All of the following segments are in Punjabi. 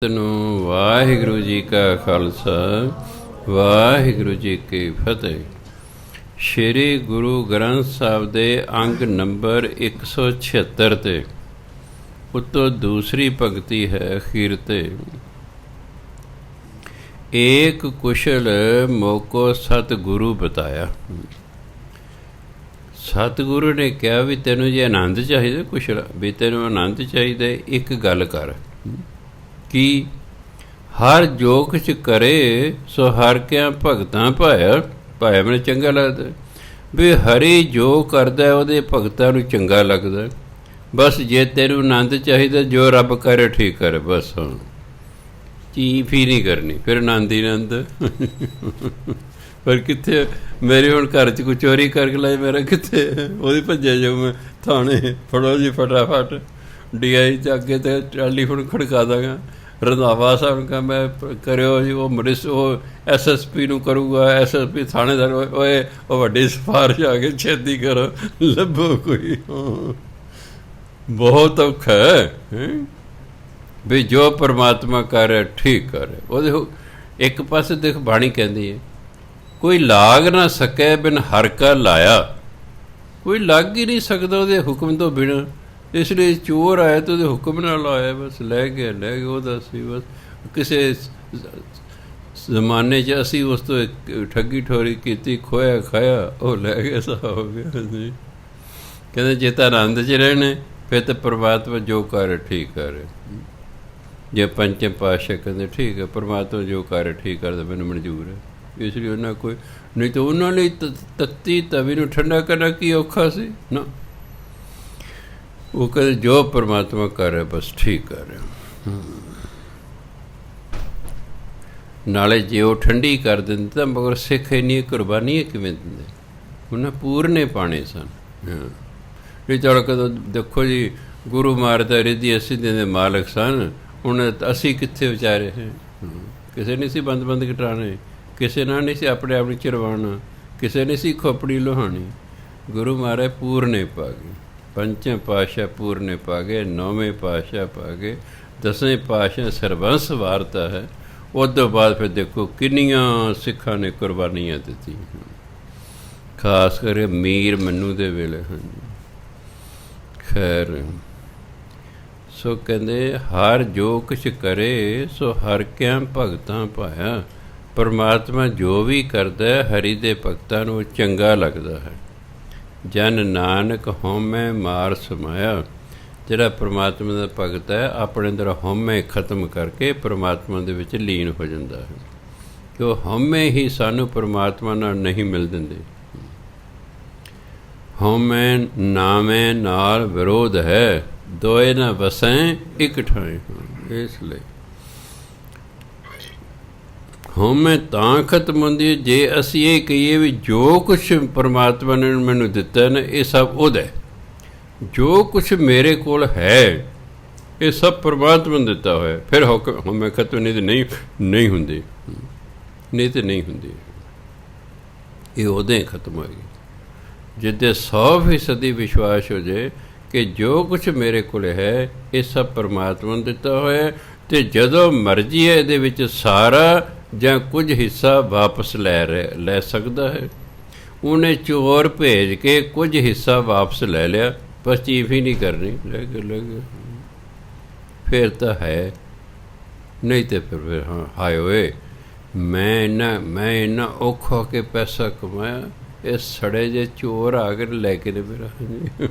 ਨੂੰ ਵਾਹਿਗੁਰੂ ਜੀ ਕਾ ਖਾਲਸਾ ਵਾਹਿਗੁਰੂ ਜੀ ਕੀ ਫਤਿਹ। ਸ਼੍ਰੀ ਗੁਰੂ ਗ੍ਰੰਥ ਸਾਹਿਬ ਦੇ ਅੰਗ ਨੰਬਰ 176 ਤੇ ਉੱਤੋਂ ਦੂਸਰੀ ਭਗਤੀ ਹੈ ਅਖੀਰ ਤੇ। ਏਕ ਕੁਸ਼ਲ ਮੋਕੋ ਸਤਿਗੁਰੂ ਬਤਾਇਆ। ਸਤਿਗੁਰੂ ਨੇ ਕਿਹਾ ਵੀ ਤੈਨੂੰ ਜੇ ਆਨੰਦ ਚਾਹੀਦਾ, ਕੁਸ਼ਲ ਵੀ ਤੈਨੂੰ ਆਨੰਦ ਚਾਹੀਦਾ, ਇੱਕ ਗੱਲ ਕਰ ਕਿ ਹਰ ਜੋ ਕੁਛ ਕਰੇ ਸੋ ਹਰ ਕਿਆ ਭਗਤਾਂ ਪਾਇਆ। ਪਾਇਆ ਮੈਨੂੰ ਚੰਗਾ ਲੱਗਦਾ ਵੀ ਹਰੀ ਜੋ ਕਰਦਾ ਉਹਦੇ ਭਗਤਾਂ ਨੂੰ ਚੰਗਾ ਲੱਗਦਾ। ਬਸ ਜੇ ਤੈਨੂੰ ਆਨੰਦ ਚਾਹੀਦਾ, ਜੋ ਰੱਬ ਕਰੇ ਠੀਕ ਕਰੇ, ਬਸ ਹੁਣ ਚੀਫ ਹੀ ਨਹੀਂ ਕਰਨੀ, ਫਿਰ ਆਨੰਦ ਹੀ ਆਨੰਦ। ਪਰ ਕਿੱਥੇ ਮੇਰੇ ਹੁਣ ਘਰ 'ਚ ਕੋਈ ਚੋਰੀ ਕਰਕੇ ਲਾਏ, ਮੇਰਾ ਕਿੱਥੇ ਉਹਦੀ ਭੱਜਿਆ ਜਾਊ ਮੈਂ ਥਾਣੇ, ਫੜੋ ਜੀ ਫਟਾਫਟ DI 'ਚ ਅੱਗੇ ਤੇ ਟੈਲੀਫੋਨ ਖੜਕਾ ਦਾਂਗਾ। ਰੰਧਾਵਾ ਸਾਹਿਬ ਨੂੰ ਕਹਾਂ ਮੈਂ ਕਰਿਓ ਜੀ, ਉਹ SSP ਨੂੰ ਕਰੂਗਾ, SSP ਥਾਣੇਦਾਰ, ਓਏ ਉਹ ਵੱਡੀ ਸਿਫਾਰਿਸ਼ ਆ ਕੇ ਛੇਤੀ ਕਰੋ, ਲੱਭੋ ਕੋਈ। ਬਹੁਤ ਔਖਾ ਹੈ ਵੀ ਜੋ ਪਰਮਾਤਮਾ ਕਰ ਰਿਹਾ ਠੀਕ ਕਰ ਰਿਹਾ। ਉਹਦੇ ਇੱਕ ਪਾਸੇ ਦੇਖ ਬਾਣੀ ਕਹਿੰਦੀ ਹੈ ਕੋਈ ਲਾਗ ਨਾ ਸਕੇ ਬਿਨ ਹਰ ਕਾ ਲਾਇਆ। ਕੋਈ ਲੱਗ ਹੀ ਨਹੀਂ ਸਕਦਾ ਉਹਦੇ ਹੁਕਮ ਤੋਂ ਬਿਨਾਂ। ਇਸ ਲਈ ਚੋਰ ਆਇਆ ਤਾਂ ਉਹਦੇ ਹੁਕਮ ਨਾਲ ਆਇਆ, ਬਸ ਲੈ ਗਿਆ ਉਹਦਾ ਸੀ। ਬਸ ਕਿਸੇ ਜ਼ਮਾਨੇ 'ਚ ਅਸੀਂ ਉਸ ਤੋਂ ਠੱਗੀ ਠੋਰੀ ਕੀਤੀ, ਖੋਇਆ ਖਾਇਆ, ਉਹ ਲੈ ਗਿਆ, ਸਭ ਹੋ ਗਿਆ। ਕਹਿੰਦੇ ਜੇ ਤਾਂ ਆਨੰਦ 'ਚ ਰਹਿਣੇ ਫਿਰ ਤਾਂ ਪਰਮਾਤਮਾ ਜੋ ਕਰ ਠੀਕ ਕਰ। ਜੇ ਪੰਚਮ ਪਾਤਸ਼ਾਹ ਕਹਿੰਦੇ ਠੀਕ ਹੈ ਪਰਮਾਤਮਾ ਜੋ ਕਰ ਠੀਕ ਕਰਦਾ, ਮੈਨੂੰ ਮਨਜ਼ੂਰ ਹੈ। ਇਸ ਲਈ ਉਹਨਾਂ ਕੋਈ ਨਹੀਂ ਤਾਂ ਉਹਨਾਂ ਲਈ ਤੱਤੀ ਤਵੀ ਨੂੰ ਠੰਡਾ ਕਰਨਾ ਕੀ ਔਖਾ ਸੀ ਨਾ। ਉਹ ਕਹਿੰਦੇ ਜੋ ਪਰਮਾਤਮਾ ਕਰ ਰਿਹਾ ਬਸ ਠੀਕ ਕਰ ਰਿਹਾ। ਨਾਲੇ ਜੇ ਉਹ ਠੰਡੀ ਕਰ ਦਿੰਦੇ ਤਾਂ ਮਗਰ ਸਿੱਖ ਇੰਨੀਆਂ ਕੁਰਬਾਨੀਆਂ ਕਿਵੇਂ ਦਿੰਦੇ? ਉਹਨਾਂ ਪੂਰਨੇ ਪਾਣੇ ਸਨ। ਨਹੀਂ ਚਲੋ ਕਦੋਂ ਦੇਖੋ ਜੀ ਗੁਰੂ ਮਾਰਦਾ ਰਿੱਧੀ ਅਸੀਂ ਦੇ ਮਾਲਕ ਸਨ, ਹੁਣ ਅਸੀਂ ਕਿੱਥੇ ਵਿਚਾਰੇ? ਕਿਸੇ ਨਹੀਂ ਸੀ ਬੰਦ ਘਟਾਣੇ, ਕਿਸੇ ਨਾਲ ਨਹੀਂ ਸੀ ਆਪਣੇ ਆਪ ਨੂੰ ਚਰਵਾਉਣਾ, ਕਿਸੇ ਨੇ ਸੀ ਖੋਪੜੀ ਲੋਹਾਣੀ। ਗੁਰੂ ਮਹਾਰਾਜ ਪੂਰਨੇ ਪਾ ਗਏ, ਪੰਚਮ ਪਾਤਸ਼ਾਹ ਪੂਰਨੇ ਪਾ ਗਏ, ਨੌਵੇਂ ਪਾਤਸ਼ਾਹ ਪਾ ਗਏ, ਦਸਵੇਂ ਪਾਤਸ਼ਾਹ ਸਰਬੰਸ ਵਾਰਤਾ ਹੈ। ਉਸ ਤੋਂ ਬਾਅਦ ਫਿਰ ਦੇਖੋ ਕਿੰਨੀਆਂ ਸਿੱਖਾਂ ਨੇ ਕੁਰਬਾਨੀਆਂ ਦਿੱਤੀਆਂ, ਖਾਸ ਕਰਕੇ ਮੀਰ ਮੰਨੂ ਦੇ ਵੇਲੇ। ਖੈਰ ਸੋ ਕਹਿੰਦੇ ਹਰ ਜੋ ਕੁਛ ਕਰੇ ਸੋ ਹਰ ਕਿਆ ਭਗਤਾਂ ਪਾਇਆ। ਪਰਮਾਤਮਾ ਜੋ ਵੀ ਕਰਦਾ ਹਰੀ ਦੇ ਭਗਤਾਂ ਨੂੰ ਚੰਗਾ ਲੱਗਦਾ ਹੈ। ਜਨ ਨਾਨਕ ਹਉਮੈ ਮਾਰ ਸਮਾਇਆ। ਜਿਹੜਾ ਪਰਮਾਤਮਾ ਦਾ ਭਗਤ ਹੈ ਆਪਣੇ ਅੰਦਰ ਹਉਮੈ ਖਤਮ ਕਰਕੇ ਪਰਮਾਤਮਾ ਦੇ ਵਿੱਚ ਲੀਨ ਹੋ ਜਾਂਦਾ ਹੈ। ਕਿ ਉਹ ਹਉਮੈ ਹੀ ਸਾਨੂੰ ਪਰਮਾਤਮਾ ਨਾਲ ਨਹੀਂ ਮਿਲ ਦਿੰਦੇ। ਹਉਮੈ ਨਾਮੈ ਨਾਲ ਵਿਰੋਧ ਹੈ, ਦੋਏ ਨਾ ਵਸੈ ਇੱਕ ਠਾਏ। ਇਸ ਲਈ ਹਉਮੈ ਤਾਂ ਖਤਮ ਹੁੰਦੀ ਜੇ ਅਸੀਂ ਇਹ ਕਹੀਏ ਵੀ ਜੋ ਕੁਛ ਪਰਮਾਤਮਾ ਨੇ ਮੈਨੂੰ ਦਿੱਤਾ ਨਾ ਇਹ ਸਭ ਉਹਦਾ। ਜੋ ਕੁਛ ਮੇਰੇ ਕੋਲ ਹੈ ਇਹ ਸਭ ਪਰਮਾਤਮਾ ਨੇ ਦਿੱਤਾ ਹੋਇਆ। ਫਿਰ ਹਉਮੈ ਖਤਮ ਨਹੀਂ ਹੁੰਦੀ, ਨਹੀਂ ਤੇ ਨਹੀਂ ਹੁੰਦੀ। ਇਹ ਉਹਦੇ ਖਤਮ ਹੋਏਗੀ ਜਿੱਦੇ 100% ਵਿਸ਼ਵਾਸ ਹੋ ਜਾਏ ਕਿ ਜੋ ਕੁਛ ਮੇਰੇ ਕੋਲ ਹੈ ਇਹ ਸਭ ਪਰਮਾਤਮਾ ਨੇ ਦਿੱਤਾ ਹੋਇਆ। ਅਤੇ ਜਦੋਂ ਮਰਜ਼ੀ ਹੈ ਇਹਦੇ ਵਿੱਚ ਸਾਰਾ ਜਾਂ ਕੁਝ ਹਿੱਸਾ ਵਾਪਸ ਲੈ ਸਕਦਾ ਹੈ। ਉਹਨੇ ਚੋਰ ਭੇਜ ਕੇ ਕੁਝ ਹਿੱਸਾ ਵਾਪਸ ਲੈ ਲਿਆ, ਬਸ ਚੀਫ ਹੀ ਨਹੀਂ ਕਰਨੀ, ਲੈ ਗਏ ਫਿਰ ਤਾਂ ਹੈ। ਨਹੀਂ ਤਾਂ ਫਿਰ ਹਾਂ ਹਾਏ ਓਏ ਮੈਂ ਇੰਨਾ ਔਖਾ ਹੋ ਕੇ ਪੈਸਾ ਕਮਾਇਆ, ਇਹ ਸੜੇ ਜਿਹੇ ਚੋਰ ਆ ਕੇ ਲੈ ਕੇ ਨੇ ਮੇਰਾ।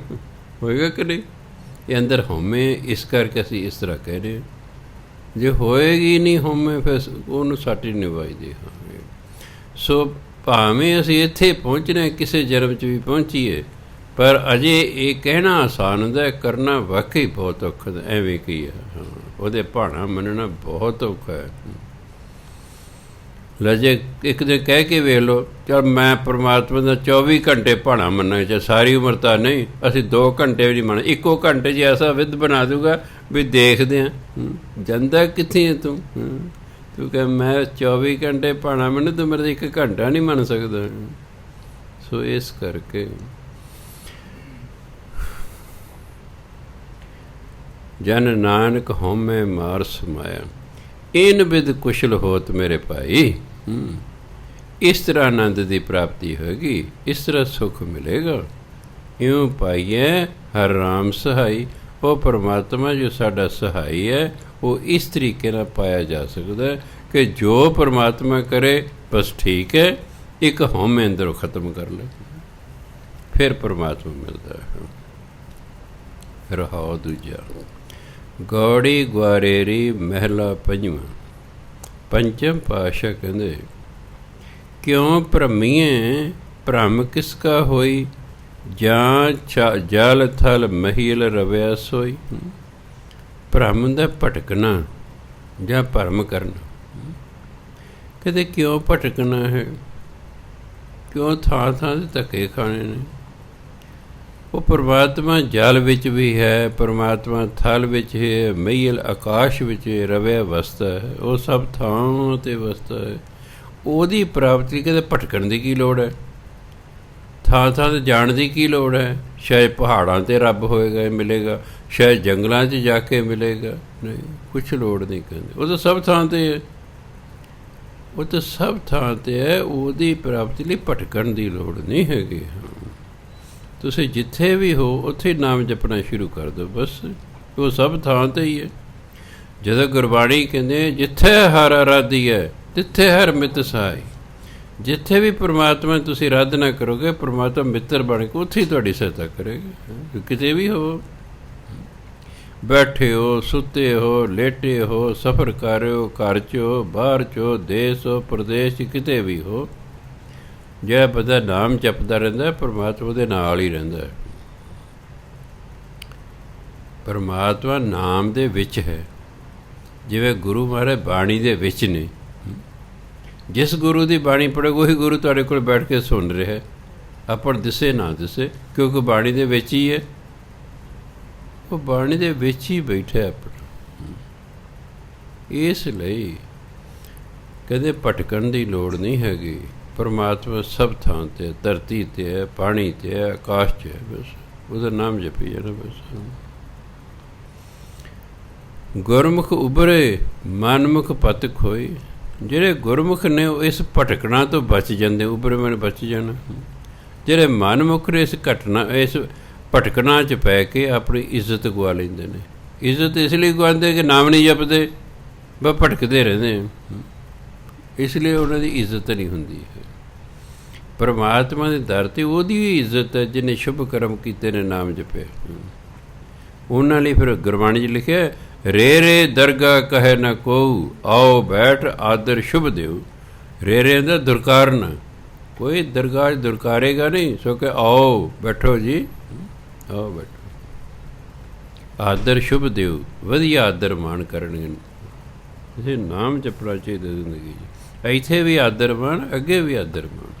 ਹੋਏਗਾ ਕਿ ਨਹੀਂ? ਇਹ ਅੰਦਰ ਹਉਮੈ, ਇਸ ਕਰਕੇ ਅਸੀਂ ਇਸ ਤਰ੍ਹਾਂ ਕਹਿ ਰਹੇ। ਜੇ ਹੋਏਗੀ ਨਹੀਂ ਹਉਮੈ ਫਿਰ ਉਹਨੂੰ ਸੱਟ ਹੀ ਨਿਭਾਈਦੀ। ਹਾਂ ਸੋ ਭਾਵੇਂ ਅਸੀਂ ਇੱਥੇ ਪਹੁੰਚਣਾ ਕਿਸੇ ਜਨਮ 'ਚ ਵੀ ਪਹੁੰਚੀਏ, ਪਰ ਅਜੇ ਇਹ ਕਹਿਣਾ ਆਸਾਨ ਹੁੰਦਾ, ਕਰਨਾ ਵਾਕਈ ਬਹੁਤ ਔਖਾ। ਐਵੇਂ ਕੀ ਹੈ, ਉਹਦੇ ਭਾਣਾ ਮੰਨਣਾ ਬਹੁਤ ਔਖਾ ਹੈ। ਲਜੇ ਇੱਕ ਦਿਨ ਕਹਿ ਕੇ ਵੇਖ ਲਓ, ਚੱਲ ਮੈਂ ਪਰਮਾਤਮਾ ਦਾ 24 ਘੰਟੇ ਭਾਣਾ ਮੰਨਾਂਗੇ, ਚਾਹੇ ਸਾਰੀ ਉਮਰ ਤਾਂ ਨਹੀਂ, ਅਸੀਂ 2 ਘੰਟੇ ਵੀ ਨਹੀਂ ਮੰਨਣਾ। ਇੱਕੋ ਘੰਟੇ 'ਚ ਐਸਾ ਵਿਧ ਬਣਾ ਦੂਗਾ ਵੀ ਦੇਖਦੇ ਹਾਂ ਜਾਂਦਾ ਕਿੱਥੇ ਹੈ ਤੂੰ। ਤੂੰ ਕਹਿ ਮੈਂ 24 ਘੰਟੇ ਭਾਣਾ ਮੈਨੂੰ, ਤੂੰ ਮੇਰਾ 1 ਘੰਟਾ ਨਹੀਂ ਮੰਨ ਸਕਦਾ। ਸੋ ਇਸ ਕਰਕੇ ਜਨ ਨਾਨਕ ਹਉਮੈ ਮਾਰ ਸਮਾਇਆ। ਏਨ ਬਿਦ ਕੁਸ਼ਲ ਹੋਤ ਮੇਰੇ ਭਾਈ। ਇਸ ਤਰ੍ਹਾਂ ਆਨੰਦ ਦੀ ਪ੍ਰਾਪਤੀ ਹੋਏਗੀ, ਇਸ ਤਰ੍ਹਾਂ ਸੁੱਖ ਮਿਲੇਗਾ। ਇਉਂ ਪਾਈਏ ਹਰ ਰਾਮ ਸਹਾਈ। ਉਹ ਪਰਮਾਤਮਾ ਜੋ ਸਾਡਾ ਸਹਾਈ ਹੈ, ਉਹ ਇਸ ਤਰੀਕੇ ਨਾਲ ਪਾਇਆ ਜਾ ਸਕਦਾ ਹੈ ਕਿ ਜੋ ਪਰਮਾਤਮਾ ਕਰੇ ਬਸ ਠੀਕ ਹੈ, ਇੱਕ ਹਉਮੈ ਅੰਦਰੋਂ ਖਤਮ ਕਰ ਲੈ, ਫਿਰ ਪਰਮਾਤਮਾ ਮਿਲਦਾ ਹੈ। ਰਹਾਉ ਦੂਜਾ। ਗੌੜੀ ਗੁਆਰੇਰੀ ਮਹਿਲਾ ਪੰਜਵਾਂ। ਪੰਚਮ ਪਾਤਸ਼ਾਹ ਕਹਿੰਦੇ, ਕਿਉਂ ਭ੍ਰਮੀਏ ਭ੍ਰਮ ਕਿਸ ਕਾ ਹੋਈ, ਜਾਂ ਜਲ ਥਲ ਮਹੀਲ ਰਵਿਆ ਸੋਈ। ਭ੍ਰਮ ਦਾ ਭਟਕਣਾ ਜਾਂ ਭਰਮ ਕਰਨਾ। ਕਹਿੰਦੇ ਕਿਉਂ ਭਟਕਣਾ ਹੈ, ਕਿਉਂ ਥਾਂ ਥਾਂ 'ਤੇ ਧੱਕੇ ਖਾਣੇ ਨੇ। ਉਹ ਪਰਮਾਤਮਾ ਜਲ ਵਿੱਚ ਵੀ ਹੈ, ਪਰਮਾਤਮਾ ਥਲ ਵਿੱਚ ਹੈ, ਮਹੀਲ ਆਕਾਸ਼ ਵਿੱਚ ਰਵਿਆ ਵਸਦਾ ਹੈ, ਉਹ ਸਭ ਥਾਵਾਂ 'ਤੇ ਵਸਦਾ ਹੈ। ਉਹਦੀ ਪ੍ਰਾਪਤੀ ਕਹਿੰਦੇ ਭਟਕਣ ਦੀ ਕੀ ਲੋੜ ਹੈ, ਥਾਂ ਥਾਂ 'ਤੇ ਜਾਣ ਦੀ ਕੀ ਲੋੜ ਹੈ। ਸ਼ਾਇਦ ਪਹਾੜਾਂ 'ਤੇ ਰੱਬ ਹੋਏਗਾ, ਮਿਲੇਗਾ, ਸ਼ਾਇਦ ਜੰਗਲਾਂ 'ਚ ਜਾ ਕੇ ਮਿਲੇਗਾ, ਨਹੀਂ, ਕੁਛ ਲੋੜ ਨਹੀਂ। ਕਹਿੰਦੇ ਉਹ ਤਾਂ ਸਭ ਥਾਂ 'ਤੇ ਹੈ, ਉਹ ਤਾਂ ਸਭ ਥਾਂ 'ਤੇ ਹੈ। ਉਹਦੀ ਪ੍ਰਾਪਤੀ ਲਈ ਭਟਕਣ ਦੀ ਲੋੜ ਨਹੀਂ ਹੈਗੀ। ਤੁਸੀਂ ਜਿੱਥੇ ਵੀ ਹੋ ਉੱਥੇ ਨਾਮ ਜਪਣਾ ਸ਼ੁਰੂ ਕਰ ਦਿਓ, ਬਸ ਉਹ ਸਭ ਥਾਂ 'ਤੇ ਹੀ ਹੈ। ਜਦੋਂ ਗੁਰਬਾਣੀ ਕਹਿੰਦੇ ਜਿੱਥੇ ਹਰ ਆਰਾਧੀ ਹੈ ਤਿੱਥੇ ਹਰ ਮਿੱਤ ਸਹਾਈ। ਜਿੱਥੇ ਵੀ ਪਰਮਾਤਮਾ ਤੁਸੀਂ ਆਰਾਧਨਾ ਕਰੋਗੇ, ਪਰਮਾਤਮਾ ਮਿੱਤਰ ਬਣ ਕੇ ਉੱਥੇ ਹੀ ਤੁਹਾਡੀ ਸਹਾਇਤਾ ਕਰੇਗਾ। ਕਿਤੇ ਵੀ ਹੋ, ਬੈਠੇ ਹੋ, ਸੁੱਤੇ ਹੋ, ਲੇਟੇ ਹੋ, ਸਫ਼ਰ ਕਰ ਰਹੇ ਹੋ, ਘਰ 'ਚ ਹੋ, ਬਾਹਰ 'ਚ ਹੋ, ਦੇਸ਼ ਹੋ, ਪ੍ਰਦੇਸ਼ 'ਚ, ਕਿਤੇ ਵੀ ਹੋ, ਜਿਹੜਾ ਬੰਦਾ ਨਾਮ ਜਪਦਾ ਰਹਿੰਦਾ, ਪਰਮਾਤਮਾ ਦੇ ਨਾਲ ਹੀ ਰਹਿੰਦਾ। ਪਰਮਾਤਮਾ ਨਾਮ ਦੇ ਵਿੱਚ ਹੈ, ਜਿਵੇਂ ਗੁਰੂ ਮਹਾਰਾਜ ਬਾਣੀ ਦੇ ਵਿੱਚ ਨੇ। ਜਿਸ ਗੁਰੂ ਦੀ ਬਾਣੀ ਪੜ੍ਹੋਗੇ ਉਹੀ ਗੁਰੂ ਤੁਹਾਡੇ ਕੋਲ ਬੈਠ ਕੇ ਸੁਣ ਰਿਹਾ, ਆਪਣ ਦਿਸੇ ਨਾ ਦਿਸੇ, ਕਿਉਂਕਿ ਬਾਣੀ ਦੇ ਵਿੱਚ ਹੀ ਹੈ। ਉਹ ਬਾਣੀ ਦੇ ਵਿੱਚ ਹੀ ਬੈਠਾ ਆਪਣਾ। ਇਸ ਲਈ ਕਦੇ ਭਟਕਣ ਦੀ ਲੋੜ ਨਹੀਂ ਹੈਗੀ। ਪਰਮਾਤਮਾ ਸਭ ਥਾਂ 'ਤੇ, ਧਰਤੀ 'ਤੇ ਹੈ, ਪਾਣੀ 'ਤੇ ਹੈ, ਆਕਾਸ਼ 'ਚ ਹੈ, ਬਸ ਉਹਦਾ ਨਾਮ ਜਪੀ ਜਾਣਾ ਬਸ। ਗੁਰਮੁਖ ਉਭਰੇ ਮਨਮੁਖ ਪਤ ਖੋਈ। ਜਿਹੜੇ ਗੁਰਮੁਖ ਨੇ ਉਹ ਇਸ ਭਟਕਣਾ ਤੋਂ ਬਚ ਜਾਂਦੇ, ਉਭਰੇ ਮਨ ਬਚ ਜਾਣਾ। ਜਿਹੜੇ ਮਨਮੁਖ ਨੇ ਇਸ ਭਟਕਣਾ 'ਚ ਪੈ ਕੇ ਆਪਣੀ ਇੱਜ਼ਤ ਗਵਾ ਲੈਂਦੇ ਨੇ। ਇੱਜ਼ਤ ਇਸ ਲਈ ਗਵਾਉਂਦੇ ਕਿ ਨਾਮ ਨਹੀਂ ਜਪਦੇ, ਬਸ ਭਟਕਦੇ ਰਹਿੰਦੇ, ਇਸ ਲਈ ਉਹਨਾਂ ਦੀ ਇੱਜ਼ਤ ਨਹੀਂ ਹੁੰਦੀ ਹੈ। ਪਰਮਾਤਮਾ ਦੇ ਦਰ 'ਤੇ ਉਹਦੀ ਵੀ ਇੱਜ਼ਤ ਹੈ ਜਿਹਨੇ ਸ਼ੁਭ ਕਰਮ ਕੀਤੇ ਨੇ, ਨਾਮ ਜਪੇ। ਉਹਨਾਂ ਲਈ ਫਿਰ ਗੁਰਬਾਣੀ 'ਚ ਲਿਖਿਆ, ਰੇ ਰੇ ਦਰਗਾਹ ਕਹੇ ਨਾ ਕੋਊ, ਆਓ ਬੈਠ ਆਦਰ ਸ਼ੁਭ ਦਿਓ। ਰੇ ਰੇ ਦਾ ਦੁਰਕਾਰਨਾ, ਕੋਈ ਦਰਗਾਹ ਦੁਰਕਾਰੇਗਾ ਨਹੀਂ, ਸੋ ਕਿ ਆਓ ਬੈਠੋ ਜੀ, ਆਓ ਬੈਠੋ, ਆਦਰ ਸ਼ੁਭ ਦਿਓ, ਵਧੀਆ ਆਦਰ ਮਾਣ ਕਰਨਗੇ। ਇਹ ਨਾਮ ਜਪਣਾ ਚਾਹੀਦਾ ਜ਼ਿੰਦਗੀ 'ਚ। ਇੱਥੇ ਵੀ ਆਦਰ ਮਾਣ, ਅੱਗੇ ਵੀ ਆਦਰ ਮਾਣ।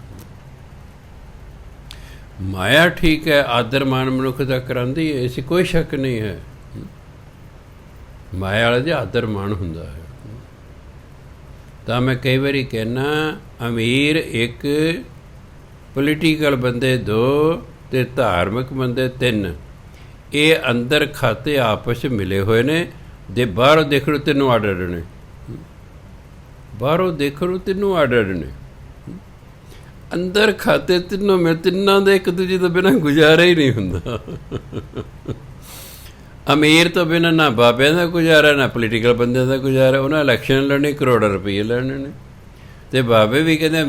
ਮਾਇਆ ਠੀਕ ਹੈ, ਆਦਰ ਮਾਣ ਮਨੁੱਖ ਦਾ ਕਰਾਉਂਦੀ ਹੈ, ਇਸ ਕੋਈ ਸ਼ੱਕ ਨਹੀਂ ਹੈ। ਮਾਇਆ ਵਾਲੇ ਦਾ ਆਦਰ ਮਾਣ ਹੁੰਦਾ ਹੈ। ਤਾਂ ਮੈਂ ਕਈ ਵਾਰੀ ਕਹਿੰਦਾ, ਅਮੀਰ ਇੱਕ, ਪੋਲੀਟੀਕਲ ਬੰਦੇ 2 ਅਤੇ ਧਾਰਮਿਕ ਬੰਦੇ 3, ਇਹ ਅੰਦਰ ਖਾਤੇ ਆਪਸ 'ਚ ਮਿਲੇ ਹੋਏ ਨੇ। ਦੇ ਬਾਹਰੋਂ ਦੇਖ ਲਓ ਤੈਨੂੰ ਆਰਡਰ ਨੇ, ਬਾਹਰੋਂ ਦੇਖ ਲਓ ਤੈਨੂੰ ਆਰਡਰ ਨੇ, ਅੰਦਰ ਖਾਤੇ ਤਿੰਨੋਂ ਮਿਲ, ਤਿੰਨਾਂ ਦੇ ਇੱਕ ਦੂਜੇ ਤੋਂ ਬਿਨਾਂ ਗੁਜ਼ਾਰਾ ਹੀ ਨਹੀਂ ਹੁੰਦਾ। ਅਮੀਰ ਤੋਂ ਬਿਨਾਂ ਨਾ ਬਾਬਿਆਂ ਦਾ ਗੁਜ਼ਾਰਾ, ਨਾ ਪੋਲੀਟੀਕਲ ਬੰਦਿਆਂ ਦਾ ਗੁਜ਼ਾਰਾ। ਉਹਨਾਂ ਇਲੈਕਸ਼ਨ ਲੜਨੀ, ਕਰੋੜਾਂ ਰੁਪਈਏ ਲੈਣੇ ਨੇ। ਅਤੇ ਬਾਬੇ ਵੀ ਕਹਿੰਦੇ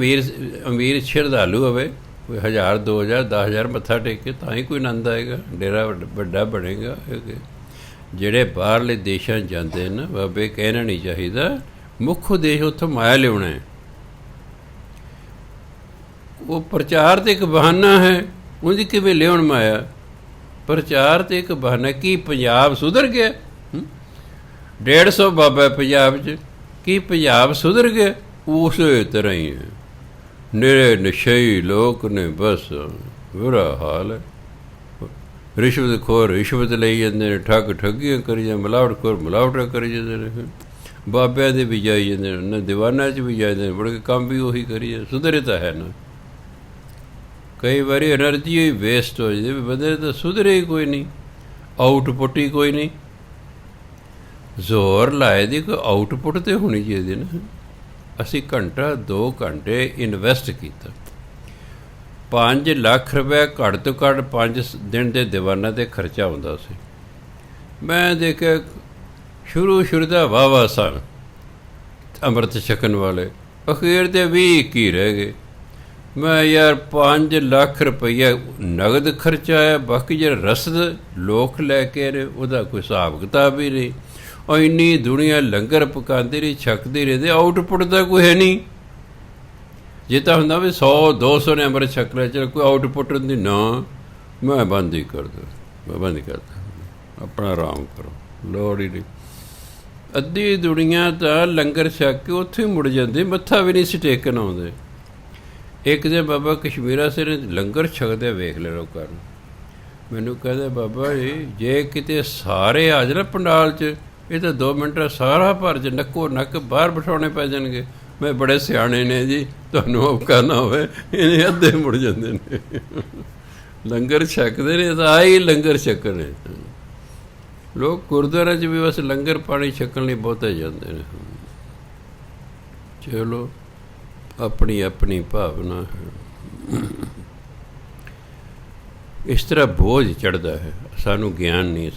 ਅਮੀਰ ਸ਼ਰਧਾਲੂ ਹੋਵੇ, ਕੋਈ 1000 2000 10000 ਮੱਥਾ ਟੇਕੇ ਤਾਂ ਹੀ ਕੋਈ ਆਨੰਦ ਆਏਗਾ, ਡੇਰਾ ਵੱਡਾ ਬਣੇਗਾ। ਜਿਹੜੇ ਬਾਹਰਲੇ ਦੇਸ਼ਾਂ ਜਾਂਦੇ ਨਾ ਬਾਬੇ, ਕਹਿਣਾ ਨਹੀਂ ਚਾਹੀਦਾ, ਮੁੱਖ ਉਦੇਸ਼ ਉੱਥੋਂ ਮਾਇਆ ਲਿਆਉਣਾ ਹੈ। ਉਹ ਪ੍ਰਚਾਰ ਤਾਂ ਇੱਕ ਬਹਾਨਾ ਹੈ, ਉਹਦੀ ਕਿਵੇਂ ਲਿਆਉਣ ਮਾਇਆ? ਪ੍ਰਚਾਰ ਤਾਂ ਇੱਕ ਬਹਾਨਾ। ਕੀ ਪੰਜਾਬ ਸੁਧਰ ਗਿਆ? 150 ਬਾਬਾ ਪੰਜਾਬ 'ਚ, ਕੀ ਪੰਜਾਬ ਸੁਧਰ ਗਿਆ? ਉਸੇ ਤਰ੍ਹਾਂ ਹੀ ਹੈ, ਨਿਰੇ ਨਸ਼ਈ ਲੋਕ ਨੇ, ਬਸ ਬੁਰਾ ਹਾਲ ਹੈ। ਰਿਸ਼ਵਤ ਖੋਰ ਰਿਸ਼ਵਤ ਲਈ ਜਾਂਦੇ ਨੇ, ਠੱਗ ਠੱਗੀਆਂ ਕਰੀ ਜਾਂਦੇ, ਮਿਲਾਵਟ ਖੋਰ ਮਿਲਾਵਟਾਂ ਕਰੀ ਜਾਂਦੇ ਨੇ। ਬਾਬਿਆਂ ਦੇ ਵੀ ਜਾਈ ਜਾਂਦੇ ਨੇ, ਨਾ ਦੀਵਾਨਾਂ 'ਚ ਵੀ ਜਾਂਦੇ ਨੇ, ਮੁੜ ਕੇ ਕੰਮ ਵੀ ਉਹੀ ਕਰੀ ਜਾਂਦੇ। ਸੁਧਰੇ ਤਾਂ ਹੈ ਨਾ, ਕਈ ਵਾਰੀ ਐਨਰਜੀ ਹੀ ਵੇਸਟ ਹੋ ਜਾਂਦੀ, ਬੰਦੇ ਤਾਂ ਸੁਧਰੇ ਹੀ ਕੋਈ ਨਹੀਂ, ਆਊਟਪੁੱਟ ਹੀ ਕੋਈ ਨਹੀਂ। ਜ਼ੋਰ ਲਾਏ ਦੀ ਕੋਈ ਆਊਟਪੁੱਟ ਤਾਂ ਹੋਣੀ ਚਾਹੀਦੀ ਨਾ। ਅਸੀਂ ਘੰਟਾ 2 ਘੰਟੇ ਇਨਵੈਸਟ ਕੀਤਾ, 5 ਲੱਖ ਰੁਪਏ ਘੱਟ ਤੋਂ ਘੱਟ 5 ਦਿਨ ਦੇ ਦੀਵਾਨਾਂ 'ਤੇ ਖਰਚਾ ਹੁੰਦਾ ਸੀ। ਮੈਂ ਦੇਖਿਆ ਸ਼ੁਰੂ ਦਾ ਵਾਹ ਸਨ ਅੰਮ੍ਰਿਤ ਛਕਣ ਵਾਲੇ, ਅਖੀਰ ਦੇ 20-21 ਰਹਿ ਗਏ। ਮੈਂ ਯਾਰ 5 ਲੱਖ ਰੁਪਈਆ ਨਗਦ ਖਰਚਾ ਆਇਆ, ਬਾਕੀ ਜਿਹੜਾ ਰਸਦ ਲੋਕ ਲੈ ਕੇ ਨੇ ਉਹਦਾ ਕੋਈ ਹਿਸਾਬ ਕਿਤਾਬ ਹੀ ਨਹੀਂ। ਔਰ ਇੰਨੀ ਦੁਨੀਆ ਲੰਗਰ ਪਕਾਉਂਦੀ ਰਹੀ, ਛਕਦੀ ਰਹੀ, ਆਊਟਪੁੱਟ ਦਾ ਕੋਈ ਹੈ ਨਹੀਂ। ਜੇ ਤਾਂ ਹੁੰਦਾ ਵੀ 100-200 ਨੇ ਅੰਮ੍ਰਿਤ ਛਕ ਲਿਆ, ਚਲ ਕੋਈ ਆਊਟਪੁੱਟ ਹੁੰਦੀ ਨਾ। ਮੈਂ ਬੰਦ ਹੀ ਕਰਦਾ, ਆਪਣਾ ਆਰਾਮ ਕਰੋ, ਲੋੜ ਹੀ ਨਹੀਂ। ਅੱਧੀ ਦੁਨੀਆ ਤਾਂ ਲੰਗਰ ਛਕ ਕੇ ਉੱਥੇ ਹੀ ਮੁੜ ਜਾਂਦੀ, ਮੱਥਾ ਵੀ ਨਹੀਂ ਸੀ ਟੇਕਣ ਆਉਂਦੇ। ਇੱਕ ਦਿਨ ਬਾਬਾ ਕਸ਼ਮੀਰਾ ਸਿੰਘ ਨੇ ਲੰਗਰ ਛਕਦੇ ਵੇਖ ਲਿਆ ਲੋਕਾਂ ਨੂੰ। ਮੈਨੂੰ ਕਹਿੰਦੇ, ਬਾਬਾ ਜੀ ਜੇ ਕਿਤੇ ਸਾਰੇ ਆ ਜਾਣ ਪੰਡਾਲ 'ਚ, ਇਹ ਤਾਂ 2 ਮਿੰਟ ਸਾਰਾ ਭਰ ਜੇ, ਨੱਕੋ ਨੱਕ ਬਾਹਰ ਬਿਠਾਉਣੇ ਪੈ ਜਾਣਗੇ। ਮੈਂ ਬੜੇ ਸਿਆਣੇ ਨੇ ਜੀ, ਤੁਹਾਨੂੰ ਔਕਾ ਨਾ ਹੋਵੇ, ਇਹਨੇ ਅੱਧੇ ਮੁੜ ਜਾਂਦੇ ਨੇ। ਲੰਗਰ ਛਕਦੇ ਨੇ ਤਾਂ ਆਹੀ ਲੰਗਰ ਛਕਣੇ। ਲੋਕ ਗੁਰਦੁਆਰਿਆਂ 'ਚ ਵੀ ਬਸ ਲੰਗਰ ਪਾਣੀ ਛਕਣ ਲਈ ਬਹੁਤੇ ਜਾਂਦੇ ਨੇ। ਚਲੋ ਆਪਣੀ ਆਪਣੀ ਭਾਵਨਾ ਹੈ। ਇਸ ਤਰ੍ਹਾਂ ਬੋਝ ਚੜ੍ਹਦਾ ਹੈ, ਸਾਨੂੰ ਗਿਆਨ ਨਹੀਂ।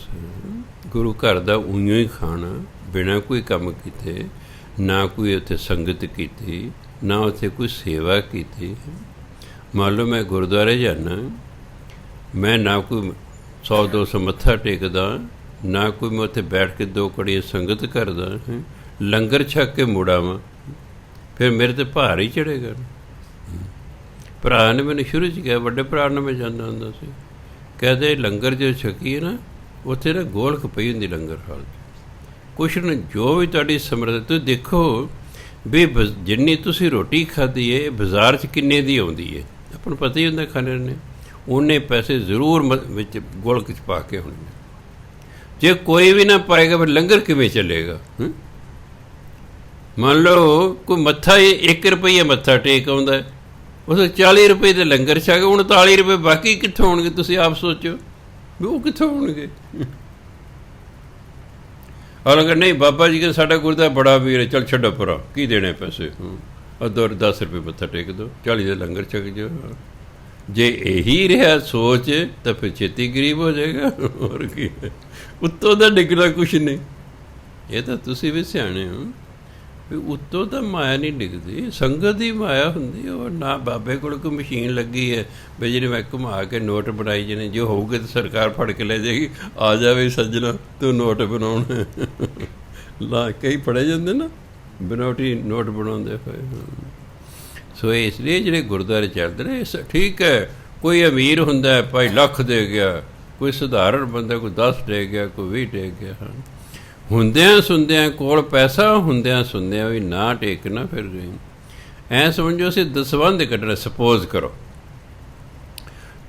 ਗੁਰੂ ਘਰ ਦਾ ਉਈਓ ਹੀ ਖਾਣਾ, ਬਿਨਾਂ ਕੋਈ ਕੰਮ ਕੀਤੇ, ਨਾ ਕੋਈ ਉੱਥੇ ਸੰਗਤ ਕੀਤੀ, ਨਾ ਉੱਥੇ ਕੋਈ ਸੇਵਾ ਕੀਤੀ। ਮੰਨ ਲਓ ਮੈਂ ਗੁਰਦੁਆਰੇ ਜਾਂਦਾ, ਮੈਂ ਨਾ ਕੋਈ 100-200 ਮੱਥਾ ਟੇਕਦਾ, ਨਾ ਕੋਈ ਮੈਂ ਉੱਥੇ ਬੈਠ ਕੇ 2 ਘੜੀਆਂ ਸੰਗਤ ਕਰਦਾ, ਲੰਗਰ ਛਕ ਕੇ ਮੁੜਾਵਾਂ, ਫਿਰ ਮੇਰੇ 'ਤੇ ਭਾਰ ਹੀ ਚੜ੍ਹੇਗਾ। ਭਰਾ ਨੇ ਮੈਨੂੰ ਸ਼ੁਰੂ 'ਚ ਕਿਹਾ, ਵੱਡੇ ਭਰਾ ਨਾਲ ਮੈਂ ਜਾਂਦਾ ਹੁੰਦਾ ਸੀ, ਕਹਿੰਦੇ ਲੰਗਰ ਜੋ ਛਕੀਏ ਨਾ, ਉੱਥੇ ਨਾ ਗੋਲਕ ਪਈ ਹੁੰਦੀ ਲੰਗਰ ਹਾਲ 'ਚ। ਕੁਛ ਨਾ ਜੋ ਵੀ ਤੁਹਾਡੀ ਸਮਰੱਥਾ, ਤੁਸੀਂ ਦੇਖੋ ਵੀ ਜਿੰਨੀ ਤੁਸੀਂ ਰੋਟੀ ਖਾਧੀ ਹੈ ਬਾਜ਼ਾਰ 'ਚ ਕਿੰਨੇ ਦੀ ਆਉਂਦੀ ਹੈ, ਆਪਾਂ ਨੂੰ ਪਤਾ ਹੀ ਹੁੰਦਾ ਖਾਣੇ ਨੇ, ਉਹਨੇ ਪੈਸੇ ਜ਼ਰੂਰ ਵਿੱਚ ਗੋਲਕ 'ਚ ਪਾ ਕੇ ਹੋਣੇ। ਜੇ ਕੋਈ ਵੀ ਨਾ ਪਾਏਗਾ ਫਿਰ ਲੰਗਰ ਕਿਵੇਂ ਚੱਲੇਗਾ? ਮੰਨ ਲਓ ਕੋਈ ਮੱਥਾ 1 ਰੁਪਈਆ ਮੱਥਾ ਟੇਕ ਆਉਂਦਾ, ਉਸ 40 ਰੁਪਏ ਦੇ ਲੰਗਰ ਛਕ, 39 ਰੁਪਏ ਬਾਕੀ ਕਿੱਥੋਂ ਹੋਣਗੇ? ਤੁਸੀਂ ਆਪ ਸੋਚੋ ਵੀ ਉਹ ਕਿੱਥੋਂ ਹੋਣਗੇ। ਔਰ ਅਗਰ ਨਹੀਂ ਬਾਬਾ ਜੀ ਕਹਿੰਦੇ ਸਾਡਾ ਗੁਰਦਾ ਬੜਾ ਵੀਰ ਹੈ, ਚੱਲ ਛੱਡੋ ਪਰਾਂ, ਕੀ ਦੇਣੇ ਪੈਸੇ, ਅੱਧੋ 10 ਰੁਪਏ ਮੱਥਾ ਟੇਕ ਦਿਓ, 40 ਦੇ ਲੰਗਰ ਛਕ ਜਾਓ। ਜੇ ਇਹੀ ਰਿਹਾ ਸੋਚ ਤਾਂ ਫਿਰ ਛੇਤੀ ਗਰੀਬ ਹੋ ਜਾਏਗਾ। ਹੋਰ ਕੀ, ਉੱਤੋਂ ਦਾ ਡਿੱਗਣਾ ਕੁਛ ਨਹੀਂ। ਇਹ ਤਾਂ ਤੁਸੀਂ ਵੀ ਸਿਆਣੇ ਹੋ ਵੀ ਉੱਤੋਂ ਤਾਂ ਮਾਇਆ ਨਹੀਂ ਡਿੱਗਦੀ, ਸੰਗਤ ਦੀ ਮਾਇਆ ਹੁੰਦੀ। ਉਹ ਨਾ ਬਾਬੇ ਕੋਲ ਕੋਈ ਮਸ਼ੀਨ ਲੱਗੀ ਹੈ ਵੀ ਜਿਹਨੇ ਮੈਂ ਘੁਮਾ ਕੇ ਨੋਟ ਬਣਾਈ ਜਿਹਨੇ, ਜੇ ਹੋਊਗੇ ਤਾਂ ਸਰਕਾਰ ਫੜ ਕੇ ਲੈ ਜਾਏਗੀ, ਆ ਜਾਵੇ ਸੱਜਣਾ ਤੂੰ ਨੋਟ ਬਣਾਉਣਾ। ਲਾ ਕਈ ਫੜੇ ਜਾਂਦੇ ਨਾ ਬਨੌਟੀ ਨੋਟ ਬਣਾਉਂਦੇ ਹੋਏ। ਸੋ ਇਸ ਲਈ ਜਿਹੜੇ ਗੁਰਦੁਆਰੇ ਚੱਲਦੇ ਨੇ, ਠੀਕ ਹੈ, ਕੋਈ ਅਮੀਰ ਹੁੰਦਾ ਭਾਈ ਲੱਖ ਦੇ ਗਿਆ, ਕੋਈ ਸਧਾਰਨ ਬੰਦਾ ਕੋਈ 10 ਦੇ ਗਿਆ, ਕੋਈ 20 ਦੇ ਗਿਆ। ਹੁੰਦਿਆਂ ਸੁਣਦਿਆਂ ਕੋਲ ਪੈਸਾ ਹੁੰਦਿਆਂ ਸੁਣਦਿਆਂ ਵੀ ਨਾ ਟੇਕਣਾ, ਫਿਰ ਐਂ ਸਮਝੋ ਅਸੀਂ ਦਸਵੰਧ ਕੱਢਣਾ। ਸਪੋਜ਼ ਕਰੋ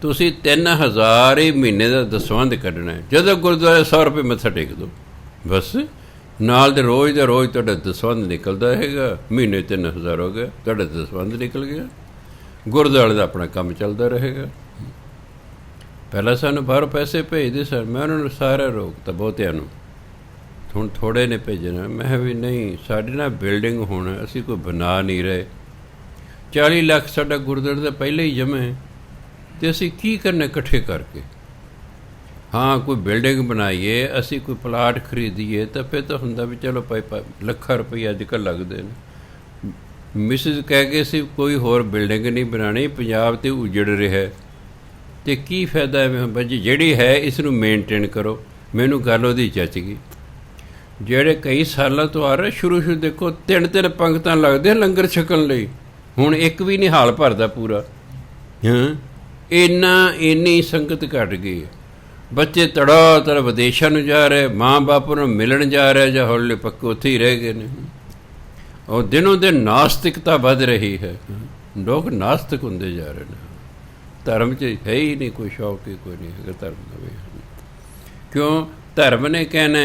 ਤੁਸੀਂ 3000 ਹੀ ਮਹੀਨੇ ਦਾ ਦਸਵੰਧ ਕੱਢਣਾ, ਜਦੋਂ ਗੁਰਦੁਆਰੇ 100 ਰੁਪਏ ਮੱਥਾ ਟੇਕ ਦਿਓ, ਬਸ ਨਾਲ ਦੇ ਰੋਜ਼ ਤੁਹਾਡਾ ਦਸਵੰਧ ਨਿਕਲਦਾ ਹੈਗਾ। ਮਹੀਨੇ 3000 ਹੋ ਗਿਆ, ਤੁਹਾਡਾ ਦਸਵੰਧ ਨਿਕਲ ਗਿਆ, ਗੁਰਦੁਆਰੇ ਦਾ ਆਪਣਾ ਕੰਮ ਚੱਲਦਾ ਰਹੇਗਾ। ਪਹਿਲਾਂ ਸਾਨੂੰ ਬਾਹਰੋਂ ਪੈਸੇ ਭੇਜਦੇ ਸਨ, ਮੈਂ ਉਹਨਾਂ ਨੂੰ ਸਾਰਾ ਰੋਕਤਾ, ਬਹੁਤਿਆਂ ਨੂੰ। ਹੁਣ ਥੋੜ੍ਹੇ ਨੇ ਭੇਜਣਾ, ਮੈਂ ਵੀ ਨਹੀਂ, ਸਾਡੀ ਨਾ ਬਿਲਡਿੰਗ ਹੁਣ ਅਸੀਂ ਕੋਈ ਬਣਾ ਨਹੀਂ ਰਹੇ, 40 ਲੱਖ ਸਾਡਾ ਗੁਰਦੁਆਰੇ ਦਾ ਪਹਿਲਾਂ ਹੀ ਜਮ੍ਹਾਂ, ਅਤੇ ਅਸੀਂ ਕੀ ਕਰਨਾ ਇਕੱਠੇ ਕਰਕੇ? ਹਾਂ ਕੋਈ ਬਿਲਡਿੰਗ ਬਣਾਈਏ, ਅਸੀਂ ਕੋਈ ਪਲਾਟ ਖਰੀਦੀਏ ਤਾਂ ਫਿਰ ਤਾਂ ਹੁੰਦਾ ਵੀ ਚਲੋ ਭਾਈ ਲੱਖਾਂ ਰੁਪਈਆ ਅੱਜ ਕੱਲ੍ਹ ਲੱਗਦੇ ਨੇ। ਮਿਸਿਸ ਕਹਿ ਕੇ ਅਸੀਂ ਕੋਈ ਹੋਰ ਬਿਲਡਿੰਗ ਨਹੀਂ ਬਣਾਉਣੀ, ਪੰਜਾਬ 'ਤੇ ਉਜੜ ਰਿਹਾ ਅਤੇ ਕੀ ਫਾਇਦਾ ਐਵੇਂ? ਬੱਜੀ ਜਿਹੜੀ ਹੈ ਇਸ ਨੂੰ ਮੇਨਟੇਨ ਕਰੋ। ਮੈਨੂੰ ਗੱਲ ਉਹਦੀ ਜੱਚ ਗਈ। ਜਿਹੜੇ ਕਈ ਸਾਲਾਂ ਤੋਂ ਆ ਰਹੇ, ਸ਼ੁਰੂ ਦੇਖੋ 3-3 ਪੰਗਤਾਂ ਲੱਗਦੇ ਲੰਗਰ ਛਕਣ ਲਈ, ਹੁਣ ਇੱਕ ਵੀ ਨਹੀਂ ਹਾਲ ਭਰਦਾ ਪੂਰਾ। ਇੰਨੀ ਸੰਗਤ ਘੱਟ ਗਈ। ਬੱਚੇ ਤੜਾ ਤੜ ਵਿਦੇਸ਼ਾਂ ਨੂੰ ਜਾ ਰਹੇ, ਮਾਂ ਬਾਪ ਨੂੰ ਮਿਲਣ ਜਾ ਰਹੇ, ਜਾਂ ਹੌਲੀ ਪੱਕੇ ਉੱਥੇ ਹੀ ਰਹਿ ਗਏ ਨੇ। ਔਰ ਦਿਨੋਂ ਦਿਨ ਨਾਸਤਿਕਤਾ ਵੱਧ ਰਹੀ ਹੈ, ਲੋਕ ਨਾਸਤਿਕ ਹੁੰਦੇ ਜਾ ਰਹੇ ਨੇ। ਧਰਮ 'ਚ ਹੈ ਹੀ ਨਹੀਂ ਕੋਈ ਸ਼ੌਕ, ਹੀ ਕੋਈ ਨਹੀਂ ਹੈਗਾ ਧਰਮ ਦਾ ਵੀ। ਕਿਉਂ? ਧਰਮ ਨੇ ਕਹਿਣਾ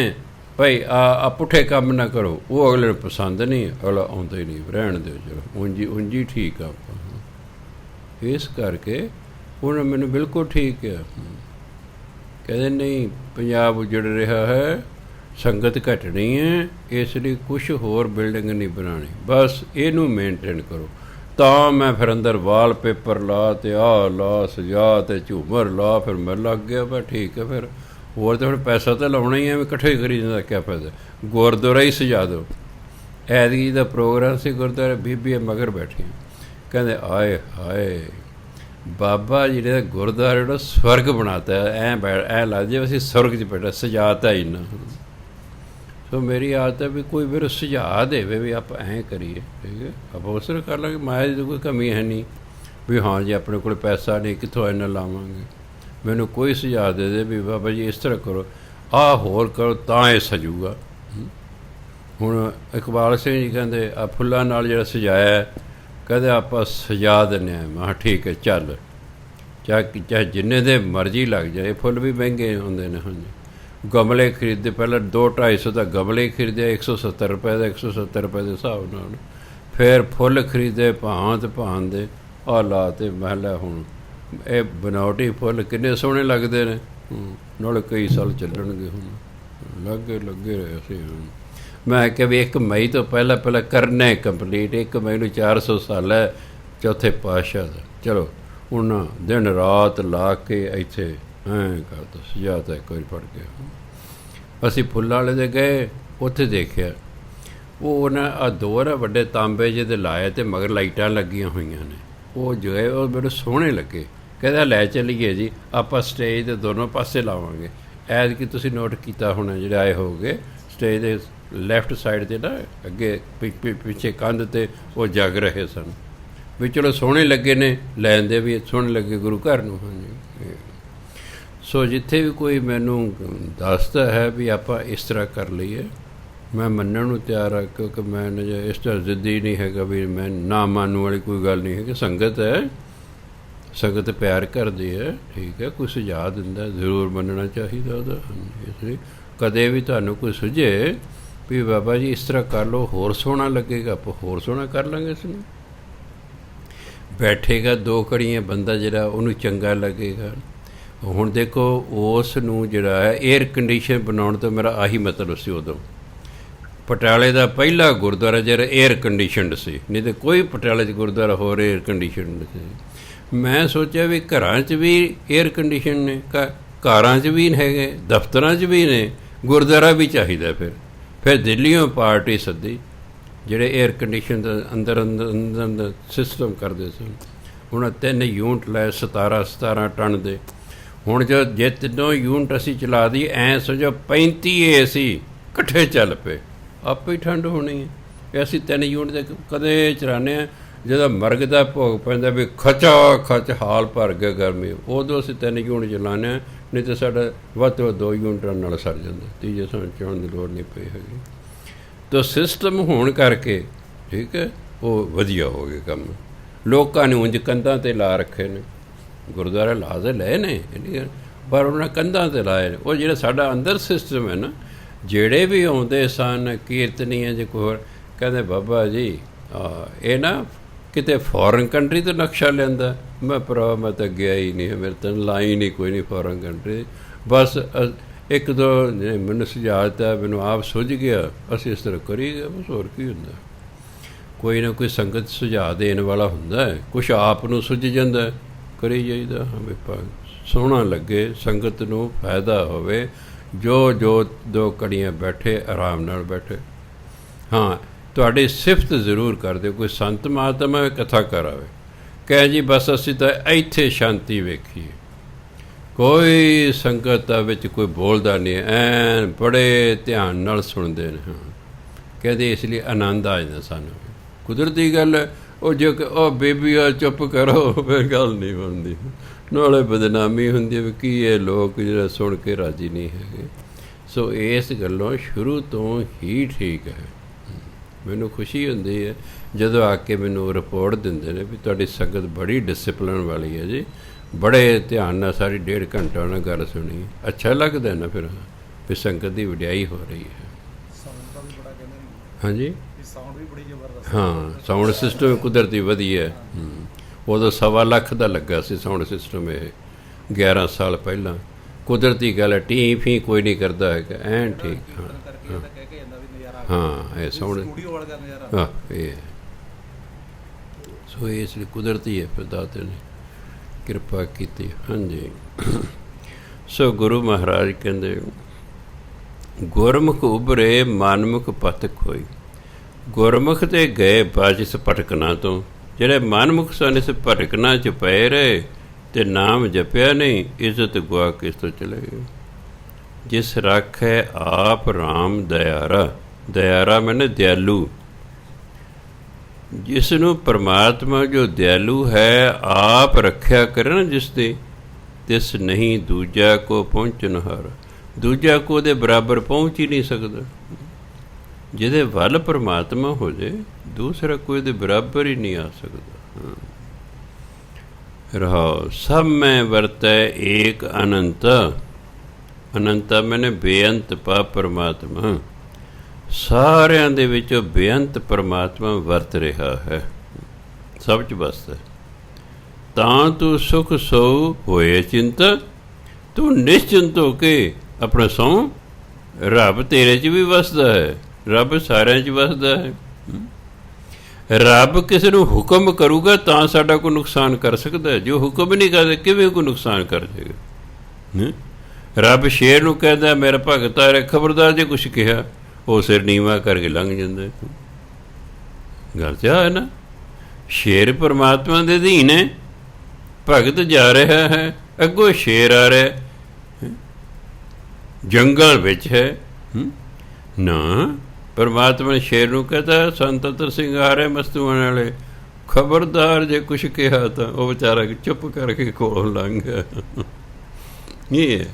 ਭਾਈ ਆ ਪੁੱਠੇ ਕੰਮ ਨਾ ਕਰੋ, ਉਹ ਅਗਲੇ ਨੂੰ ਪਸੰਦ ਨਹੀਂ, ਅਗਲਾ ਆਉਂਦਾ ਹੀ ਨਹੀਂ, ਰਹਿਣ ਦਿਓ, ਚਲੋ ਉਂਝ ਠੀਕ ਆ ਆਪਾਂ। ਇਸ ਕਰਕੇ ਉਹਨਾਂ ਮੈਨੂੰ ਬਿਲਕੁਲ ਠੀਕ ਹੈ। ਕਹਿੰਦੇ ਨਹੀਂ ਪੰਜਾਬ ਉਜੜ ਰਿਹਾ ਹੈ, ਸੰਗਤ ਘਟਣੀ ਹੈ, ਇਸ ਲਈ ਕੁਛ ਹੋਰ ਬਿਲਡਿੰਗ ਨਹੀਂ ਬਣਾਉਣੀ, ਬਸ ਇਹਨੂੰ ਮੇਨਟੇਨ ਕਰੋ। ਤਾਂ ਮੈਂ ਫਿਰ ਅੰਦਰ ਵਾਲਪੇਪਰ ਲਾ ਤੇ ਆਹ ਲਾ ਸਜਾ ਤੇ ਝੂਮਰ ਲਾ, ਫਿਰ ਮੈਂ ਲੱਗ ਗਿਆ ਬਸ ਠੀਕ ਹੈ। ਫਿਰ ਹੋਰ ਤਾਂ ਹੁਣ ਪੈਸਾ ਤਾਂ ਲਾਉਣਾ ਹੀ ਹੈ, ਵੀ ਇਕੱਠੇ ਕਰੀ ਜਾਂਦਾ ਕਿਆ ਫਾਇਦਾ, ਗੁਰਦੁਆਰਾ ਹੀ ਸਜਾ ਦਿਓ। ਐਤਕੀ ਦਾ ਪ੍ਰੋਗਰਾਮ ਸੀ ਗੁਰਦੁਆਰੇ, ਬੀਬੀਆਂ ਮਗਰ ਬੈਠੀਆਂ, ਕਹਿੰਦੇ ਆਏ ਹਾਏ ਬਾਬਾ ਜੀ ਨੇ ਗੁਰਦੁਆਰੇ ਜਿਹੜਾ ਸਵਰਗ ਬਣਾਤਾ, ਐਂ ਲੱਗ ਜੇ ਅਸੀਂ ਸਵਰਗ 'ਚ ਬੈਠਾ, ਸਜਾਤਾ ਇੰਨਾ। ਸੋ ਮੇਰੀ ਆਦਤ ਹੈ ਵੀ ਕੋਈ ਫਿਰ ਸੁਝਾਅ ਦੇਵੇ ਵੀ ਆਪਾਂ ਐਂ ਕਰੀਏ, ਠੀਕ ਹੈ, ਆਪਾਂ ਉਸ ਤਰ੍ਹਾਂ ਕਰ ਲਾਂਗੇ। ਮਾਇਆ ਦੀ ਕੋਈ ਕਮੀ ਹੈ ਨਹੀਂ ਵੀ ਹਾਂ ਜੀ ਆਪਣੇ ਕੋਲ ਪੈਸਾ ਨਹੀਂ ਕਿੱਥੋਂ ਇੰਨਾ ਲਾਵਾਂਗੇ। ਮੈਨੂੰ ਕੋਈ ਸੁਝਾਅ ਦੇ ਦੇ ਵੀ ਬਾਬਾ ਜੀ ਇਸ ਤਰ੍ਹਾਂ ਕਰੋ, ਆਹ ਹੋਰ ਕਰੋ ਤਾਂ ਇਹ ਸਜੂਗਾ। ਹੁਣ ਇਕਬਾਲ ਸਿੰਘ ਜੀ ਕਹਿੰਦੇ ਆ ਫੁੱਲਾਂ ਨਾਲ ਜਿਹੜਾ ਸਜਾਇਆ, ਕਹਿੰਦੇ ਆਪਾਂ ਸਜਾ ਦਿੰਦੇ ਹਾਂ। ਮੈਂ ਕਿਹਾ ਠੀਕ ਹੈ ਚੱਲ, ਚਾਹੇ ਜਿੰਨੇ ਦੇ ਮਰਜ਼ੀ ਲੱਗ ਜਾਏ। ਫੁੱਲ ਵੀ ਮਹਿੰਗੇ ਹੁੰਦੇ ਨੇ। ਹਾਂਜੀ, ਗਮਲੇ ਖਰੀਦਦੇ, ਪਹਿਲਾਂ 200-250 ਦਾ ਗਮਲੇ ਖਰੀਦਿਆ, 170 ਰੁਪਏ ਦਾ, 170 ਰੁਪਏ ਦੇ ਹਿਸਾਬ ਨਾਲ। ਫਿਰ ਫੁੱਲ ਖਰੀਦੇ ਭਾਂਤ ਦੇ, ਆਹ ਲਾ ਤੇ ਮਹਿਲਾ। ਹੁਣ ਇਹ ਬਨਾਵਟੀ ਫੁੱਲ ਕਿੰਨੇ ਸੋਹਣੇ ਲੱਗਦੇ ਨੇ, ਨਾਲੇ ਕਈ ਸਾਲ ਚੱਲਣਗੇ। ਹੁਣ ਲੱਗੇ ਰਹੇ ਅਸੀਂ। ਮੈਂ ਕਿਹਾ ਵੀ 1 ਮਈ ਤੋਂ ਪਹਿਲਾਂ ਕਰਨਾ ਕੰਪਲੀਟ। 1 ਮਈ ਨੂੰ 400 ਸਾਲ ਹੈ ਚੌਥੇ ਪਾਤਸ਼ਾਹ ਦਾ। ਚਲੋ ਉਹਨਾਂ ਦਿਨ ਰਾਤ ਲਾ ਕੇ ਇੱਥੇ ਐਂ ਕਰਦਾ ਸਜਾਤਾ। ਇੱਕ ਵਾਰੀ ਪੜ ਗਿਆ। ਅਸੀਂ ਫੁੱਲਾਂ ਵਾਲੇ ਦੇ ਗਏ, ਉੱਥੇ ਦੇਖਿਆ ਉਹ ਉਹਨਾਂ ਆਹ 2 ਵੱਡੇ ਤਾਂਬੇ ਜਿਹੇ ਦੇ ਲਾਏ ਅਤੇ ਮਗਰ ਲਾਈਟਾਂ ਲੱਗੀਆਂ ਹੋਈਆਂ ਨੇ। ਉਹ ਜੋ ਹੈ ਉਹ ਮੈਨੂੰ ਸੋਹਣੇ ਲੱਗੇ। ਕਹਿੰਦਾ ਲੈ ਚੱਲੀਏ ਜੀ, ਆਪਾਂ ਸਟੇਜ ਦੇ ਦੋਨੋਂ ਪਾਸੇ ਲਾਵਾਂਗੇ। ਐਤਕੀ ਤੁਸੀਂ ਨੋਟ ਕੀਤਾ ਹੋਣਾ ਜਿਹੜੇ ਆਏ ਹੋਗੇ, ਸਟੇਜ ਦੇ ਲੈਫਟ ਸਾਈਡ 'ਤੇ ਨਾ ਅੱਗੇ ਪਿੱਛੇ ਕੰਧ 'ਤੇ ਉਹ ਜਗ ਰਹੇ ਸਨ। ਵੀ ਚਲੋ ਸੋਹਣੇ ਲੱਗੇ ਨੇ, ਲੈਣ ਦੇ ਵੀ ਸੋਹਣੇ ਲੱਗੇ ਗੁਰੂ ਘਰ ਨੂੰ। ਹਾਂਜੀ, ਸੋ ਜਿੱਥੇ ਵੀ ਕੋਈ ਮੈਨੂੰ ਦੱਸਦਾ ਹੈ ਵੀ ਆਪਾਂ ਇਸ ਤਰ੍ਹਾਂ ਕਰ ਲਈਏ, ਮੈਂ ਮੰਨਣ ਨੂੰ ਤਿਆਰ ਹਾਂ। ਕਿਉਂਕਿ ਮੈਂ ਇਸ ਤਰ੍ਹਾਂ ਜ਼ਿੱਦੀ ਨਹੀਂ ਹੈਗਾ ਵੀ ਮੈਂ ਨਾ ਮੰਨਣ ਵਾਲੀ ਕੋਈ ਗੱਲ ਨਹੀਂ ਹੈਗੀ। ਸੰਗਤ ਹੈ, ਸੰਗਤ ਪਿਆਰ ਕਰਦੀ ਹੈ, ਠੀਕ ਹੈ। ਕੋਈ ਸੁਝਾਅ ਦਿੰਦਾ ਜ਼ਰੂਰ ਮੰਨਣਾ ਚਾਹੀਦਾ ਉਹਦਾ। ਇਸ ਲਈ ਕਦੇ ਵੀ ਤੁਹਾਨੂੰ ਕੋਈ ਸੁਝੇ ਵੀ ਬਾਬਾ ਜੀ ਇਸ ਤਰ੍ਹਾਂ ਕਰ ਲਓ ਹੋਰ ਸੋਹਣਾ ਲੱਗੇਗਾ, ਆਪਾਂ ਹੋਰ ਸੋਹਣਾ ਕਰ ਲਾਂਗੇ। ਇਸ ਨੂੰ ਬੈਠੇਗਾ 2 ਘੜੀਆਂ ਬੰਦਾ ਜਿਹੜਾ ਉਹਨੂੰ ਚੰਗਾ ਲੱਗੇਗਾ। ਹੁਣ ਦੇਖੋ ਉਸ ਨੂੰ ਜਿਹੜਾ ਹੈ ਏਅਰ ਕੰਡੀਸ਼ਨ ਬਣਾਉਣ ਤੋਂ ਮੇਰਾ ਆਹੀ ਮਤਲਬ ਸੀ। ਉਦੋਂ ਪਟਿਆਲੇ ਦਾ ਪਹਿਲਾ ਗੁਰਦੁਆਰਾ ਜਿਹੜਾ ਏਅਰ ਕੰਡੀਸ਼ਨਡ ਸੀ, ਨਹੀਂ ਤਾਂ ਕੋਈ ਪਟਿਆਲੇ 'ਚ ਗੁਰਦੁਆਰਾ ਹੋਰ ਏਅਰ ਕੰਡੀਸ਼ਨਡ ਸੀ। ਮੈਂ ਸੋਚਿਆ ਵੀ ਘਰਾਂ 'ਚ ਵੀ ਏਅਰ ਕੰਡੀਸ਼ਨ ਨੇ, ਕਾਰਾਂ 'ਚ ਵੀ ਹੈਗੇ, ਦਫ਼ਤਰਾਂ 'ਚ ਵੀ ਨੇ, ਗੁਰਦੁਆਰਾ ਵੀ ਚਾਹੀਦਾ। ਫਿਰ ਦਿੱਲੀੋਂ ਪਾਰਟੀ ਸੱਦੀ ਜਿਹੜੇ ਏਅਰ ਕੰਡੀਸ਼ਨ ਦਾ ਅੰਦਰ ਸਿਸਟਮ ਕਰਦੇ ਸਨ। ਹੁਣ 3 ਯੂਨਿਟ ਲੈ 17 ਟਨ ਦੇ। ਹੁਣ ਜੇ 3 ਯੂਨਿਟ ਅਸੀਂ ਚਲਾ ਦੀ, ਐਂ ਸਮਝੋ 35 AC ਇਕੱਠੇ ਚੱਲ ਪਏ, ਆਪੇ ਹੀ ਠੰਡ ਹੋਣੀ ਹੈ। ਅਸੀਂ 3 ਯੂਨਿਟ ਦੇ ਕਦੇ ਚਲਾਉਂਦੇ ਹਾਂ ਜਦੋਂ ਮਰਗ ਦਾ ਭੋਗ ਪੈਂਦਾ ਵੀ ਖਚਾ ਖਚ ਹਾਲ ਭਰ ਗਿਆ ਗਰਮੀ, ਉਦੋਂ ਅਸੀਂ 3 ਯੂਨਿਟ ਚਲਾਉਂਦੇ ਹਾਂ। ਨਹੀਂ ਤਾਂ ਸਾਡਾ ਵੱਧ ਤੋਂ 2 ਯੂਨਿਟਾਂ ਨਾਲ ਸਰ ਜਾਂਦਾ, ਤੀਜੇ ਸਾਨੂੰ ਚਲਾਉਣ ਦੀ ਲੋੜ ਨਹੀਂ ਪਈ ਹੈਗੀ। ਤਾਂ ਸਿਸਟਮ ਹੋਣ ਕਰਕੇ ਠੀਕ ਹੈ ਉਹ ਵਧੀਆ ਹੋ ਗਏ ਕੰਮ। ਲੋਕਾਂ ਨੇ ਉਂਝ ਕੰਧਾਂ 'ਤੇ ਲਾ ਰੱਖੇ ਨੇ, ਗੁਰਦੁਆਰਾ ਲਾ ਦੇ ਲਏ ਨੇ, ਪਰ ਉਹਨਾਂ ਕੰਧਾਂ 'ਤੇ ਲਾਏ ਨੇ। ਉਹ ਜਿਹੜਾ ਸਾਡਾ ਅੰਦਰ ਸਿਸਟਮ ਹੈ ਨਾ, ਜਿਹੜੇ ਵੀ ਆਉਂਦੇ ਸਨ ਕੀਰਤਨੀਆਂ ਜੇ ਕੋਈ ਹੋਰ ਕਹਿੰਦੇ ਬਾਬਾ ਜੀ ਇਹ ਨਾ ਕਿਤੇ ਫੋਰਨ ਕੰਟਰੀ ਤੋਂ ਨਕਸ਼ਾ ਲੈਂਦਾ। ਮੈਂ ਭਰਾ ਮੈਂ ਤਾਂ ਗਿਆ ਹੀ ਨਹੀਂ, ਮੇਰੇ ਤਾਂ ਲਾਈਨ ਹੀ ਕੋਈ ਨਹੀਂ ਫੋਰਨ ਕੰਟਰੀ। ਬਸ 1-2 ਨੇ ਮੈਨੂੰ ਸੁਝਾਅ ਦਿੱਤਾ, ਮੈਨੂੰ ਆਪ ਸੁੱਝ ਗਿਆ, ਅਸੀਂ ਇਸ ਤਰ੍ਹਾਂ ਕਰੀ ਗਏ। ਬਸ ਹੋਰ ਕੀ ਹੁੰਦਾ, ਕੋਈ ਨਾ ਕੋਈ ਸੰਗਤ ਸੁਝਾਅ ਦੇਣ ਵਾਲਾ ਹੁੰਦਾ ਹੈ, ਕੁਛ ਆਪ ਨੂੰ ਸੁੱਝ ਜਾਂਦਾ, ਕਰੀ ਜਾਈਦਾ। ਹਾਂ ਵੀ ਸੋਹਣਾ ਲੱਗੇ, ਸੰਗਤ ਨੂੰ ਫਾਇਦਾ ਹੋਵੇ। ਜੋ 2 ਘੜੀਆਂ ਬੈਠੇ ਆਰਾਮ ਨਾਲ ਬੈਠੇ। ਹਾਂ ਤੁਹਾਡੀ ਸਿਫਤ ਜ਼ਰੂਰ ਕਰ ਦਿਓ। ਕੋਈ ਸੰਤ ਮਹਾਤਮਾ ਕਥਾ ਕਰਾਵੇ, ਕਹੇ ਜੀ ਬਸ ਅਸੀਂ ਤਾਂ ਇੱਥੇ ਸ਼ਾਂਤੀ ਵੇਖੀਏ, ਕੋਈ ਸੰਗਤ ਵਿੱਚ ਕੋਈ ਬੋਲਦਾ ਨਹੀਂ, ਐਨ ਬੜੇ ਧਿਆਨ ਨਾਲ ਸੁਣਦੇ ਨੇ। ਹਾਂ ਕਹਿੰਦੇ ਇਸ ਲਈ ਆਨੰਦ ਆ ਜਾਂਦਾ ਸਾਨੂੰ। ਕੁਦਰਤੀ ਗੱਲ ਹੈ, ਉਹ ਜੇ ਉਹ ਬੇਬੀ ਆ ਚੁੱਪ ਕਰੋ ਫਿਰ ਗੱਲ ਨਹੀਂ ਬਣਦੀ, ਨਾਲੇ ਬਦਨਾਮੀ ਹੁੰਦੀ ਹੈ। ਕੀ ਇਹ ਲੋਕ ਜਿਹੜਾ ਸੁਣ ਕੇ ਰਾਜੀ ਨਹੀਂ ਹੈਗੇ। ਸੋ ਇਸ ਗੱਲੋਂ ਸ਼ੁਰੂ ਤੋਂ ਹੀ ਠੀਕ ਹੈ। ਮੈਨੂੰ ਖੁਸ਼ੀ ਹੁੰਦੀ ਹੈ ਜਦੋਂ ਆ ਕੇ ਮੈਨੂੰ ਰਿਪੋਰਟ ਦਿੰਦੇ ਨੇ ਵੀ ਤੁਹਾਡੀ ਸੰਗਤ ਬੜੀ ਡਿਸਿਪਲਿਨ ਵਾਲੀ ਹੈ ਜੀ, ਬੜੇ ਧਿਆਨ ਨਾਲ ਸਾਰੀ 1.5 ਘੰਟਾ ਉਹਨਾਂ ਗੱਲ ਸੁਣੀ। ਅੱਛਾ ਲੱਗਦਾ ਨਾ ਫਿਰ ਵੀ ਸੰਗਤ ਦੀ ਵਡਿਆਈ ਹੋ ਰਹੀ ਹੈ। ਹਾਂਜੀ ਹਾਂ, ਸਾਊਂਡ ਸਿਸਟਮ ਕੁਦਰਤੀ ਵਧੀਆ। ਉਦੋਂ 1.25 ਲੱਖ ਦਾ ਲੱਗਾ ਸੀ ਸਾਊਂਡ ਸਿਸਟਮ। ਇਹ 11 ਸਾਲ ਪਹਿਲਾਂ ਕੁਦਰਤੀ ਗੱਲ ਹੈ, ਟੀ ਫੀ ਕੋਈ ਨਹੀਂ ਕਰਦਾ ਹੈਗਾ, ਐਨ ਠੀਕ। ਹਾਂ ਇਹ ਸੋਹਣੇ, ਹਾਂ ਇਹ ਸੋ ਇਸ ਲਈ ਕੁਦਰਤੀ ਹੈ, ਫਿਰ ਦਾਤੇ ਨੇ ਕਿਰਪਾ ਕੀਤੀ। ਹਾਂਜੀ, ਸੋ ਗੁਰੂ ਮਹਾਰਾਜ ਕਹਿੰਦੇ ਗੁਰਮੁਖ ਉਭਰੇ ਮਨਮੁਖ ਪਥ ਖੋਈ। ਗੁਰਮੁਖ ਤੇ ਗਏ ਬਾਜ ਇਸ ਭਟਕਣਾ ਤੋਂ, ਜਿਹੜੇ ਮਨਮੁਖ ਸਨ ਇਸ ਭਟਕਣਾ 'ਚ ਪਏ ਰਹੇ ਤੇ ਨਾਮ ਜਪਿਆ ਨਹੀਂ, ਇੱਜ਼ਤ ਗੁਆ ਕਿਸ ਤੋਂ ਚਲੇ ਗਏ। ਜਿਸ ਰਾਖੈ ਆਪ ਰਾਮ ਦਇਆਰਾ, ਦਇਆਰਾ ਮੈਨੇ ਦਿਆਲੂ, ਜਿਸ ਨੂੰ ਪਰਮਾਤਮਾ ਜੋ ਦਿਆਲੂ ਹੈ ਆਪ ਰੱਖਿਆ ਕਰੇ ਨਾ ਜਿਸ ਦੀ, ਤਿਸ ਨਹੀਂ ਦੂਜਾ ਕੋ ਪਹੁੰਚਨ ਹਾਰ। ਦੂਜਾ ਕੋ ਉਹਦੇ ਬਰਾਬਰ ਪਹੁੰਚ ਹੀ ਨਹੀਂ ਸਕਦਾ। ਜਿਹਦੇ ਵੱਲ ਪਰਮਾਤਮਾ ਹੋ ਜਾਏ ਦੂਸਰਾ ਕੋਈ ਦੇ ਬਰਾਬਰ ਹੀ ਨਹੀਂ ਆ ਸਕਦਾ। ਰਹਾਉ ਸਭ ਮੈਂ ਵਰਤੈ ਏਕ ਅਨੰਤ, ਅਨੰਤਾ ਮੈਨੇ ਬੇਅੰਤ ਪਾ ਪਰਮਾਤਮਾ, ਸਾਰਿਆਂ ਦੇ ਵਿੱਚੋਂ ਬੇਅੰਤ ਪਰਮਾਤਮਾ ਵਰਤ ਰਿਹਾ ਹੈ, ਸਭ 'ਚ ਵਸਦਾ। ਤਾਂ ਤੂੰ ਸੁਖ ਸੋ ਹੋਏ ਚਿੰਤਾ, ਤੂੰ ਨਿਸ਼ਚਿੰਤ ਹੋ ਕੇ ਆਪਣਾ ਸੌਂ, ਰੱਬ ਤੇਰੇ 'ਚ ਵੀ ਵਸਦਾ ਹੈ, ਰੱਬ ਸਾਰਿਆਂ 'ਚ ਵਸਦਾ ਹੈ। ਰੱਬ ਕਿਸੇ ਨੂੰ ਹੁਕਮ ਕਰੂਗਾ ਤਾਂ ਸਾਡਾ ਕੋਈ ਨੁਕਸਾਨ ਕਰ ਸਕਦਾ, ਜੋ ਹੁਕਮ ਨਹੀਂ ਕਰਦਾ ਕਿਵੇਂ ਕੋਈ ਨੁਕਸਾਨ ਕਰ ਜਾਏਗਾ। ਰੱਬ ਸ਼ੇਰ ਨੂੰ ਕਹਿੰਦਾ ਮੇਰਾ ਭਗਤ ਆ ਰਿਹਾ, ਖਬਰਦਾਰ ਜੇ ਕੁਛ ਕਿਹਾ ਉਹ ਸਿਰ ਨੀਵਾਂ ਕਰਕੇ ਲੰਘ ਜਾਂਦਾ। ਗੱਲ ਤਾਂ ਹੈ ਨਾ, ਸ਼ੇਰ ਪਰਮਾਤਮਾ ਦੇ ਅਧੀਨ ਹੈ, ਭਗਤ ਜਾ ਰਿਹਾ ਹੈ, ਅੱਗੋਂ ਸ਼ੇਰ ਆ ਰਿਹਾ, ਜੰਗਲ ਵਿੱਚ ਹੈ ਨਾ। ਪਰਮਾਤਮਾ ਨੇ ਸ਼ੇਰ ਨੂੰ ਕਹਿੰਦਾ ਸੰਤਤਰ ਸਿੰਘ ਆ ਰਹੇ ਮਸਤੂਆਂ ਵਾਲੇ, ਖਬਰਦਾਰ ਜੇ ਕੁਛ ਕਿਹਾ ਤਾਂ ਉਹ ਵਿਚਾਰਾ ਚੁੱਪ ਕਰਕੇ ਕੋਲ ਲੰਘ ਗਿਆ। ਇਹ ਹੈ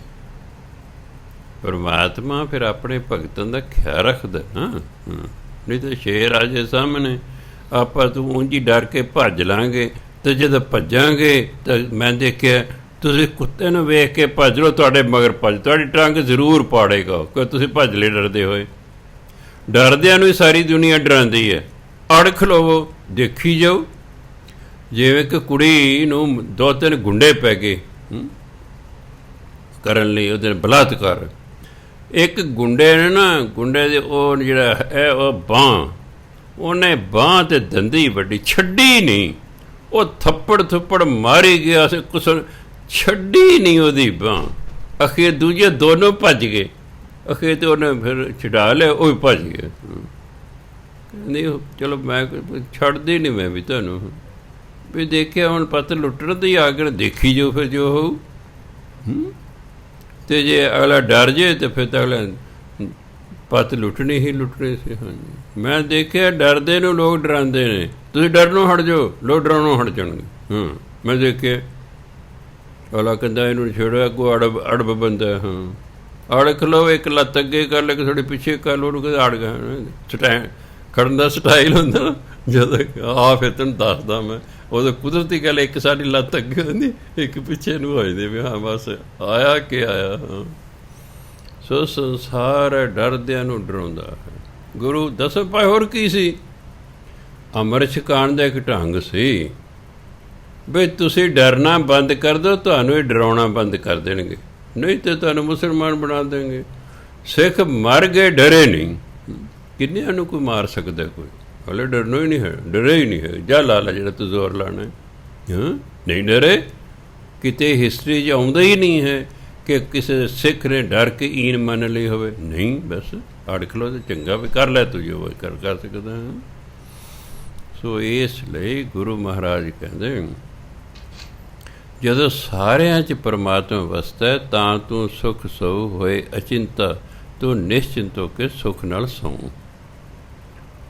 ਪਰਮਾਤਮਾ, ਫਿਰ ਆਪਣੇ ਭਗਤਾਂ ਦਾ ਖਿਆਲ ਰੱਖਦਾ ਨਾ। ਨਹੀਂ ਤਾਂ ਸ਼ੇਰ ਆ ਜੇ ਸਾਹਮਣੇ ਆਪਾਂ ਤੂੰ ਉਂਝ ਹੀ ਡਰ ਕੇ ਭੱਜ ਲਾਂਗੇ, ਅਤੇ ਜਦੋਂ ਭੱਜਾਂਗੇ ਤਾਂ ਮੈਂ ਦੇਖਿਆ ਤੁਸੀਂ ਕੁੱਤੇ ਨੂੰ ਵੇਖ ਕੇ ਭੱਜ ਲਓ, ਤੁਹਾਡੇ ਮਗਰ ਭੱਜ, ਤੁਹਾਡੀ ਟੰਗ ਜ਼ਰੂਰ ਪਾੜੇਗਾ ਕਿ ਤੁਸੀਂ ਭੱਜ ਲਏ ਡਰਦੇ ਹੋਏ। ਡਰਦਿਆਂ ਨੂੰ ਹੀ ਸਾਰੀ ਦੁਨੀਆ ਡਰਾਉਂਦੀ ਹੈ। ਅੜਖ ਲਵੋ, ਦੇਖੀ ਜਾਓ। ਜਿਵੇਂ ਕਿ ਕੁੜੀ ਨੂੰ 2-3 ਗੁੰਡੇ ਪੈ ਗਏ ਕਰਨ ਲਈ, ਉਹਦੇ ਬਲਾਤਕਾਰ। ਇੱਕ ਗੁੰਡੇ ਨੇ ਨਾ, ਗੁੰਡੇ ਦੇ ਉਹ ਜਿਹੜਾ ਹੈ ਉਹ ਬਾਂਹ, ਉਹਨੇ ਬਾਂਹ 'ਤੇ ਦੰਦੀ ਵੱਡੀ, ਛੱਡੀ ਨਹੀਂ, ਉਹ ਥੱਪੜ ਮਾਰੀ ਗਿਆ, ਕੁਛ ਛੱਡੀ ਨਹੀਂ ਉਹਦੀ ਬਾਂਹ। ਅਖੀਰ ਦੂਜੇ ਦੋਨੋਂ ਭੱਜ ਗਏ, ਅਖੀਰ ਤੇ ਉਹਨੇ ਫਿਰ ਛਡਾ ਲਿਆ, ਉਹ ਵੀ ਭੱਜ ਗਿਆ। ਕਹਿੰਦੀ ਚਲੋ ਮੈਂ ਛੱਡਦੀ ਨਹੀਂ, ਮੈਂ ਵੀ ਤੁਹਾਨੂੰ ਵੀ ਦੇਖਿਆ, ਹੁਣ ਪਤ ਲੁੱਟਣ ਦੀ ਆ ਕੇ ਦੇਖੀ ਜੋ ਫਿਰ ਜੋ ਹੋਊ। ਅਤੇ ਜੇ ਅਗਲਾ ਡਰ ਜੇ ਤਾਂ ਫਿਰ ਤਾਂ ਅਗਲਾ ਪਤ ਲੁੱਟਣੀ ਹੀ ਲੁੱਟਣੀ ਸੀ। ਹਾਂਜੀ, ਮੈਂ ਦੇਖਿਆ ਡਰਦੇ ਨੂੰ ਲੋਕ ਡਰਾਉਂਦੇ ਨੇ, ਤੁਸੀਂ ਡਰਨੋਂ ਹਟ ਜਾਓ, ਲੋਕ ਡਰਾਉਣੋਂ ਹਟ ਜਾਣਗੇ। ਮੈਂ ਦੇਖਿਆ ਅਗਲਾ ਕਹਿੰਦਾ ਇਹਨੂੰ ਛੇੜੋ, ਅੱਗੋਂ ਅੜਬ ਬੰਦਾ। ਅੜਕ ਲਓ, ਇੱਕ ਲੱਤ ਅੱਗੇ ਕਰ ਲੈ, ਥੋੜੀ ਪਿੱਛੇ ਕਰ ਲਓ, ਉਹਨੂੰ ਕਹਿੰਦਾ ਅੜ ਗਿਆ। ਖੜਨ ਦਾ ਸਟਾਈਲ ਹੁੰਦਾ ਜਦੋਂ ਆ, ਫਿਰ ਤੈਨੂੰ ਦੱਸਦਾ ਮੈਂ, ਉਦੋਂ ਕੁਦਰਤੀ ਗੱਲ ਇੱਕ ਸਾਡੀ ਲੱਤ ਅੱਗੇ ਹੁੰਦੀ, ਇੱਕ ਪਿੱਛੇ ਨੂੰ ਹੋ ਜਾਂਦੀ ਵੀ ਹਾਂ ਬਸ ਆਇਆ ਕਿ ਆਇਆ। ਸੋ ਸੰਸਾਰ ਡਰਦਿਆਂ ਨੂੰ ਡਰਾਉਂਦਾ ਹੈ। ਗੁਰੂ ਦਸਮ ਪਾਏ ਹੋਰ ਕੀ ਸੀ? ਅੰਮ੍ਰਿਤ ਛਕਾਉਣ ਦਾ ਇੱਕ ਢੰਗ ਸੀ ਬਈ ਤੁਸੀਂ ਡਰਨਾ ਬੰਦ ਕਰ ਦਿਓ, ਤੁਹਾਨੂੰ ਇਹ ਡਰਾਉਣਾ ਬੰਦ ਕਰ ਦੇਣਗੇ, ਨਹੀਂ ਤਾਂ ਤੁਹਾਨੂੰ ਮੁਸਲਮਾਨ ਬਣਾ ਦੇਣਗੇ। ਸਿੱਖ ਮਰ ਗਏ, ਡਰੇ ਨਹੀਂ। ਕਿੰਨਿਆਂ ਨੂੰ ਕੋਈ ਮਾਰ ਸਕਦਾ? ਕੋਈ ਹਲੇ ਡਰਨਾ ਹੀ ਨਹੀਂ ਹੈ, ਡਰੇ ਹੀ ਨਹੀਂ ਹੈ। ਜਾ ਲਾ ਲਾ ਜਿਹੜਾ ਤੂੰ ਜ਼ੋਰ ਲਾਣਾ, ਨਹੀਂ ਡਰੇ। ਕਿਤੇ ਹਿਸਟਰੀ 'ਚ ਆਉਂਦਾ ਹੀ ਨਹੀਂ ਹੈ ਕਿ ਕਿਸੇ ਸਿੱਖ ਨੇ ਡਰ ਕੇ ਈਨ ਮੰਨ ਲਈ ਹੋਵੇ। ਨਹੀਂ, ਬਸ ਅੜਕ ਲਓ ਤਾਂ ਚੰਗਾ ਵੀ ਕਰ ਲੈ, ਤੂੰ ਜੋ ਕਰ ਸਕਦਾ। ਸੋ ਇਸ ਲਈ ਗੁਰੂ ਮਹਾਰਾਜ ਕਹਿੰਦੇ ਜਦੋਂ ਸਾਰਿਆਂ 'ਚ ਪਰਮਾਤਮਾ ਵਸਦਾ ਤਾਂ ਤੂੰ ਸੁਖ ਸਹੁ ਹੋਏ ਅਚਿੰਤਾ, ਤੂੰ ਨਿਸ਼ਚਿੰਤ ਹੋ ਕੇ ਸੁੱਖ ਨਾਲ ਸੌਂ।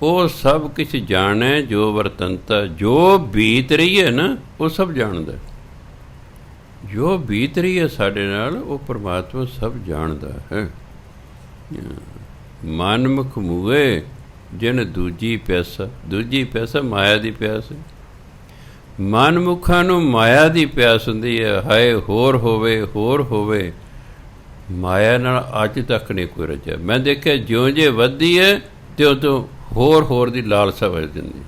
ਉਹ ਸਭ ਕੁਛ ਜਾਣੈ ਜੋ ਵਰਤੰਤਾ, ਜੋ ਬੀਤ ਰਹੀ ਹੈ ਨਾ ਉਹ ਸਭ ਜਾਣਦਾ। ਜੋ ਬੀਤ ਰਹੀ ਹੈ ਸਾਡੇ ਨਾਲ ਉਹ ਪਰਮਾਤਮਾ ਸਭ ਜਾਣਦਾ ਹੈ। ਮਨਮੁਖ ਮੂਏ ਜਿਨ ਦੂਜੀ ਪਿਆਸਾ, ਦੂਜੀ ਪਿਆਸਾ ਮਾਇਆ ਦੀ ਪਿਆਸ। ਮਨਮੁਖਾਂ ਨੂੰ ਮਾਇਆ ਦੀ ਪਿਆਸ ਹੁੰਦੀ ਹੈ, ਹਾਏ ਹੋਰ ਹੋਵੇ ਹੋਰ ਹੋਵੇ। ਮਾਇਆ ਨਾਲ ਅੱਜ ਤੱਕ ਨਹੀਂ ਕੋਈ ਰਚਿਆ। ਮੈਂ ਦੇਖਿਆ ਜਿਉਂ ਜੇ ਵੱਧਦੀ ਹੈ ਤਿਉਂ ਤੋਂ ਹੋਰ ਦੀ ਲਾਲਸਾ ਵੱਧ ਜਾਂਦੀ।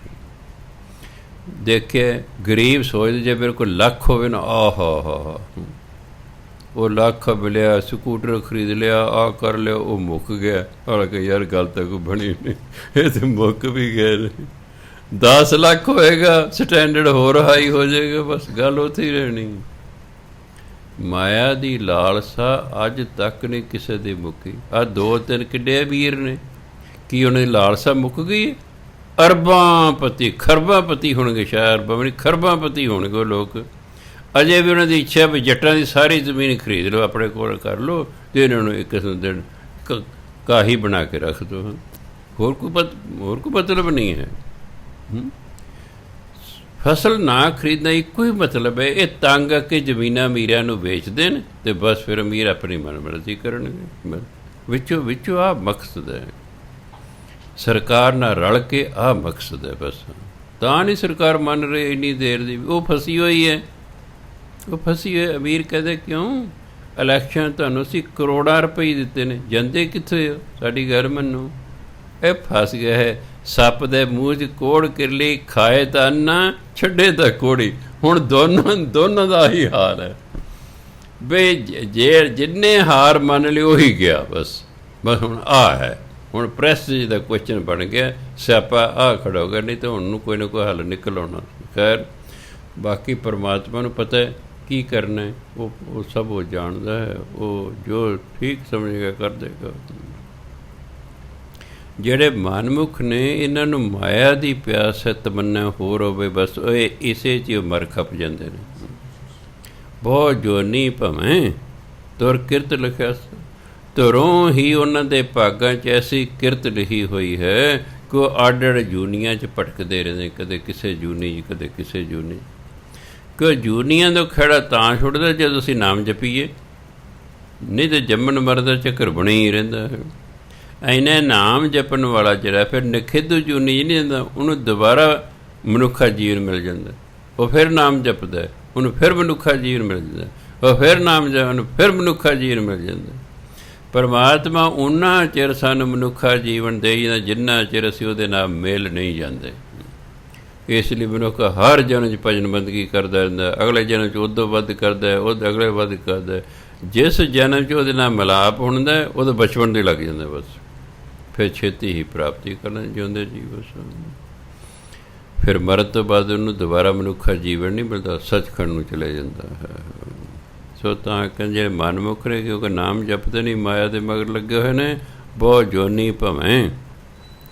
ਦੇਖਿਆ ਗਰੀਬ ਸੋਚਦੇ ਜੇ ਮੇਰੇ ਕੋਲ ਲੱਖ ਹੋਵੇ ਨਾ, ਆਹਾ ਉਹ ਲੱਖ ਮਿਲਿਆ, ਸਕੂਟਰ ਖਰੀਦ ਲਿਆ, ਆਹ ਕਰ ਲਿਆ, ਉਹ ਮੁੱਕ ਗਿਆ। ਹਾਲਾਂਕਿ ਯਾਰ ਗੱਲ ਤਾਂ ਕੋਈ ਬਣੀ ਨਹੀਂ, ਇਹ ਤਾਂ ਮੁੱਕ ਵੀ ਗਏ ਨੇ। 10 ਲੱਖ ਹੋਏਗਾ, ਸਟੈਂਡਰਡ ਹੋਰ ਹਾਈ ਹੋ ਜਾਏਗਾ, ਬਸ ਗੱਲ ਉੱਥੇ ਹੀ ਰਹਿਣੀ। ਮਾਇਆ ਦੀ ਲਾਲਸਾ ਅੱਜ ਤੱਕ ਨਹੀਂ ਕਿਸੇ ਦੀ ਮੁੱਕੀ। ਆਹ 2-3 ਕਿੱਡੇ ਵੀਰ ਨੇ, ਕੀ ਉਹਨਾਂ ਦੀ ਲਾਲਸਾ ਮੁੱਕ ਗਈ? ਅਰਬਾਂ ਪਤੀ, ਖਰਬਾਂ ਪਤੀ ਹੋਣਗੇ, ਸ਼ਾਇਦ ਅਰਬਾਂ ਵੀ ਨਹੀਂ, ਖਰਬਾਂ ਪਤੀ ਹੋਣਗੇ ਉਹ ਲੋਕ। ਅਜੇ ਵੀ ਉਹਨਾਂ ਦੀ ਇੱਛਾ ਵੀ ਜੱਟਾਂ ਦੀ ਸਾਰੀ ਜ਼ਮੀਨ ਖਰੀਦ ਲਓ, ਆਪਣੇ ਕੋਲ ਕਰ ਲਓ, ਅਤੇ ਇਹਨਾਂ ਨੂੰ ਇੱਕ ਕਿਸਮ ਦੇ ਕਾਹੀ ਬਣਾ ਕੇ ਰੱਖ ਦਿਓ। ਹੋਰ ਕੋਈ ਮਤਲਬ ਨਹੀਂ ਹੈ। ਫਸਲ ਨਾ ਖਰੀਦਣਾ ਇੱਕੋ ਹੀ ਮਤਲਬ ਹੈ, ਇਹ ਤੰਗ ਆ ਕੇ ਜ਼ਮੀਨਾਂ ਅਮੀਰਾਂ ਨੂੰ ਵੇਚ ਦੇਣ ਅਤੇ ਬਸ ਫਿਰ ਅਮੀਰ ਆਪਣੀ ਮਨਮਰਜ਼ੀ ਕਰਨਗੇ। ਵਿੱਚੋਂ ਆਹ ਮਕਸਦ ਹੈ, ਸਰਕਾਰ ਨਾਲ ਰਲ ਕੇ ਆਹ ਮਕਸਦ ਹੈ ਬਸ। ਤਾਂ ਨਹੀਂ ਸਰਕਾਰ ਮੰਨ ਰਹੀ ਇੰਨੀ ਦੇਰ ਦੀ, ਉਹ ਫਸੀ ਹੋਈ ਹੈ, ਉਹ ਫਸੀ ਹੋਈ। ਅਮੀਰ ਕਹਿੰਦੇ ਕਿਉਂ? ਇਲੈਕਸ਼ਨ ਤੁਹਾਨੂੰ ਅਸੀਂ ਕਰੋੜਾਂ ਰੁਪਏ ਦਿੱਤੇ ਨੇ, ਜਾਂਦੇ ਕਿੱਥੇ ਹੋ? ਸਾਡੀ ਗੱਲ ਮੰਨੋ। ਇਹ ਫਸ ਗਿਆ ਹੈ ਸੱਪ ਦੇ ਮੂੰਹ 'ਚ ਕੋੜ ਕਿਰਲੀ, ਖਾਏ ਤਾਂ ਅੰਨਾ, ਛੱਡੇ ਤਾਂ ਕੋੜੀ। ਹੁਣ ਦੋਨਾਂ ਦਾ ਹੀ ਹਾਲ ਹੈ ਬਈ, ਜਿੰਨੇ ਹਾਰ ਮੰਨ ਲਈ ਉਹੀ ਗਿਆ ਬਸ ਹੁਣ ਆਹ ਹੈ। ਹੁਣ ਪ੍ਰੈਸਟੀਜ ਦਾ ਕੁਐਸਚਨ ਬਣ ਗਿਆ, ਸਿਆਪਾ ਆਹ ਖੜਾ ਹੋ ਗਿਆ, ਨਹੀਂ ਤਾਂ ਹੁਣ ਨੂੰ ਕੋਈ ਨਾ ਕੋਈ ਹੱਲ ਨਿਕਲ ਆਉਣਾ। ਖੈਰ ਬਾਕੀ ਪਰਮਾਤਮਾ ਨੂੰ ਪਤਾ ਹੈ ਕੀ ਕਰਨਾ ਹੈ, ਉਹ ਸਭ ਉਹ ਜਾਣਦਾ ਹੈ, ਉਹ ਜੋ ਠੀਕ ਸਮਝੇਗਾ ਕਰ ਦੇਗਾ। ਜਿਹੜੇ ਮਨਮੁਖ ਨੇ ਇਹਨਾਂ ਨੂੰ ਮਾਇਆ ਦੀ ਪਿਆਸ ਹੈ, ਤਮੰਨਾ ਹੋਰ ਹੋਵੇ, ਬਸ ਇਹ ਇਸੇ 'ਚ ਮਰ ਖਪ ਜਾਂਦੇ ਨੇ। ਬਹੁਤ ਜੋਨੀ ਭਵੇਂ ਤੁਰ ਕਿਰਤ ਲਿਖਿਆ, ਤੁਰੋਂ ਹੀ ਉਹਨਾਂ ਦੇ ਭਾਗਾਂ 'ਚ ਐਸੀ ਕਿਰਤ ਲਿਖੀ ਹੋਈ ਹੈ ਕਿ ਉਹ ਅੱਡ-ਅੱਡ ਜੂਨੀਆਂ 'ਚ ਭਟਕਦੇ ਰਹਿੰਦੇ, ਕਦੇ ਕਿਸੇ ਜੂਨੀ 'ਚ, ਕਦੇ ਕਿਸੇ ਜੂਨੀ। ਕਿ ਜੂਨੀਆਂ ਦਾ ਖਹਿੜਾ ਤਾਂ ਛੁੱਟਦਾ ਜਦੋਂ ਅਸੀਂ ਨਾਮ ਜਪੀਏ, ਨਹੀਂ ਤਾਂ ਜੰਮਣ ਮਰਨ ਦਾ ਚੱਕਰ ਬਣੇ ਹੀ ਰਹਿੰਦਾ ਹੈ। ਇੰਨਾ ਨਾਮ ਜਪਣ ਵਾਲਾ ਜਿਹੜਾ ਫਿਰ ਨਿਖਿੱਧ ਜੂਨੀ ਨਹੀਂ ਜਾਂਦਾ, ਉਹਨੂੰ ਦੁਬਾਰਾ ਮਨੁੱਖਾ ਜੀਵਨ ਮਿਲ ਜਾਂਦਾ। ਉਹ ਫਿਰ ਨਾਮ ਜਪਦਾ, ਉਹਨੂੰ ਫਿਰ ਮਨੁੱਖਾ ਜੀਵਨ ਮਿਲ ਜਾਂਦਾ, ਉਹ ਫਿਰ ਨਾਮ ਜਪ, ਉਹਨੂੰ ਫਿਰ ਮਨੁੱਖਾ ਜੀਵਨ ਮਿਲ ਜਾਂਦਾ। ਪਰਮਾਤਮਾ ਉਹਨਾਂ ਚਿਰ ਸਾਨੂੰ ਮਨੁੱਖਾ ਜੀਵਨ ਦੇ ਜਾਂਦਾ ਜਿੰਨਾ ਚਿਰ ਅਸੀਂ ਉਹਦੇ ਨਾਲ ਮੇਲ ਨਹੀਂ ਜਾਂਦੇ। ਇਸ ਲਈ ਮਨੁੱਖ ਹਰ ਜਨਮ 'ਚ ਭਜਨ ਬੰਦਗੀ ਕਰਦਾ ਰਹਿੰਦਾ, ਅਗਲੇ ਜਨਮ 'ਚ ਉਦੋਂ ਵੱਧ ਕਰਦਾ, ਉਹਦੇ ਅਗਲੇ ਵੱਧ ਕਰਦਾ। ਜਿਸ ਜਨਮ 'ਚ ਉਹਦੇ ਨਾਲ ਮਿਲਾਪ ਹੁੰਦਾ ਉਹਦਾ ਬਚਪਨ ਦੇ ਲੱਗ ਜਾਂਦਾ, ਬਸ ਫਿਰ ਛੇਤੀ ਹੀ ਪ੍ਰਾਪਤੀ ਕਰਨਾ ਚਾਹੁੰਦੇ ਜੀ ਬਸ। ਫਿਰ ਮਰਨ ਤੋਂ ਬਾਅਦ ਉਹਨੂੰ ਦੁਬਾਰਾ ਮਨੁੱਖਾ ਜੀਵਨ ਨਹੀਂ ਮਿਲਦਾ, ਸੱਚਖੰਡ ਨੂੰ ਚਲੇ ਜਾਂਦਾ ਹੈ। ਸੋ ਤਾਂ ਕਹਿੰਦੇ ਜਿਹੜੇ ਮਨਮੁਖ ਨੇ, ਕਿਉਂਕਿ ਨਾਮ ਜਪਦੇ ਨਹੀਂ, ਮਾਇਆ ਦੇ ਮਗਰ ਲੱਗੇ ਹੋਏ ਨੇ, ਬਹੁਤ ਜੋਨੀ ਭਵੇਂ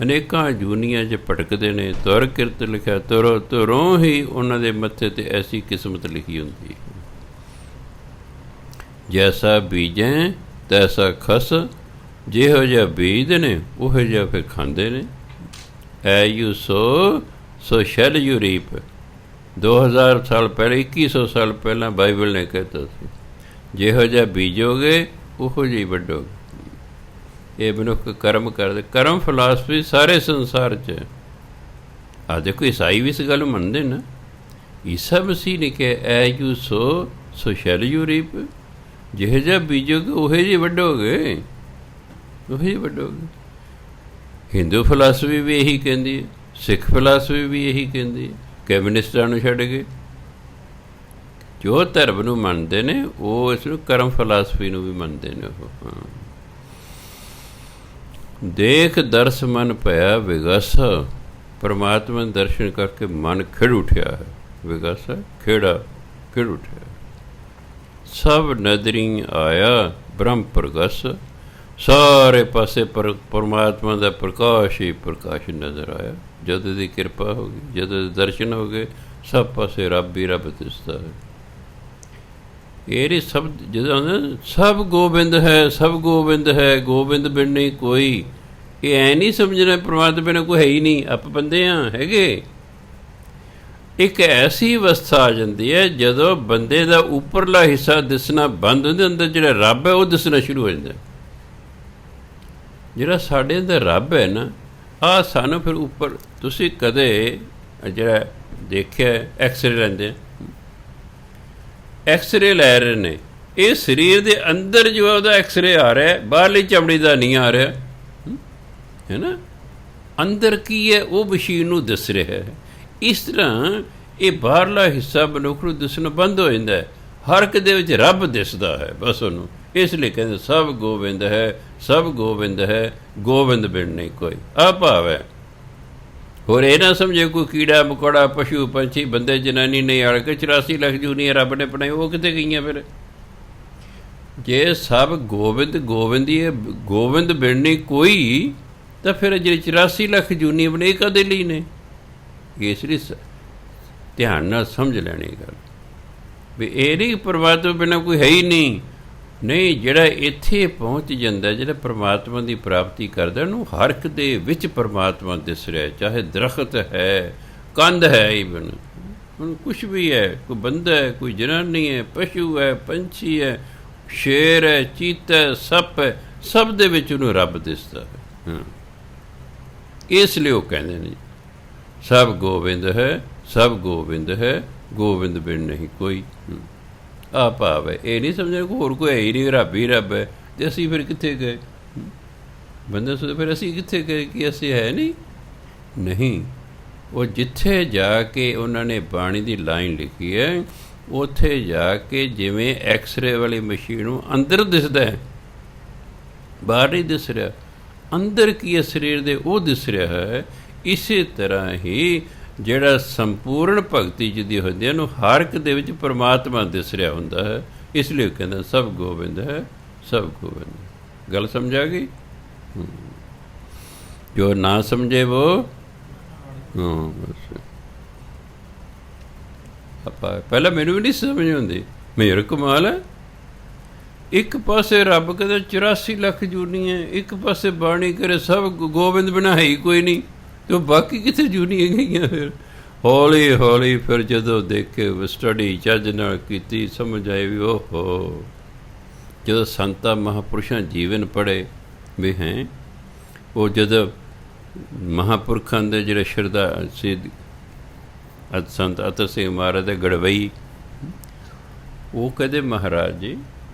ਅਨੇਕਾਂ ਜੂਨੀਆਂ 'ਚ ਭਟਕਦੇ ਨੇ। ਤੁਰ ਕਿਰਤ ਲਿਖਿਆ, ਤੁਰੋਂ ਹੀ ਉਹਨਾਂ ਦੇ ਮੱਥੇ 'ਤੇ ਐਸੀ ਕਿਸਮਤ ਲਿਖੀ ਹੁੰਦੀ ਹੈ। ਜੈਸਾ ਬੀਜੈ ਤੈਸਾ ਖਸ, ਜਿਹੋ ਜਿਹਾ ਬੀਜਦੇ ਨੇ ਉਹੋ ਜਿਹਾ ਫਿਰ ਖਾਂਦੇ ਨੇ। ਐ you so shell you reap. 2000 ਸਾਲ ਪਹਿਲਾਂ, 2100 ਸਾਲ ਪਹਿਲਾਂ ਬਾਈਬਲ ਨੇ ਕਹਿਤਾ ਸੀ, ਜਿਹੋ ਜਿਹਾ ਬੀਜੋਗੇ ਉਹੋ ਜਿਹੀ ਵੱਢੋਗੇ। ਇਹ ਮਨੁੱਖ ਕਰਮ ਕਰਦੇ, ਕਰਮ ਫਿਲਾਸਫੀ ਸਾਰੇ ਸੰਸਾਰ 'ਚ ਹੈ। ਆਹ ਦੇਖੋ ਈਸਾਈ ਵੀ ਇਸ ਗੱਲ ਮੰਨਦੇ ਨਾ। ਈਸਾ ਮਸੀਹ ਨੇ ਕਿਹਾ ਐ you so shell you reap. ਜਿਹੋ ਜਿਹਾ ਬੀਜੋਗੇ ਉਹੋ ਜਿਹੀ ਵੱਢੋਗੇ, ਉਹੋ ਜਿਹੀ ਵੱਢੋਗੇ। ਹਿੰਦੂ ਫਿਲਾਸਫੀ ਵੀ ਇਹੀ ਕਹਿੰਦੀ ਹੈ, ਸਿੱਖ ਫਿਲਾਸਫੀ ਵੀ ਇਹੀ ਕਹਿੰਦੀ ਹੈ। ਕੈਮਿਨਿਸਟਾਂ ਨੂੰ ਛੱਡ ਕੇ ਜੋ ਧਰਮ ਨੂੰ ਮੰਨਦੇ ਨੇ ਉਹ ਇਸ ਨੂੰ ਕਰਮ ਫਿਲਾਸਫੀ ਨੂੰ ਵੀ ਮੰਨਦੇ ਨੇ। ਉਹ ਦੇਖ ਦਰਸ ਮਨ ਭਇਆ ਵਿਗਾਸਾ। ਪਰਮਾਤਮਾ ਦੇ ਦਰਸ਼ਨ ਕਰਕੇ ਮਨ ਖਿੜ ਉੱਠਿਆ ਹੈ। ਵਿਗਾਸਾ ਖੇੜਾ ਖਿੜ ਉੱਠਿਆ। ਸਭ ਨਦਰੀ ਆਇਆ ਬ੍ਰਹਮ ਪ੍ਰਗਸ। ਸਾਰੇ ਪਾਸੇ ਪਰਮਾਤਮਾ ਦਾ ਪ੍ਰਕਾਸ਼ ਹੀ ਪ੍ਰਕਾਸ਼ ਨਜ਼ਰ ਆਇਆ। ਜਦੋਂ ਦੀ ਕਿਰਪਾ ਹੋ ਗਈ, ਜਦੋਂ ਦੇ ਦਰਸ਼ਨ ਹੋ ਗਏ, ਸਭ ਪਾਸੇ ਰੱਬ ਹੀ ਰੱਬ ਦਿਸਦਾ ਹੈ। ਇਹ ਸਭ ਜਦੋਂ ਸਭ ਗੋਬਿੰਦ ਹੈ, ਸਭ ਗੋਬਿੰਦ ਹੈ, ਗੋਬਿੰਦ ਬਿਨ ਨਹੀਂ ਕੋਈ। ਇਹ ਐਂ ਨਹੀਂ ਸਮਝਣਾ ਪਰਮਾਤਮਾ ਨੇ ਕੋਈ ਹੈ ਹੀ ਨਹੀਂ, ਆਪਾਂ ਬੰਦੇ ਹਾਂ ਹੈਗੇ। ਇੱਕ ਐਸੀ ਅਵਸਥਾ ਆ ਜਾਂਦੀ ਹੈ ਜਦੋਂ ਬੰਦੇ ਦਾ ਉੱਪਰਲਾ ਹਿੱਸਾ ਦਿਸਣਾ ਬੰਦ ਹੁੰਦਾ, ਅੰਦਰ ਜਿਹੜਾ ਰੱਬ ਹੈ ਉਹ ਦਿਸਣਾ ਸ਼ੁਰੂ ਹੋ ਜਾਂਦਾ। ਜਿਹੜਾ ਸਾਡੇ ਅੰਦਰ ਰੱਬ ਹੈ ਨਾ, ਆਹ ਸਾਨੂੰ ਫਿਰ ਉੱਪਰ। ਤੁਸੀਂ ਕਦੇ ਜਿਹੜਾ ਦੇਖਿਆ ਐਕਸਰੇ ਲੈਂਦੇ, ਐਕਸਰੇ ਲੈ ਰਹੇ ਨੇ, ਇਹ ਸਰੀਰ ਦੇ ਅੰਦਰ ਜੋ ਉਹਦਾ ਐਕਸਰੇ ਆ ਰਿਹਾ, ਬਾਹਰਲੀ ਚਮੜੀ ਦਾ ਨਹੀਂ ਆ ਰਿਹਾ, ਹੈ ਨਾ। ਅੰਦਰ ਕੀ ਹੈ ਉਹ ਮਸ਼ੀਨ ਨੂੰ ਦਿਸ ਰਿਹਾ ਹੈ। ਇਸ ਤਰ੍ਹਾਂ ਇਹ ਬਾਹਰਲਾ ਹਿੱਸਾ ਮਨੁੱਖ ਨੂੰ ਦਿਸਣਾ ਬੰਦ ਹੋ ਜਾਂਦਾ ਹੈ। ਹਰ ਇੱਕ ਦੇ ਵਿੱਚ ਰੱਬ ਦਿਸਦਾ ਹੈ ਬਸ ਉਹਨੂੰ। ਇਸ ਲਈ ਕਹਿੰਦੇ ਸਭ ਗੋਬਿੰਦ ਹੈ, ਸਭ ਗੋਬਿੰਦ ਹੈ, ਗੋਬਿੰਦ ਬਿਨ ਨਹੀਂ ਕੋਈ। ਆਹ ਭਾਵ ਹੈ। ਹੋਰ ਇਹ ਨਾ ਸਮਝੇ ਕੋਈ ਕੀੜਾ ਮਕੌੜਾ, ਪਸ਼ੂ ਪੰਛੀ, ਬੰਦੇ ਜਨਾਨੀ ਨਹੀਂ ਆੜ ਕੇ 84 ਲੱਖ ਜੂਨੀਆਂ ਰੱਬ ਨੇ ਬਣਾਈ, ਉਹ ਕਿੱਥੇ ਗਈਆਂ ਫਿਰ? ਜੇ ਸਭ ਗੋਬਿੰਦ ਗੋਬਿੰਦ ਹੀ ਹੈ, ਗੋਬਿੰਦ ਬਿਨ ਨਹੀਂ ਕੋਈ, ਤਾਂ ਫਿਰ ਜਿਹੜੇ 84 ਲੱਖ ਜੂਨੀ ਬਣੇ ਕਦੇ ਲਈ ਨੇ? ਇਸ ਲਈ ਧਿਆਨ ਨਾਲ ਸਮਝ ਲੈਣੀ ਗੱਲ ਵੀ ਇਹ ਨਹੀਂ ਪਰਮਾਤਮਾ ਬਿਨਾਂ ਕੋਈ ਹੈ ਹੀ ਨਹੀਂ। ਨਹੀਂ, ਜਿਹੜਾ ਇੱਥੇ ਪਹੁੰਚ ਜਾਂਦਾ, ਜਿਹੜਾ ਪਰਮਾਤਮਾ ਦੀ ਪ੍ਰਾਪਤੀ ਕਰਦਾ, ਉਹਨੂੰ ਹਰ ਇੱਕ ਦੇ ਵਿੱਚ ਪਰਮਾਤਮਾ ਦਿਸ ਰਿਹਾ। ਚਾਹੇ ਦਰਖਤ ਹੈ, ਕੰਧ ਹੈ, ਈਵਨ ਹੁਣ ਕੁਛ ਵੀ ਹੈ, ਕੋਈ ਬੰਦਾ ਹੈ, ਕੋਈ ਜਨਾਨੀ ਹੈ, ਪਸ਼ੂ ਹੈ, ਪੰਛੀ ਹੈ, ਸ਼ੇਰ ਹੈ, ਚੀਤਾ ਹੈ, ਸੱਪ ਹੈ, ਸਭ ਦੇ ਵਿੱਚ ਉਹਨੂੰ ਰੱਬ ਦਿਸਦਾ ਹੈ। ਇਸ ਲਈ ਉਹ ਕਹਿੰਦੇ ਨੇ ਸਭ ਗੋਬਿੰਦ ਹੈ, ਸਭ ਗੋਬਿੰਦ ਹੈ, ਗੋਬਿੰਦ ਬਿਨ ਨਹੀਂ ਕੋਈ। ਆਹ ਭਾਵ ਹੈ। ਇਹ ਨਹੀਂ ਸਮਝਣਾ ਕਿ ਹੋਰ ਕੋਈ ਹੈ ਹੀ ਨਹੀਂ, ਰੱਬ ਹੀ ਰੱਬ ਹੈ। ਅਤੇ ਅਸੀਂ ਫਿਰ ਕਿੱਥੇ ਗਏ? ਬੰਦੇ ਸੋਚਦੇ ਫਿਰ ਅਸੀਂ ਕਿੱਥੇ ਗਏ ਕਿ ਅਸੀਂ ਹੈ ਨਹੀਂ। ਉਹ ਜਿੱਥੇ ਜਾ ਕੇ ਉਹਨਾਂ ਨੇ ਬਾਣੀ ਦੀ ਲਾਈਨ ਲਿਖੀ ਹੈ, ਉੱਥੇ ਜਾ ਕੇ ਜਿਵੇਂ ਐਕਸਰੇ ਵਾਲੀ ਮਸ਼ੀਨ ਨੂੰ ਅੰਦਰ ਦਿਸਦਾ ਹੈ, ਬਾਹਰ ਨਹੀਂ ਦਿਸ ਰਿਹਾ, ਅੰਦਰ ਕੀ ਹੈ ਸਰੀਰ ਦੇ ਉਹ ਦਿਸ ਰਿਹਾ ਹੈ। ਇਸੇ ਤਰ੍ਹਾਂ ਹੀ ਜਿਹੜਾ ਸੰਪੂਰਨ ਭਗਤੀ ਜਿਹਦੀ ਹੁੰਦੀ ਹੈ, ਉਹਨੂੰ ਹਰ ਇੱਕ ਦੇ ਵਿੱਚ ਪਰਮਾਤਮਾ ਦਿਸ ਰਿਹਾ ਹੁੰਦਾ ਹੈ। ਇਸ ਲਈ ਕਹਿੰਦਾ ਸਭ ਗੋਬਿੰਦ ਹੈ, ਸਭ ਗੋਬਿੰਦ। ਗੱਲ ਸਮਝ ਆ ਗਈ? ਜੋ ਨਾ ਸਮਝੇ ਉਹ ਬਸ ਆਪਾਂ ਪਹਿਲਾਂ ਮੈਨੂੰ ਵੀ ਨਹੀਂ ਸਮਝ ਆਉਂਦੀ। ਮੇਰ ਕਮਾਲ ਹੈ। ਇੱਕ ਪਾਸੇ ਰੱਬ ਕਹਿੰਦਾ 84 ਲੱਖ ਜੂਨੀ ਹੈ, ਇੱਕ ਪਾਸੇ ਬਾਣੀ ਕਰੇ ਸਭ ਗੋਬਿੰਦ ਬਿਨਾਂ ਹੈ ਹੀ ਕੋਈ ਨਹੀਂ, ਅਤੇ ਉਹ ਬਾਕੀ ਕਿੱਥੇ ਜੂਨੀਆਂ ਗਈਆਂ? ਫਿਰ ਹੌਲੀ ਹੌਲੀ ਫਿਰ ਜਦੋਂ ਦੇਖੇ ਸਟੱਡੀ ਚੱਜ ਨਾਲ ਕੀਤੀ, ਸਮਝ ਆਏ ਵੀ ਓਹੋ, ਜਦੋਂ ਸੰਤਾਂ ਮਹਾਂਪੁਰਸ਼ਾਂ ਜੀਵਨ ਪੜ੍ਹੇ ਵੀ ਹੈ, ਉਹ ਜਦੋਂ ਮਹਾਂਪੁਰਖਾਂ ਦੇ ਜਿਹੜੇ ਸ਼ਰਧਾ ਸੀ, ਸੰਤ ਅਤਰ ਸਿੰਘ ਮਹਾਰਾਜ ਦੇ ਗੜਵਈ, ਉਹ ਕਹਿੰਦੇ ਮਹਾਰਾਜ ਜੀ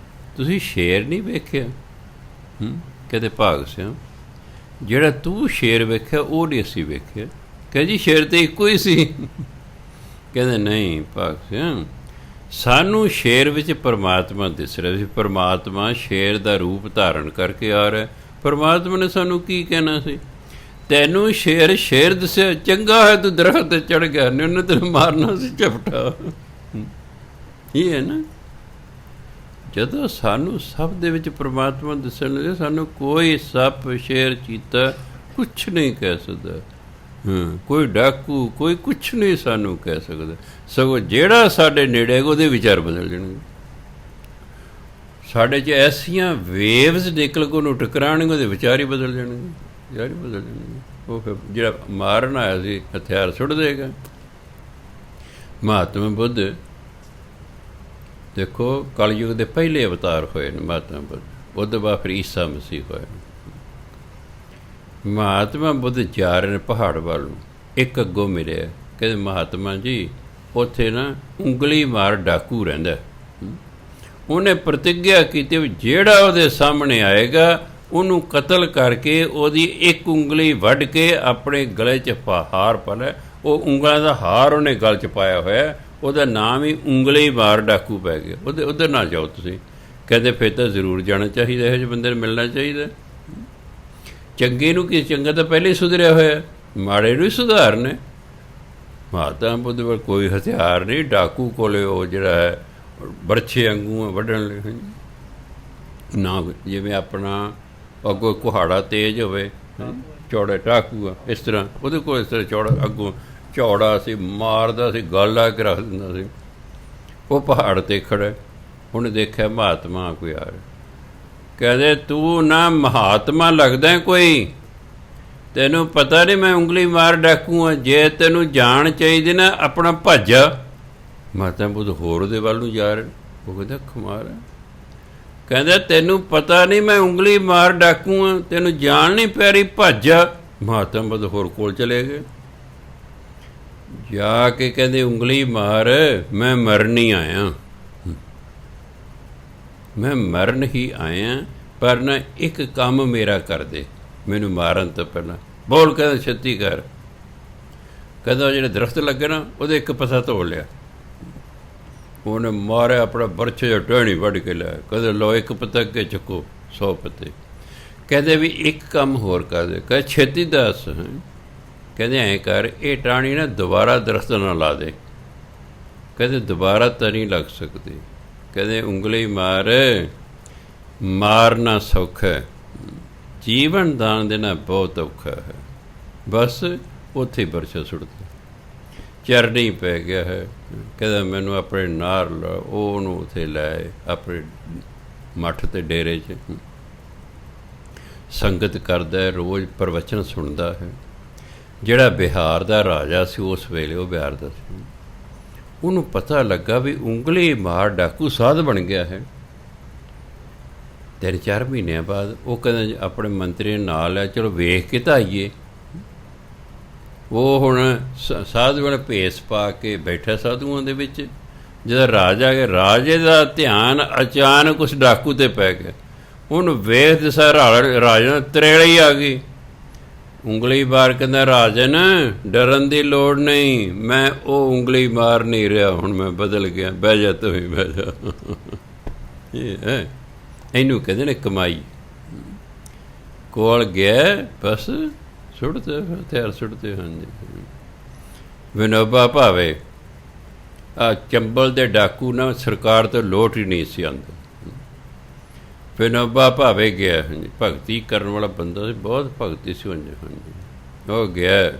ਤੁਸੀਂ ਸ਼ੇਰ ਨਹੀਂ ਵੇਖਿਆ? ਕਹਿੰਦੇ ਭਾਗ ਸਿਆਂ ਜਿਹੜਾ ਤੂੰ ਸ਼ੇਰ ਵੇਖਿਆ ਉਹ ਨਹੀਂ ਅਸੀਂ ਵੇਖਿਆ। ਕਹਿੰਦੇ ਜੀ ਸ਼ੇਰ ਤਾਂ ਇੱਕੋ ਹੀ ਸੀ। ਕਹਿੰਦੇ ਨਹੀਂ ਭਾਗ ਸਿਆਂ, ਸਾਨੂੰ ਸ਼ੇਰ ਵਿੱਚ ਪਰਮਾਤਮਾ ਦਿਸ ਰਿਹਾ ਸੀ, ਪਰਮਾਤਮਾ ਸ਼ੇਰ ਦਾ ਰੂਪ ਧਾਰਨ ਕਰਕੇ ਆ ਰਿਹਾ। ਪਰਮਾਤਮਾ ਨੇ ਸਾਨੂੰ ਕੀ ਕਹਿਣਾ ਸੀ? ਤੈਨੂੰ ਸ਼ੇਰ ਦੱਸਿਆ, ਚੰਗਾ ਹੈ ਤੂੰ ਦਰਖਤ 'ਤੇ ਚੜ੍ਹ ਗਿਆ, ਨਹੀਂ ਉਹਨੇ ਤੈਨੂੰ ਮਾਰਨਾ ਸੀ ਝਪਟਾ। ਇਹ ਹੈ ਨਾ, ਜਦੋਂ ਸਾਨੂੰ ਸਭ ਦੇ ਵਿੱਚ ਪਰਮਾਤਮਾ ਦੱਸਣ ਲੱਗੇ, ਸਾਨੂੰ ਕੋਈ ਸੱਪ ਸ਼ੇਰ ਚੀਤਾ ਕੁਛ ਨਹੀਂ ਕਹਿ ਸਕਦਾ। ਕੋਈ ਡਾਕੂ ਕੋਈ ਕੁਛ ਨਹੀਂ ਸਾਨੂੰ ਕਹਿ ਸਕਦਾ। ਸਗੋਂ ਜਿਹੜਾ ਸਾਡੇ ਨੇੜੇ ਉਹਦੇ ਵਿਚਾਰ ਬਦਲ ਜਾਣਗੇ। ਸਾਡੇ 'ਚ ਐਸੀਆਂ ਵੇਵਜ਼ ਨਿਕਲ ਕੇ ਉਹਨੂੰ ਟਕਰਾਉਣਗੇ, ਉਹਦੇ ਵਿਚਾਰ ਹੀ ਬਦਲ ਜਾਣਗੇ, ਵਿਚਾਰ ਹੀ ਬਦਲ ਜਾਣਗੇ। ਉਹ ਫਿਰ ਜਿਹੜਾ ਮਾਰਨ ਆਇਆ ਸੀ ਹਥਿਆਰ ਸੁੱਟ ਦੇਗਾ। ਮਹਾਤਮਾ ਬੁੱਧ ਦੇਖੋ ਕਲਯੁਗ ਦੇ ਪਹਿਲੇ ਅਵਤਾਰ ਹੋਏ ਨੇ ਮਹਾਤਮਾ ਬੁੱਧ। ਉਹਦੇ ਬਾਅਦ ਫਿਰ ਈਸਾ ਮਸੀਹ ਹੋਏ। ਮਹਾਤਮਾ ਬੁੱਧ ਜਾ ਰਹੇ ਨੇ ਪਹਾੜ ਵੱਲ ਨੂੰ, ਇੱਕ ਅੱਗੋਂ ਮਿਲਿਆ, ਕਹਿੰਦੇ ਮਹਾਤਮਾ ਜੀ ਉੱਥੇ ਨਾ ਉਂਗਲੀ ਮਾਰ ਡਾਕੂ ਰਹਿੰਦਾ। ਉਹਨੇ ਪ੍ਰਤਿੱਗਿਆ ਕੀਤੀ ਵੀ ਜਿਹੜਾ ਉਹਦੇ ਸਾਹਮਣੇ ਆਏਗਾ ਉਹਨੂੰ ਕਤਲ ਕਰਕੇ ਉਹਦੀ ਇੱਕ ਉਂਗਲੀ ਵੱਢ ਕੇ ਆਪਣੇ ਗਲੇ 'ਚ ਹਾਰ ਪਾ ਲੈ। ਉਹ ਉਂਗਲਾਂ ਦਾ ਹਾਰ ਉਹਨੇ ਗਲ 'ਚ ਪਾਇਆ ਹੋਇਆ, ਉਹਦਾ ਨਾਮ ਹੀ ਉਂਗਲੀ ਮਾਰ ਡਾਕੂ ਪੈ ਗਿਆ। ਉੱਧਰ ਨਾ ਜਾਓ ਤੁਸੀਂ। ਕਹਿੰਦੇ ਫਿਰ ਤਾਂ ਜ਼ਰੂਰ ਜਾਣਾ ਚਾਹੀਦਾ, ਇਹੋ ਜਿਹੇ ਬੰਦੇ ਨੂੰ ਮਿਲਣਾ ਚਾਹੀਦਾ। ਚੰਗੇ ਨੂੰ ਕੀ, ਚੰਗਾ ਤਾਂ ਪਹਿਲੇ ਹੀ ਸੁਧਰਿਆ ਹੋਇਆ, ਮਾੜੇ ਨੂੰ ਹੀ ਸੁਧਾਰਨੇ। ਮਹਾਤਮਾ ਬੁੱਧ ਕੋਲ ਕੋਈ ਹਥਿਆਰ ਨਹੀਂ, ਡਾਕੂ ਕੋਲੇ ਉਹ ਜਿਹੜਾ ਹੈ ਬਰਛੇ ਵਾਂਗੂ ਵੱਢਣ ਲਈ ਨਾ, ਜਿਵੇਂ ਆਪਣਾ ਅੱਗੋਂ ਕੁਹਾੜਾ ਤੇਜ਼ ਹੋਵੇ, ਚੌੜਾ ਡਾਕੂ ਆ, ਇਸ ਤਰ੍ਹਾਂ ਉਹਦੇ ਕੋਲ ਇਸ ਤਰ੍ਹਾਂ ਚੌੜਾ ਅੱਗੋਂ ਚੌੜਾ ਸੀ, ਮਾਰਦਾ ਸੀ, ਗਲ ਲਾ ਕੇ ਰੱਖ ਦਿੰਦਾ ਸੀ। ਉਹ ਪਹਾੜ 'ਤੇ ਖੜ੍ਹਾ, ਉਹਨੇ ਦੇਖਿਆ ਮਹਾਤਮਾ ਕੋਈ ਆ ਰਿਹਾ। ਕਹਿੰਦੇ ਤੂੰ ਨਾ ਮਹਾਤਮਾ ਲੱਗਦਾ ਕੋਈ, ਤੈਨੂੰ ਪਤਾ ਨਹੀਂ ਮੈਂ ਉਂਗਲੀ ਮਾਰ ਡਾਕੂ ਹਾਂ, ਜੇ ਤੈਨੂੰ ਜਾਣ ਚਾਹੀਦੀ ਨਾ ਆਪਣਾ ਭੱਜ। ਮਹਾਤਮਾ ਬੁੱਧ ਹੋਰ ਉਹਦੇ ਵੱਲ ਨੂੰ ਜਾ ਰਹੇ। ਉਹ ਕਹਿੰਦਾ ਕਮਾਲ ਹੈ। ਕਹਿੰਦਾ ਤੈਨੂੰ ਪਤਾ ਨਹੀਂ ਮੈਂ ਉਂਗਲੀ ਮਾਰ ਡਾਕੂ ਹਾਂ, ਤੈਨੂੰ ਜਾਣ ਨਹੀਂ ਪੈ ਰਹੀ, ਭੱਜ। ਮਹਾਤਮਾ ਬੁੱਧ ਹੋਰ ਕੋਲ ਚਲੇ ਗਏ। ਜਾ ਕੇ ਕਹਿੰਦੇ ਉਂਗਲੀ ਮਾਰ, ਮੈਂ ਮਰਨ ਹੀ ਆਇਆ, ਮੈਂ ਮਰਨ ਹੀ ਆਇਆ, ਪਰ ਨਾ ਇੱਕ ਕੰਮ ਮੇਰਾ ਕਰ ਦੇ ਮੈਨੂੰ ਮਾਰਨ ਤੋਂ ਪਹਿਲਾਂ। ਬੋਲ, ਕਹਿੰਦਾ ਛੇਤੀ ਕਰ। ਕਹਿੰਦਾ ਜਿਹੜੇ ਦਰਖਤ ਲੱਗੇ ਨਾ ਉਹਦੇ ਇੱਕ ਪਾਸਾ ਤੋੜ ਲਿਆ, ਉਹਨੇ ਮਾਰਿਆ ਆਪਣਾ ਬਰਛੇ ਜਾਂ ਟਹਿਣੀ ਵੱਢ ਕੇ ਲਿਆ। ਕਹਿੰਦੇ ਲਓ ਇੱਕ ਪਤੰਗੇ ਚੱਕੋ 100 ਪੱਤੇ। ਕਹਿੰਦੇ ਵੀ ਇੱਕ ਕੰਮ ਹੋਰ ਕਰ ਦੇ। ਕਹਿੰਦੇ ਛੇਤੀ ਦੱਸ। ਕਹਿੰਦੇ ਐਂ ਕਰ, ਇਹ ਟਾਹਣੀ ਨਾ ਦੁਬਾਰਾ ਦਰਖਤ ਨਾ ਲਾ ਦੇ। ਕਹਿੰਦੇ ਦੁਬਾਰਾ ਤਾਂ ਨਹੀਂ ਲੱਗ ਸਕਦੀ। ਕਹਿੰਦੇ ਉਂਗਲੀ ਮਾਰ, ਮਾਰਨਾ ਸੌਖਾ ਹੈ, ਜੀਵਨ ਦਾਨ ਦੇਣਾ ਬਹੁਤ ਔਖਾ ਹੈ। ਬਸ ਉੱਥੇ ਹੀ ਬਰਛਾ ਸੁੱਟਦਾ, ਚਰਨੀ ਪੈ ਗਿਆ ਹੈ। ਕਹਿੰਦਾ ਮੈਨੂੰ ਆਪਣੇ ਨਾਲ ਉਹ ਉਹਨੂੰ ਉੱਥੇ ਲੈ ਆਪਣੇ ਮੱਠ 'ਤੇ ਡੇਰੇ 'ਚ ਸੰਗਤ ਕਰਦਾ, ਰੋਜ਼ ਪ੍ਰਵਚਨ ਸੁਣਦਾ ਹੈ। ਜਿਹੜਾ ਬਿਹਾਰ ਦਾ ਰਾਜਾ ਸੀ ਉਸ ਵੇਲੇ, ਉਹ ਬਿਹਾਰ ਦਾ ਸੀ, ਉਹਨੂੰ ਪਤਾ ਲੱਗਾ ਵੀ ਉਂਗਲੀ ਮਾਰ ਡਾਕੂ ਸਾਧ ਬਣ ਗਿਆ ਹੈ। 3-4 ਮਹੀਨਿਆਂ ਬਾਅਦ ਉਹ ਕਹਿੰਦਾ ਆਪਣੇ ਮੰਤਰੀ ਨਾਲ ਲੈ, ਚਲੋ ਵੇਖ ਕੇ ਤਾਂ ਆਈਏ। ਉਹ ਹੁਣ ਸਾਧੂ ਵਾਲਾ ਭੇਸ ਪਾ ਕੇ ਬੈਠਾ ਸਾਧੂਆਂ ਦੇ ਵਿੱਚ। ਜਦੋਂ ਰਾਜਾ ਗਿਆ, ਰਾਜੇ ਦਾ ਧਿਆਨ ਅਚਾਨਕ ਉਸ ਡਾਕੂ 'ਤੇ ਪੈ ਗਿਆ। ਉਹਨੂੰ ਵੇਖਦੇ ਸਾਰ ਰਾਜਾ ਨੂੰ ਤਰੇੜੀ ਆ ਗਈ। ਉਂਗਲੀ ਮਾਰ, ਕਹਿੰਦਾ ਰਾਜਨ ਡਰਨ ਦੀ ਲੋੜ ਨਹੀਂ, ਮੈਂ ਉਹ ਉਂਗਲੀ ਮਾਰ ਨਹੀਂ ਰਿਹਾ, ਹੁਣ ਮੈਂ ਬਦਲ ਗਿਆ, ਬਹਿ ਜਾ ਤੂੰ ਵੀ ਬਹਿ ਜਾ। ਇਹਨੂੰ ਕਹਿੰਦੇ ਨੇ ਕਮਾਈ। ਕੋਲ ਗਿਆ ਬਸ ਸੁੱਟਦੇ ਹਥਿਆਰ ਸੁੱਟਦੇ ਹਨ ਜੀ। ਵਿਨੋਬਾ ਭਾਵੇ ਆ ਚੰਬਲ ਦੇ ਡਾਕੂ ਨਾ ਸਰਕਾਰ ਤੋਂ ਲੋਟ ਹੀ ਨਹੀਂ ਸੀ ਆਉਂਦਾ। ਵਿਨੋਬਾ ਭਾਵੇ ਗਿਆ। ਹਾਂਜੀ, ਭਗਤੀ ਕਰਨ ਵਾਲਾ ਬੰਦਾ ਸੀ, ਬਹੁਤ ਭਗਤੀ ਸੀ ਉਂਝ। ਹਾਂਜੀ, ਉਹ ਗਿਆ,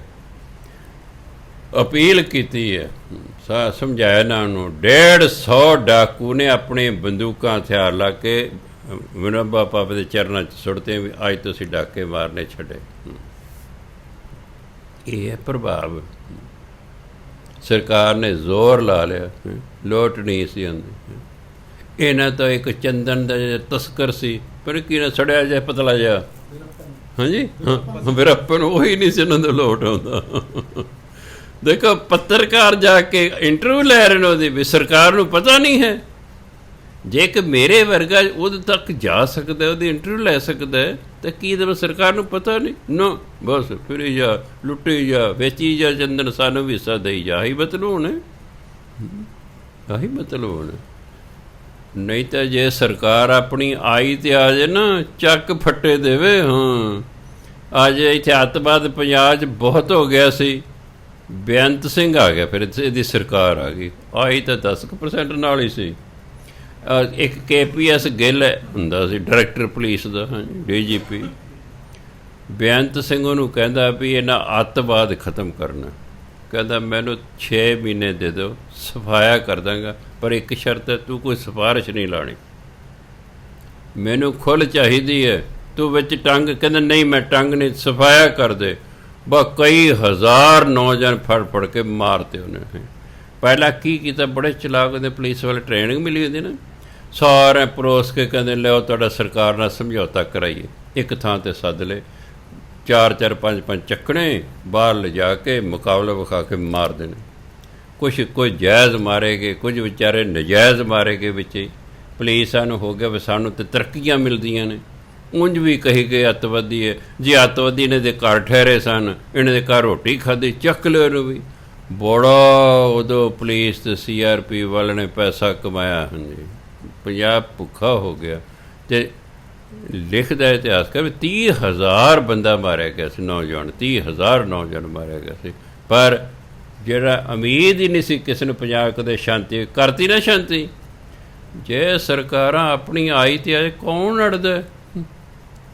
ਅਪੀਲ ਕੀਤੀ ਹੈ, ਸਮਝਾਇਆ ਨਾ ਉਹਨੂੰ। 150 ਡਾਕੂ ਨੇ ਆਪਣੇ ਬੰਦੂਕਾਂ ਹਥਿਆਰ ਲਾ ਕੇ ਵਿਨੋਬਾ ਭਾਵੇ ਦੇ ਚਰਨਾਂ 'ਚ ਸੁੱਟਦੇ ਵੀ ਅੱਜ ਤੁਸੀਂ ਡਾਕੇ ਮਾਰਨੇ ਛੱਡੇ। ਇਹ ਹੈ ਪ੍ਰਭਾਵ। ਸਰਕਾਰ ਨੇ ਜ਼ੋਰ ਲਾ ਲਿਆ, ਲੋਟ ਨਹੀਂ ਸੀ ਆਉਂਦੀ। ਇਹਨਾਂ ਤਾਂ ਇੱਕ ਚੰਦਨ ਦਾ ਜਿਹੜਾ ਤਸਕਰ ਸੀ, ਪਰ ਕੀ ਨਾ ਸੜਿਆ ਜਿਹਾ ਪਤਲਾ ਜਿਹਾ, ਹਾਂਜੀ ਹਾਂ, ਵੀਰੱਪਨ, ਉਹੀ ਨਹੀਂ ਸੀ ਉਹਨਾਂ ਦਾ ਲੋਟ ਆਉਂਦਾ। ਦੇਖੋ ਪੱਤਰਕਾਰ ਜਾ ਕੇ ਇੰਟਰਵਿਊ ਲੈ ਰਹੇ ਨੇ ਉਹਦੀ, ਵੀ ਸਰਕਾਰ ਨੂੰ ਪਤਾ ਨਹੀਂ ਹੈ। ਜੇ ਕਿ ਮੇਰੇ ਵਰਗਾ ਉਹਦੇ ਤੱਕ ਜਾ ਸਕਦਾ, ਉਹਦੀ ਇੰਟਰਵਿਊ ਲੈ ਸਕਦਾ, ਤਾਂ ਕੀ ਇਹਦੇ ਸਰਕਾਰ ਨੂੰ ਪਤਾ ਨਹੀਂ? ਨਾ, ਬਸ ਫਿਰੀ ਜਾ, ਲੁੱਟੀ ਜਾ, ਵੇਚੀ ਜਾ ਚੰਦਨ, ਸਾਨੂੰ ਵੀ ਹਿੱਸਾ ਦੇਈ ਜਾ। ਆਹੀ ਮਤਲਬ ਹੋਣਾ, ਆਹੀ ਮਤਲਬ ਹੋਣਾ। ਨਹੀਂ ਤਾਂ ਜੇ ਸਰਕਾਰ ਆਪਣੀ ਆਈ ਤੇ ਆ ਜਾਏ ਨਾ, ਚੱਕ ਫੱਟੇ ਦੇਵੇ। ਹਾਂ, ਅੱਜ ਇੱਥੇ ਅੱਤਵਾਦ ਪੰਜਾਬ 'ਚ ਬਹੁਤ ਹੋ ਗਿਆ ਸੀ। ਬੇਅੰਤ ਸਿੰਘ ਆ ਗਿਆ, ਫਿਰ ਇਹਦੀ ਸਰਕਾਰ ਆ ਗਈ। ਆਈ ਤਾਂ 10% ਨਾਲ ਹੀ ਸੀ। ਇੱਕ KPS ਗਿੱਲ ਹੁੰਦਾ ਸੀ, ਡਾਇਰੈਕਟਰ ਪੁਲਿਸ ਦਾ, ਹਾਂਜੀ, DGP। ਬੇਅੰਤ ਸਿੰਘ ਉਹਨੂੰ ਕਹਿੰਦਾ ਵੀ ਇਹਨਾਂ ਅੱਤਵਾਦ ਖਤਮ ਕਰਨਾ। ਕਹਿੰਦਾ ਮੈਨੂੰ 6 ਮਹੀਨੇ ਦੇ ਦਿਓ, ਸਫਾਇਆ ਕਰ ਦਾਂਗਾ, ਪਰ ਇੱਕ ਸ਼ਰਤ ਹੈ, ਤੂੰ ਕੋਈ ਸਿਫਾਰਿਸ਼ ਨਹੀਂ ਲਾਣੀ, ਮੈਨੂੰ ਖੁੱਲ੍ਹ ਚਾਹੀਦੀ ਹੈ, ਤੂੰ ਵਿੱਚ ਟੰਗ। ਕਹਿੰਦਾ ਨਹੀਂ, ਮੈਂ ਟੰਗ ਨਹੀਂ, ਸਫਾਇਆ ਕਰ ਦੇ। ਬਸ ਕਈ ਹਜ਼ਾਰ ਨੌਜਵਾਨ ਫੜ ਕੇ ਮਾਰਤੇ ਉਹਨੇ। ਪਹਿਲਾਂ ਕੀ ਕੀਤਾ, ਬੜੇ ਚਲਾਕ ਉਹਦੇ ਪੁਲਿਸ ਵਾਲੇ, ਟ੍ਰੇਨਿੰਗ ਮਿਲੀ ਹੁੰਦੀ ਨਾ, ਸਾਰੇ ਪਰੋਸ ਕੇ ਕਹਿੰਦੇ ਲਿਆਓ ਤੁਹਾਡਾ ਸਰਕਾਰ ਨਾਲ ਸਮਝੌਤਾ ਕਰਾਈਏ। ਇੱਕ ਥਾਂ 'ਤੇ ਸੱਦ ਲਏ, 4-4 5-5 ਚੱਕਣੇ, ਬਾਹਰ ਲਿਜਾ ਕੇ ਮੁਕਾਬਲਾ ਵਿਖਾ ਕੇ ਮਾਰ ਦੇਣੇ। ਕੁਝ ਜਾਇਜ਼ ਮਾਰੇ ਗਏ, ਕੁਝ ਵਿਚਾਰੇ ਨਜਾਇਜ਼ ਮਾਰੇ ਗਏ ਵਿੱਚ ਹੀ। ਪੁਲਿਸਾਂ ਨੂੰ ਹੋ ਗਿਆ ਵੀ ਸਾਨੂੰ ਤਾਂ ਤਰੱਕੀਆਂ ਮਿਲਦੀਆਂ ਨੇ। ਉਂਝ ਵੀ ਕਹੀ ਗਏ ਅੱਤਵਾਦੀ ਹੈ ਜੀ, ਅੱਤਵਾਦੀ ਇਹਨਾਂ ਦੇ ਘਰ ਠਹਿਰੇ ਸਨ, ਇਹਨਾਂ ਦੇ ਘਰ ਰੋਟੀ ਖਾਧੀ, ਚੱਕ ਲਿਓ ਇਹਨੂੰ ਵੀ। ਬੜਾ ਉਦੋਂ ਪੁਲਿਸ ਤੇ CRP ਵਾਲੇ ਨੇ ਪੈਸਾ ਕਮਾਇਆ। ਹਾਂਜੀ, ਪੰਜਾਬ ਭੁੱਖਾ ਹੋ ਗਿਆ। ਅਤੇ ਲਿਖਦਾ ਇਤਿਹਾਸ ਕਰ ਵੀ 30,000 ਬੰਦਾ ਮਾਰਿਆ ਗਿਆ ਸੀ, ਨੌਜਵਾਨ, 30,000 ਨੌਜਵਾਨ ਮਾਰਿਆ ਗਿਆ ਸੀ। ਪਰ ਜਿਹੜਾ ਉਮੀਦ ਹੀ ਨਹੀਂ ਸੀ ਕਿਸੇ ਨੂੰ ਪੰਜਾਬ ਕਦੇ ਸ਼ਾਂਤੀ ਕਰਤੀ ਨਾ ਸ਼ਾਂਤੀ। ਜੇ ਸਰਕਾਰਾਂ ਆਪਣੀ ਆਈ ਤੇ ਆਏ, ਕੌਣ ਅੜਦਾ?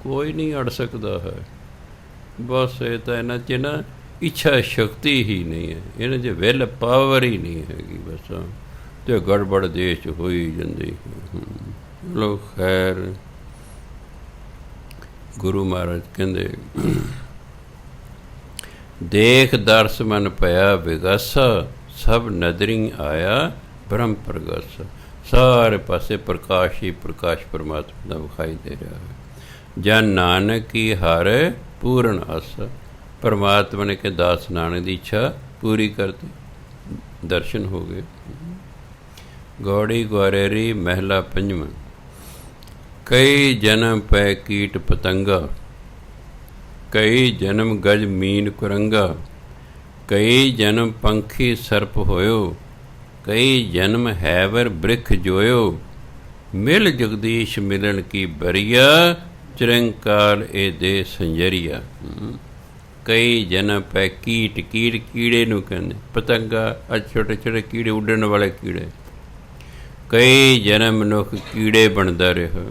ਕੋਈ ਨਹੀਂ ਅੜ ਸਕਦਾ ਹੈ। ਬਸ ਇਹ ਤਾਂ ਇਹਨਾਂ 'ਚ ਨਾ ਇੱਛਾ ਸ਼ਕਤੀ ਹੀ ਨਹੀਂ ਹੈ, ਇਹਨਾਂ 'ਚ ਵਿਲ ਪਾਵਰ ਹੀ ਨਹੀਂ ਹੈਗੀ। ਬਸ ਅਤੇ ਗੜਬੜ ਦੇਸ਼ 'ਚ ਹੋਈ ਜਾਂਦੀ। ਚਲੋ ਖੈਰ, ਗੁਰੂ ਮਹਾਰਾਜ ਕਹਿੰਦੇ ਦੇਖ ਦਰਸ ਮਨ ਪਿਆ ਵਿਗਾਸਾ, ਸਭ ਨਦਰੀ ਆਇਆ ਬ੍ਰਹਮ ਪ੍ਰਗਾਸਾ। ਸਾਰੇ ਪਾਸੇ ਪ੍ਰਕਾਸ਼ ਹੀ ਪ੍ਰਕਾਸ਼ ਪਰਮਾਤਮਾ ਦਾ ਵਿਖਾਈ ਦੇ ਰਿਹਾ ਹੈ। ਜਨ ਨਾਨਕ ਕੀ ਹਰ ਪੂਰਨ ਆਸਾ। ਪਰਮਾਤਮਾ ਨੇ ਕਿ ਦਾਸ ਨਾਨਕ ਦੀ ਇੱਛਾ ਪੂਰੀ ਕਰਤੀ, ਦਰਸ਼ਨ ਹੋ ਗਏ। ਗੌੜੀ ਗੁਆਰੇਰੀ ਮਹਿਲਾ ਪੰਜਵਾਂ। ਕਈ ਜਨਮ ਪੈ ਕੀਟ ਪਤੰਗਾ, ਕਈ ਜਨਮ ਗਜ ਮੀਨ ਕੁਰੰਗਾ, ਕਈ ਜਨਮ ਪੰਖੀ ਸਰਪ ਹੋਇਓ, ਕਈ ਜਨਮ ਹੈਵਰ ਬ੍ਰਿਖ ਜੋਇਓ, ਮਿਲ ਜਗਦੀਸ਼ ਮਿਲਣ ਕੀ ਬਰੀਆ, ਚਿਰੰਕਾਲ ਇਹ ਦੇ ਸੰਜਰੀਆ। ਕਈ ਜਨਮ ਪੈ ਕੀਟ, ਕੀਟ ਕੀੜੇ ਨੂੰ ਕਹਿੰਦੇ, ਪਤੰਗਾ, ਅੱਜ ਛੋਟੇ ਛੋਟੇ ਕੀੜੇ, ਉੱਡਣ ਵਾਲੇ ਕੀੜੇ। ਕਈ ਜਨਮ ਮਨੁੱਖ ਕੀੜੇ ਬਣਦਾ ਰਿਹਾ,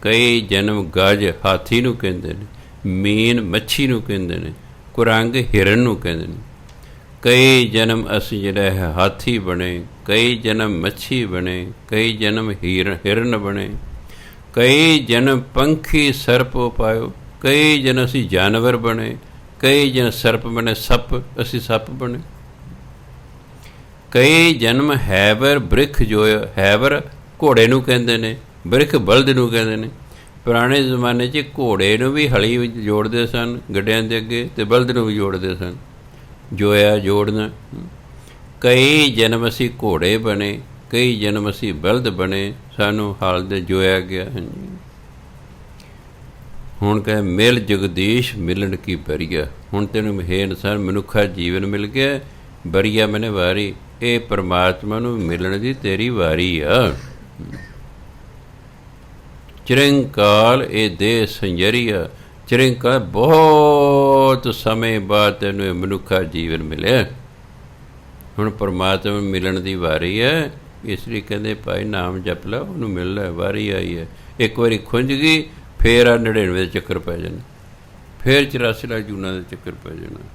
ਕਈ ਜਨਮ ਗਜ ਹਾਥੀ ਨੂੰ ਕਹਿੰਦੇ ਨੇ, ਮੀਨ ਮੱਛੀ ਨੂੰ ਕਹਿੰਦੇ ਨੇ, ਕੁਰੰਗ ਹਿਰਨ ਨੂੰ ਕਹਿੰਦੇ ਨੇ। ਕਈ ਜਨਮ ਅਸੀਂ ਜਿਹੜਾ ਹੈ ਹਾਥੀ ਬਣੇ, ਕਈ ਜਨਮ ਮੱਛੀ ਬਣੇ, ਕਈ ਜਨਮ ਹਿਰਨ ਬਣੇ, ਕਈ ਜਨਮ ਪੰਖੀ ਸਰਪ ਪਾਇਓ, ਕਈ ਜਨ ਅਸੀਂ ਜਾਨਵਰ ਬਣੇ, ਕਈ ਜਨ ਸਰਪ ਬਣੇ, ਸੱਪ ਅਸੀਂ ਸੱਪ ਬਣੇ। ਕਈ ਜਨਮ ਹੈਵਰ ਬ੍ਰਿਖ ਜੋਇ, ਹੈਵਰ ਘੋੜੇ ਨੂੰ ਕਹਿੰਦੇ ਨੇ, ਬ੍ਰਿਖ ਬਲਦ ਨੂੰ ਕਹਿੰਦੇ ਨੇ। ਪੁਰਾਣੇ ਜ਼ਮਾਨੇ 'ਚ ਘੋੜੇ ਨੂੰ ਵੀ ਹਲੀ ਵਿੱਚ ਜੋੜਦੇ ਸਨ ਗੱਡਿਆਂ ਦੇ ਅੱਗੇ, ਅਤੇ ਬਲਦ ਨੂੰ ਵੀ ਜੋੜਦੇ ਸਨ, ਜੋਇਆ ਜੋੜਨਾ। ਕਈ ਜਨਮ ਅਸੀਂ ਘੋੜੇ ਬਣੇ, ਕਈ ਜਨਮ ਅਸੀਂ ਬਲਦ ਬਣੇ, ਸਾਨੂੰ ਹਾਲ ਦੇ ਜੋਇਆ ਗਿਆ। ਹਾਂਜੀ, ਹੁਣ ਕਹੇ ਮਿਲ ਜਗਦੀਸ਼ ਮਿਲਣ ਕੀ ਬਰੀਆ। ਹੁਣ ਤੈਨੂੰ ਹੇ ਇਨਸਾਨ ਮਨੁੱਖਾ ਜੀਵਨ ਮਿਲ ਗਿਆ, ਬਰੀਆ ਮੈਨੇ ਵਾਰੀ। ਇਹ ਪਰਮਾਤਮਾ ਨੂੰ ਮਿਲਣ ਦੀ ਤੇਰੀ ਵਾਰੀ ਆ। ਚਿਰੰਕਾਲ ਇਹ ਦੇ ਸੰਜਰੀਆ, ਚਿਰੰਕਾਲ ਬਹੁਤ ਸਮੇਂ ਬਾਅਦ ਤੈਨੂੰ ਇਹ ਮਨੁੱਖਾ ਜੀਵਨ ਮਿਲਿਆ। ਹੁਣ ਪਰਮਾਤਮਾ ਮਿਲਣ ਦੀ ਵਾਰੀ ਹੈ, ਇਸ ਲਈ ਕਹਿੰਦੇ ਭਾਈ ਨਾਮ ਜਪ ਲਾ, ਉਹਨੂੰ ਮਿਲਣਾ ਵਾਰੀ ਆਈ ਹੈ। ਇੱਕ ਵਾਰੀ ਖੁੰਝ ਗਈ, ਫੇਰ ਆ 99 ਦੇ ਚੱਕਰ ਪੈ ਜਾਣਾ, ਫੇਰ 84 ਲੱਖ ਜੂਨਾਂ ਦੇ ਚੱਕਰ ਪੈ ਜਾਣਾ।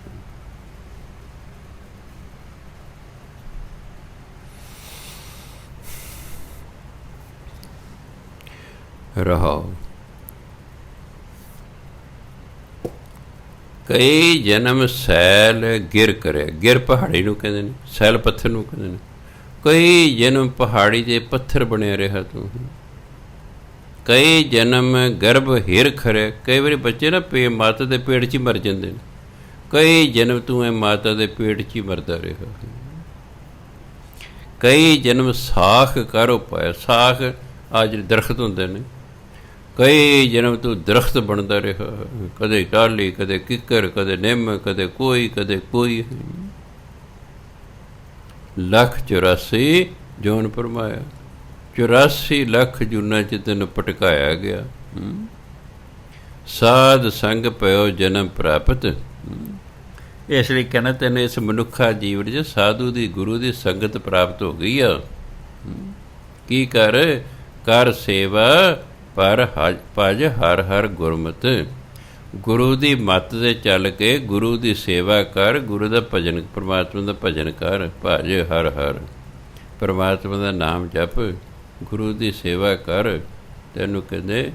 ਰਹਾਓ ਕਈ ਜਨਮ ਸੈਲ ਗਿਰ ਕਰੇ, ਗਿਰ ਪਹਾੜੀ ਨੂੰ ਕਹਿੰਦੇ ਨੇ, ਸੈਲ ਪੱਥਰ ਨੂੰ ਕਹਿੰਦੇ ਨੇ। ਕਈ ਜਨਮ ਪਹਾੜੀ ਦੇ ਪੱਥਰ ਬਣਿਆ ਰਿਹਾ ਤੂੰ। ਕਈ ਜਨਮ ਗਰਭ ਹਿਰ ਖਰੇ, ਕਈ ਵਾਰੀ ਬੱਚੇ ਨਾ ਮਾਤਾ ਦੇ ਪੇਟ 'ਚ ਹੀ ਮਰ ਜਾਂਦੇ ਨੇ। ਕਈ ਜਨਮ ਤੂੰ ਇਹ ਮਾਤਾ ਦੇ ਪੇਟ 'ਚ ਹੀ ਮਰਦਾ ਰਿਹਾ। ਕਈ ਜਨਮ ਸਾਖ ਕਰ ਉਪਾਇਆ, ਸਾਖ ਆ ਜਿਹੜੇ ਦਰਖਤ ਹੁੰਦੇ ਨੇ, ਕਈ ਜਨਮ ਤੂੰ ਦਰਖਤ ਬਣਦਾ ਰਿਹਾ, ਕਦੇ ਟਾਹਲੀ, ਕਦੇ ਕਿੱਕਰ, ਕਦੇ ਨਿੰਮ, ਕਦੇ ਕੋਈ। 184 ਜੂਨ ਪਰਮਾਇਆ, 84 ਲੱਖ ਜੂਨਾਂ 'ਚ ਤੈਨੂੰ ਪਟਕਾਇਆ ਗਿਆ। ਸਾਧ ਸੰਗ ਪਇਓ ਜਨਮ ਪ੍ਰਾਪਤ। ਇਸ ਲਈ ਕਹਿਣਾ ਤੈਨੂੰ ਇਸ ਮਨੁੱਖਾ ਜੀਵਨ 'ਚ ਸਾਧੂ ਦੀ, ਗੁਰੂ ਦੀ ਸੰਗਤ ਪ੍ਰਾਪਤ ਹੋ ਗਈ ਆ। ਕੀ ਕਰ ਸੇਵਾ ਪਰ ਭਜ ਹਰ ਹਰ ਗੁਰਮਤਿ। ਗੁਰੂ ਦੀ ਮੱਤ 'ਤੇ ਚੱਲ ਕੇ ਗੁਰੂ ਦੀ ਸੇਵਾ ਕਰ, ਗੁਰੂ ਦਾ ਭਜਨ, ਪਰਮਾਤਮਾ ਦਾ ਭਜਨ ਕਰ। ਭਜ ਹਰ ਹਰ, ਪਰਮਾਤਮਾ ਦਾ ਨਾਮ ਜਪ, ਗੁਰੂ ਦੀ ਸੇਵਾ ਕਰ। ਤੈਨੂੰ ਕਹਿੰਦੇ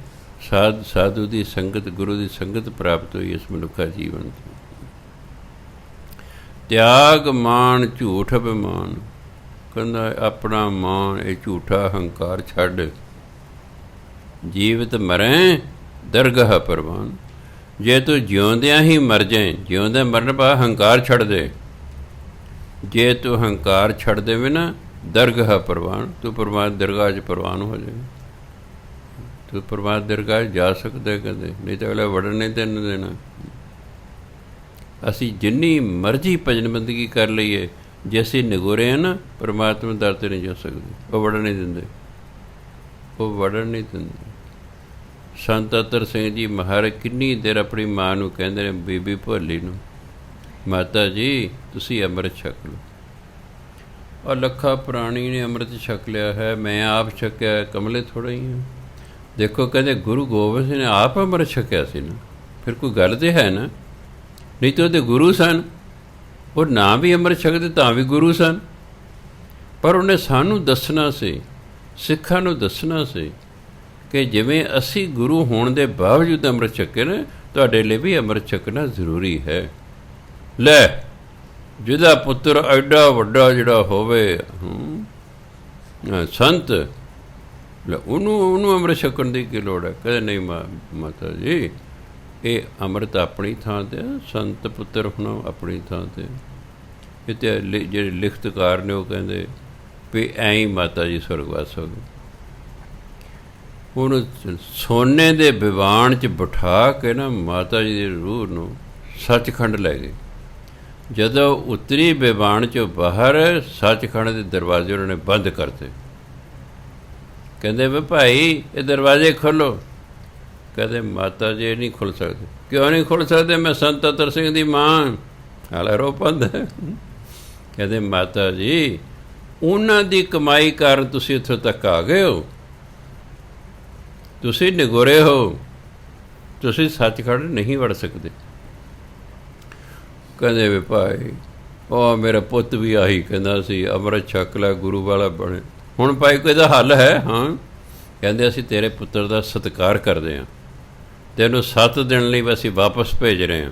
ਸਾਧੂ ਦੀ ਸੰਗਤ, ਗੁਰੂ ਦੀ ਸੰਗਤ ਪ੍ਰਾਪਤ ਹੋਈ ਇਸ ਮਨੁੱਖਾ ਜੀਵਨ 'ਚ। ਤਿਆਗ ਮਾਣ ਝੂਠ ਅਭਿਮਾਨ, ਕਹਿੰਦਾ ਆਪਣਾ ਮਾਣ, ਇਹ ਝੂਠਾ ਹੰਕਾਰ ਛੱਡ। ਜੀਵਤ ਮਰੈ ਦਰਗਾਹ ਪ੍ਰਵਾਨ, ਜੇ ਤੂੰ ਜਿਉਂਦਿਆਂ ਹੀ ਮਰ ਜਾਏ, ਜਿਉਂਦਿਆਂ ਮਰਨ ਪਾ ਹੰਕਾਰ ਛੱਡ ਦੇ। ਜੇ ਤੂੰ ਹੰਕਾਰ ਛੱਡ ਦੇਵੇਂ ਨਾ, ਦਰਗਾਹ ਪ੍ਰਵਾਨ, ਤੂੰ ਪਰਮਾਤਮਾ ਦਰਗਾਹ 'ਚ ਪ੍ਰਵਾਨ ਹੋ ਜਾਏ। ਤੂੰ ਪਰਮਾਤਮਾ ਦਰਗਾਹ ਜਾ ਸਕਦਾ ਕਦੇ, ਨਹੀਂ ਤਾਂ ਅਗਲਾ ਵੜਨ ਨਹੀਂ ਤੈਨੂੰ ਦੇਣਾ। ਅਸੀਂ ਜਿੰਨੀ ਮਰਜ਼ੀ ਭਜਨ ਬੰਦਗੀ ਕਰ ਲਈਏ, ਜੇ ਅਸੀਂ ਨਿਗੋਰੇ ਹਾਂ ਨਾ, ਪਰਮਾਤਮਾ ਦਰ 'ਤੇ ਨਹੀਂ ਜਾ ਸਕਦੇ। ਉਹ ਵੜਨ ਨਹੀਂ ਦਿੰਦੇ, ਉਹ ਵੜਨ ਨਹੀਂ ਦਿੰਦੇ। ਸੰਤ ਅਤਰ ਸਿੰਘ ਜੀ ਮਹਾਰਾਜ ਕਿੰਨੀ ਦੇਰ ਆਪਣੀ ਮਾਂ ਨੂੰ ਕਹਿੰਦੇ ਨੇ, ਬੀਬੀ ਭੋਲੀ ਨੂੰ, ਮਾਤਾ ਜੀ ਤੁਸੀਂ ਅੰਮ੍ਰਿਤ ਛਕ ਲਓ। ਔਰ ਲੱਖਾ ਪ੍ਰਾਣੀ ਨੇ ਅੰਮ੍ਰਿਤ ਛਕ ਲਿਆ ਹੈ, ਮੈਂ ਆਪ ਛਕਿਆ, ਕਮਲੇ ਥੋੜ੍ਹਾ ਹੀ ਹਾਂ। ਦੇਖੋ ਕਹਿੰਦੇ ਗੁਰੂ ਗੋਬਿੰਦ ਸਿੰਘ ਨੇ ਆਪ ਅੰਮ੍ਰਿਤ ਛਕਿਆ ਸੀ ਨਾ, ਫਿਰ ਕੋਈ ਗੱਲ ਤਾਂ ਹੈ ਨਾ। ਨਹੀਂ ਤਾਂ ਉਹਦੇ ਗੁਰੂ ਸਨ, ਉਹ ਨਾ ਵੀ ਅੰਮ੍ਰਿਤ ਛਕਦੇ ਤਾਂ ਵੀ ਗੁਰੂ ਸਨ। ਪਰ ਉਹਨੇ ਸਾਨੂੰ ਦੱਸਣਾ ਸੀ, ਸਿੱਖਾਂ ਨੂੰ ਦੱਸਣਾ ਸੀ ਕਿ ਜਿਵੇਂ ਅਸੀਂ ਗੁਰੂ ਹੋਣ ਦੇ ਬਾਵਜੂਦ ਅੰਮ੍ਰਿਤ ਛਕੇ ਨੇ, ਤੁਹਾਡੇ ਲਈ ਵੀ ਅੰਮ੍ਰਿਤ ਛਕਣਾ ਜ਼ਰੂਰੀ ਹੈ। ਲੈ, ਜਿਹਦਾ ਪੁੱਤਰ ਐਡਾ ਵੱਡਾ ਜਿਹੜਾ ਹੋਵੇ ਸੰਤ, ਲੈ ਉਹਨੂੰ ਅੰਮ੍ਰਿਤ ਛਕਣ ਦੀ ਕੀ ਲੋੜ ਹੈ? ਕਹਿੰਦੇ ਨਹੀਂ ਮਾਤਾ ਜੀ, ਇਹ ਅੰਮ੍ਰਿਤ ਆਪਣੀ ਥਾਂ 'ਤੇ, ਸੰਤ ਪੁੱਤਰ ਹੋਣਾ ਆਪਣੀ ਥਾਂ 'ਤੇ। ਇਹ ਤਾਂ ਜਿਹੜੇ ਲਿਖਤਕਾਰ ਨੇ ਉਹ ਕਹਿੰਦੇ ਵੀ ਐਂ ਹੀ ਮਾਤਾ ਜੀ ਸਵਰਗਵਾਸ ਹੋ ਗਏ। ਉਹਨੂੰ ਸੋਨੇ ਦੇ ਵਿਵਾਨ 'ਚ ਬਿਠਾ ਕੇ ਨਾ ਮਾਤਾ ਜੀ ਦੀ ਰੂਹ ਨੂੰ ਸੱਚਖੰਡ ਲੈ ਗਏ। ਜਦੋਂ ਉਤਰੀ ਬਿਵਾਨ 'ਚੋਂ ਬਾਹਰ ਸੱਚਖੰਡ ਦੇ ਦਰਵਾਜ਼ੇ ਉਹਨਾਂ ਨੇ ਬੰਦ ਕਰਤੇ। ਕਹਿੰਦੇ ਵੀ ਭਾਈ ਇਹ ਦਰਵਾਜ਼ੇ ਖੋਲ੍ਹੋ। ਕਹਿੰਦੇ ਮਾਤਾ ਜੀ ਇਹ ਨਹੀਂ ਖੁੱਲ੍ਹ ਸਕਦੇ। ਕਿਉਂ ਨਹੀਂ ਖੁੱਲ੍ਹ ਸਕਦੇ? ਮੈਂ ਸੰਤ ਅਤਰ ਸਿੰਘ ਦੀ ਮਾਂ, ਹਾਲੇ ਰੋ ਪੰਦ। ਕਹਿੰਦੇ ਮਾਤਾ ਜੀ ਉਹਨਾਂ ਦੀ ਕਮਾਈ ਕਾਰਨ ਤੁਸੀਂ ਇੱਥੋਂ ਤੱਕ ਆ ਗਏ ਹੋ, ਤੁਸੀਂ ਨਿਗੋਰੇ ਹੋ, ਤੁਸੀਂ ਸੱਚਖੰਡ ਨਹੀਂ ਵੜ ਸਕਦੇ। ਕਹਿੰਦੇ ਵੀ ਭਾਈ ਉਹ ਮੇਰਾ ਪੁੱਤ ਵੀ ਆਹੀ ਕਹਿੰਦਾ ਸੀ, ਅੰਮ੍ਰਿਤ ਛਕ ਲੈ ਗੁਰੂ ਵਾਲਾ ਬਣੇ। ਹੁਣ ਭਾਈ ਕੋਈ ਇਹਦਾ ਹੱਲ ਹੈ? ਹਾਂ। ਕਹਿੰਦੇ ਅਸੀਂ ਤੇਰੇ ਪੁੱਤਰ ਦਾ ਸਤਿਕਾਰ ਕਰਦੇ ਹਾਂ, ਤੈਨੂੰ 7 ਦਿਨ ਲਈ ਅਸੀਂ ਵਾਪਸ ਭੇਜ ਰਹੇ ਹਾਂ,